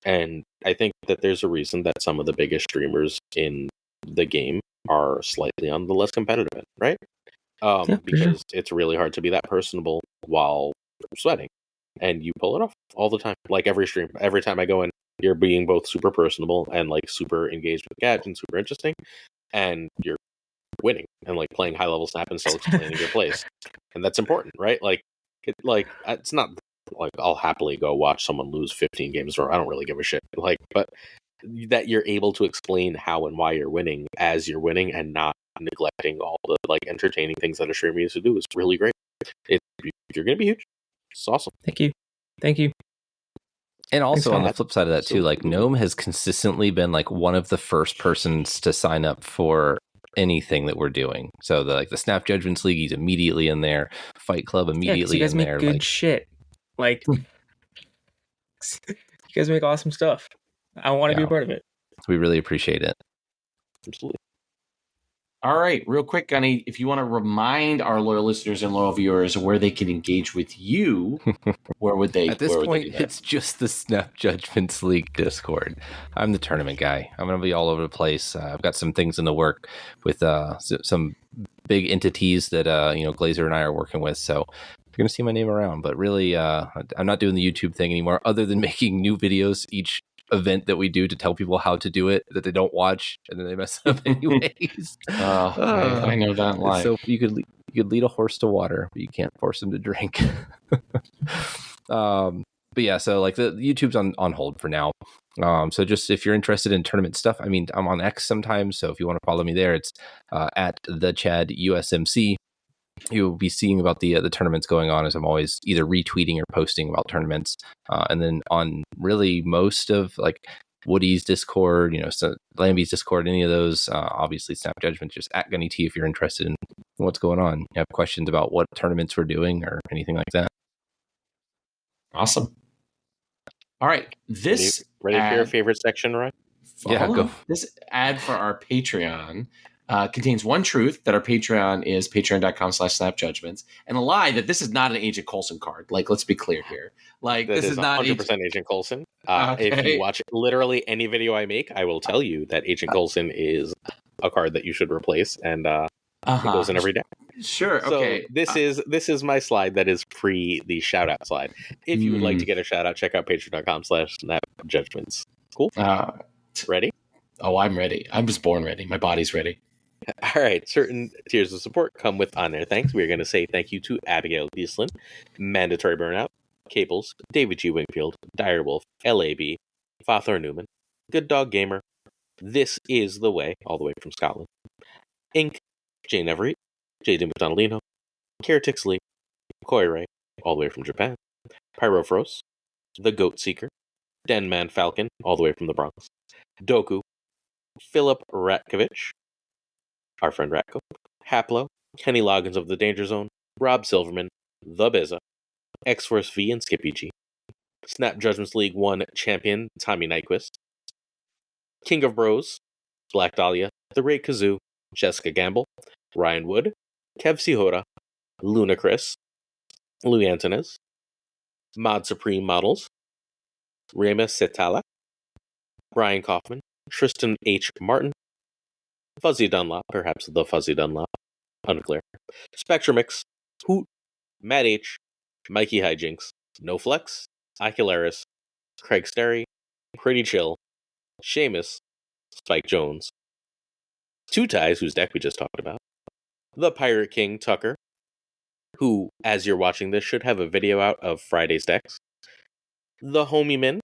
and I think that there's a reason that some of the biggest streamers in the game are slightly on the less competitive end, right? Because it's really hard to be that personable while sweating, and you pull it off all the time. Like, every stream, every time I go in, you're being both super personable and like super engaged with the gadget and super interesting, and you're winning and like playing high level Snap and still explaining your plays, and that's important, right? Like, it's not like I'll happily go watch someone lose 15 games, or I don't really give a shit. Like, but that you're able to explain how and why you're winning as you're winning, and not neglecting all the like entertaining things that a streamer used to do, is really great. You're gonna be huge. It's awesome. Thank you. And also on the flip side of that too, like Gnome has consistently been like one of the first persons to sign up for anything that we're doing. So the Snap Judgments League, he's immediately in there. Fight Club immediately you guys in make there. Good shit. Like you guys make awesome stuff. I want to be a part of it. We really appreciate it. Absolutely. All right, real quick, Gunny, if you want to remind our loyal listeners and loyal viewers where they can engage with you, where would they? At this point, it's just the Snap Judgments League Discord. I'm the tournament guy. I'm going to be all over the place. I've got some things in the work with some big entities that Glazer and I are working with. So you're going to see my name around. But really, I'm not doing the YouTube thing anymore, other than making new videos each event that we do to tell people how to do it that they don't watch and then they mess up anyways. I know that line. So you could lead a horse to water, but you can't force him to drink. But yeah, so like the YouTube's on hold for now. So just if you're interested in tournament stuff, I mean, I'm on X sometimes, so if you want to follow me there, it's at theChadUSMC. You'll be seeing about the tournaments going on, as I'm always either retweeting or posting about tournaments. And then on really most of like Woody's Discord, so Lambie's Discord, any of those, obviously Snap Judgment, just at GunnyT if you're interested in what's going on. You have questions about what tournaments we're doing or anything like that. Awesome. All right. This ready for your favorite section, Roy? Yeah, go. This ad for our Patreon contains one truth, that our Patreon is patreon.com/snapjudgments, and a lie that this is not an Agent Coulson card. Like, let's be clear here. Like, this is not 100% Agent Coulson. Okay. If you watch literally any video I make, I will tell you that Agent Coulson is a card that you should replace, and it goes in every day. Sure. Okay. So this is my slide that is pre the shout out slide. If you would like to get a shout out, check out patreon.com/snapjudgments. Cool. Ready? Oh, I'm ready. I was born ready. My body's ready. All right. Certain tiers of support come with on-air thanks. We're going to say thank you to Abigail Gieslin, Mandatory Burnout, Cables, David G. Wingfield, Direwolf, LAB, Fathor Newman, Good Dog Gamer, This Is the Way, all the way from Scotland, Inc., Jane Everett, J.D. McDonaldino, Keratix Lee, Koirei, all the way from Japan, Pyrofros, The Goat Seeker, Denman Falcon, all the way from the Bronx, Doku, Philip Ratkovich, our friend Ratko, Haplo, Kenny Loggins of the Danger Zone, Rob Silverman, The Bizza, X-Force V and Skippy G, Snap Judgments League 1 champion Tommy Nyquist, King of Bros, Black Dahlia, The Ray Kazoo, Jessica Gamble, Ryan Wood, Kev Sihora, Luna Chris, Louis Antones, Mod Supreme Models, Rema Setala, Brian Kaufman, Tristan H. Martin, Fuzzy Dunlop, perhaps the Fuzzy Dunlop, unclear, Spectrumix, Hoot, Matt H., Mikey Hijinks, No Flex, Icularis, Craig Sterry, Pretty Chill, Seamus, Spike Jones, Two Ties, whose deck we just talked about, the Pirate King Tucker, who, as you're watching this, should have a video out of Friday's decks, the Homie Min,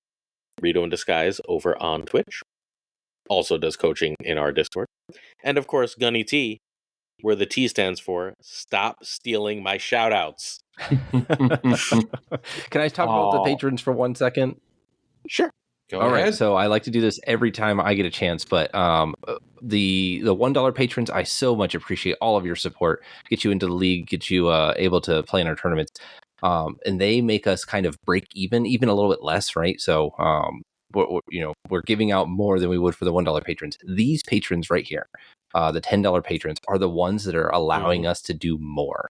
Rito in Disguise over on Twitch, also does coaching in our Discord, and of course GunnyT, where the T stands for Stop Stealing My Shoutouts. Can I talk about the patrons for 1 second? Sure. Go All ahead. right, so I like to do this every time I get a chance, but the $1 patrons, I so much appreciate all of your support. Get you into the league, get you able to play in our tournaments, and they make us kind of break even a little bit less, right? So we're giving out more than we would for the $1 patrons. These patrons right here, the $10 patrons, are the ones that are allowing us to do more,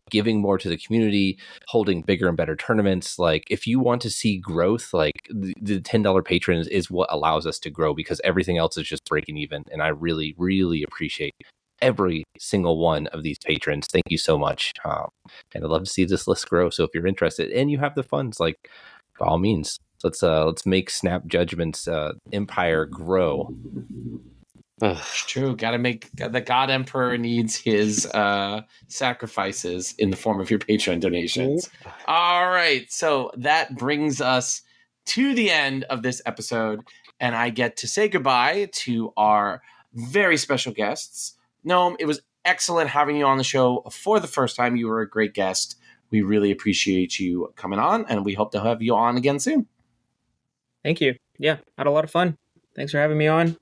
giving more to the community, holding bigger and better tournaments. Like, if you want to see growth, like the $10 patrons is what allows us to grow, because everything else is just breaking even. And I really, really appreciate every single one of these patrons. Thank you so much. And I'd love to see this list grow. So if you're interested and you have the funds, like, by all means, let's make Snap Judgment's empire grow. It's true. Got to make the God Emperor needs his sacrifices in the form of your Patreon donations. All right, so that brings us to the end of this episode, and I get to say goodbye to our very special guests. Gnome, it was excellent having you on the show for the first time. You were a great guest. We really appreciate you coming on, and we hope to have you on again soon. Thank you. Yeah, had a lot of fun. Thanks for having me on.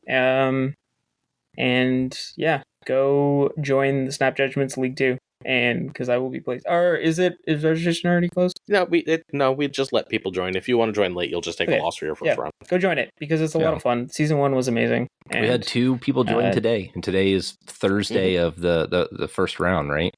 And yeah, go join the Snap Judgments League too. And because I will be playing. Or is registration already closed? No, we just let people join. If you want to join late, you'll just take a loss for your first round. Go join it because it's a lot of fun. Season 1 was amazing. And, we had 2 people join today, and today is Thursday of the first round, right?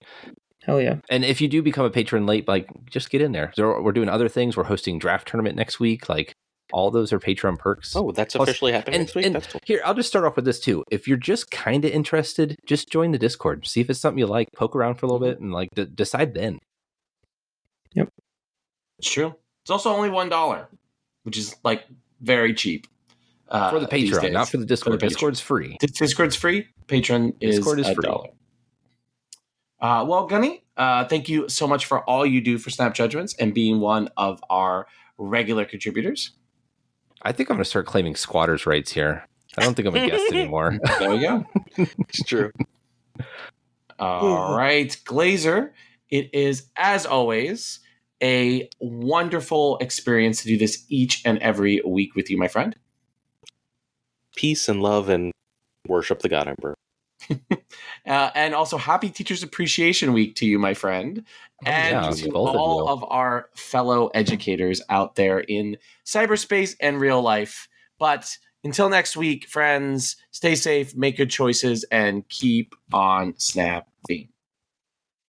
Hell yeah. And if you do become a patron late, like, just get in there. We're doing other things. We're hosting draft tournament next week. Like, all those are Patreon perks. Oh, that's officially happening next week? That's cool. Here, I'll just start off with this too. If you're just kind of interested, just join the Discord. See if it's something you like. Poke around for a little bit and like decide then. Yep. It's true. It's also only $1, which is like very cheap. For the Patreon, not for the Discord. Discord's free. Discord's free. Patreon is Discord is free. $1. Well, Gunny, thank you so much for all you do for Snap Judgments and being one of our regular contributors. I think I'm going to start claiming squatters' rights here. I don't think I'm a guest anymore. There we go. It's true. All right, Glazer. It is, as always, a wonderful experience to do this each and every week with you, my friend. Peace and love and worship the God Emperor. And also happy Teachers Appreciation Week to you, my friend. And to all of our fellow educators out there in cyberspace and real life. But until next week, friends, stay safe, make good choices, and keep on snapping.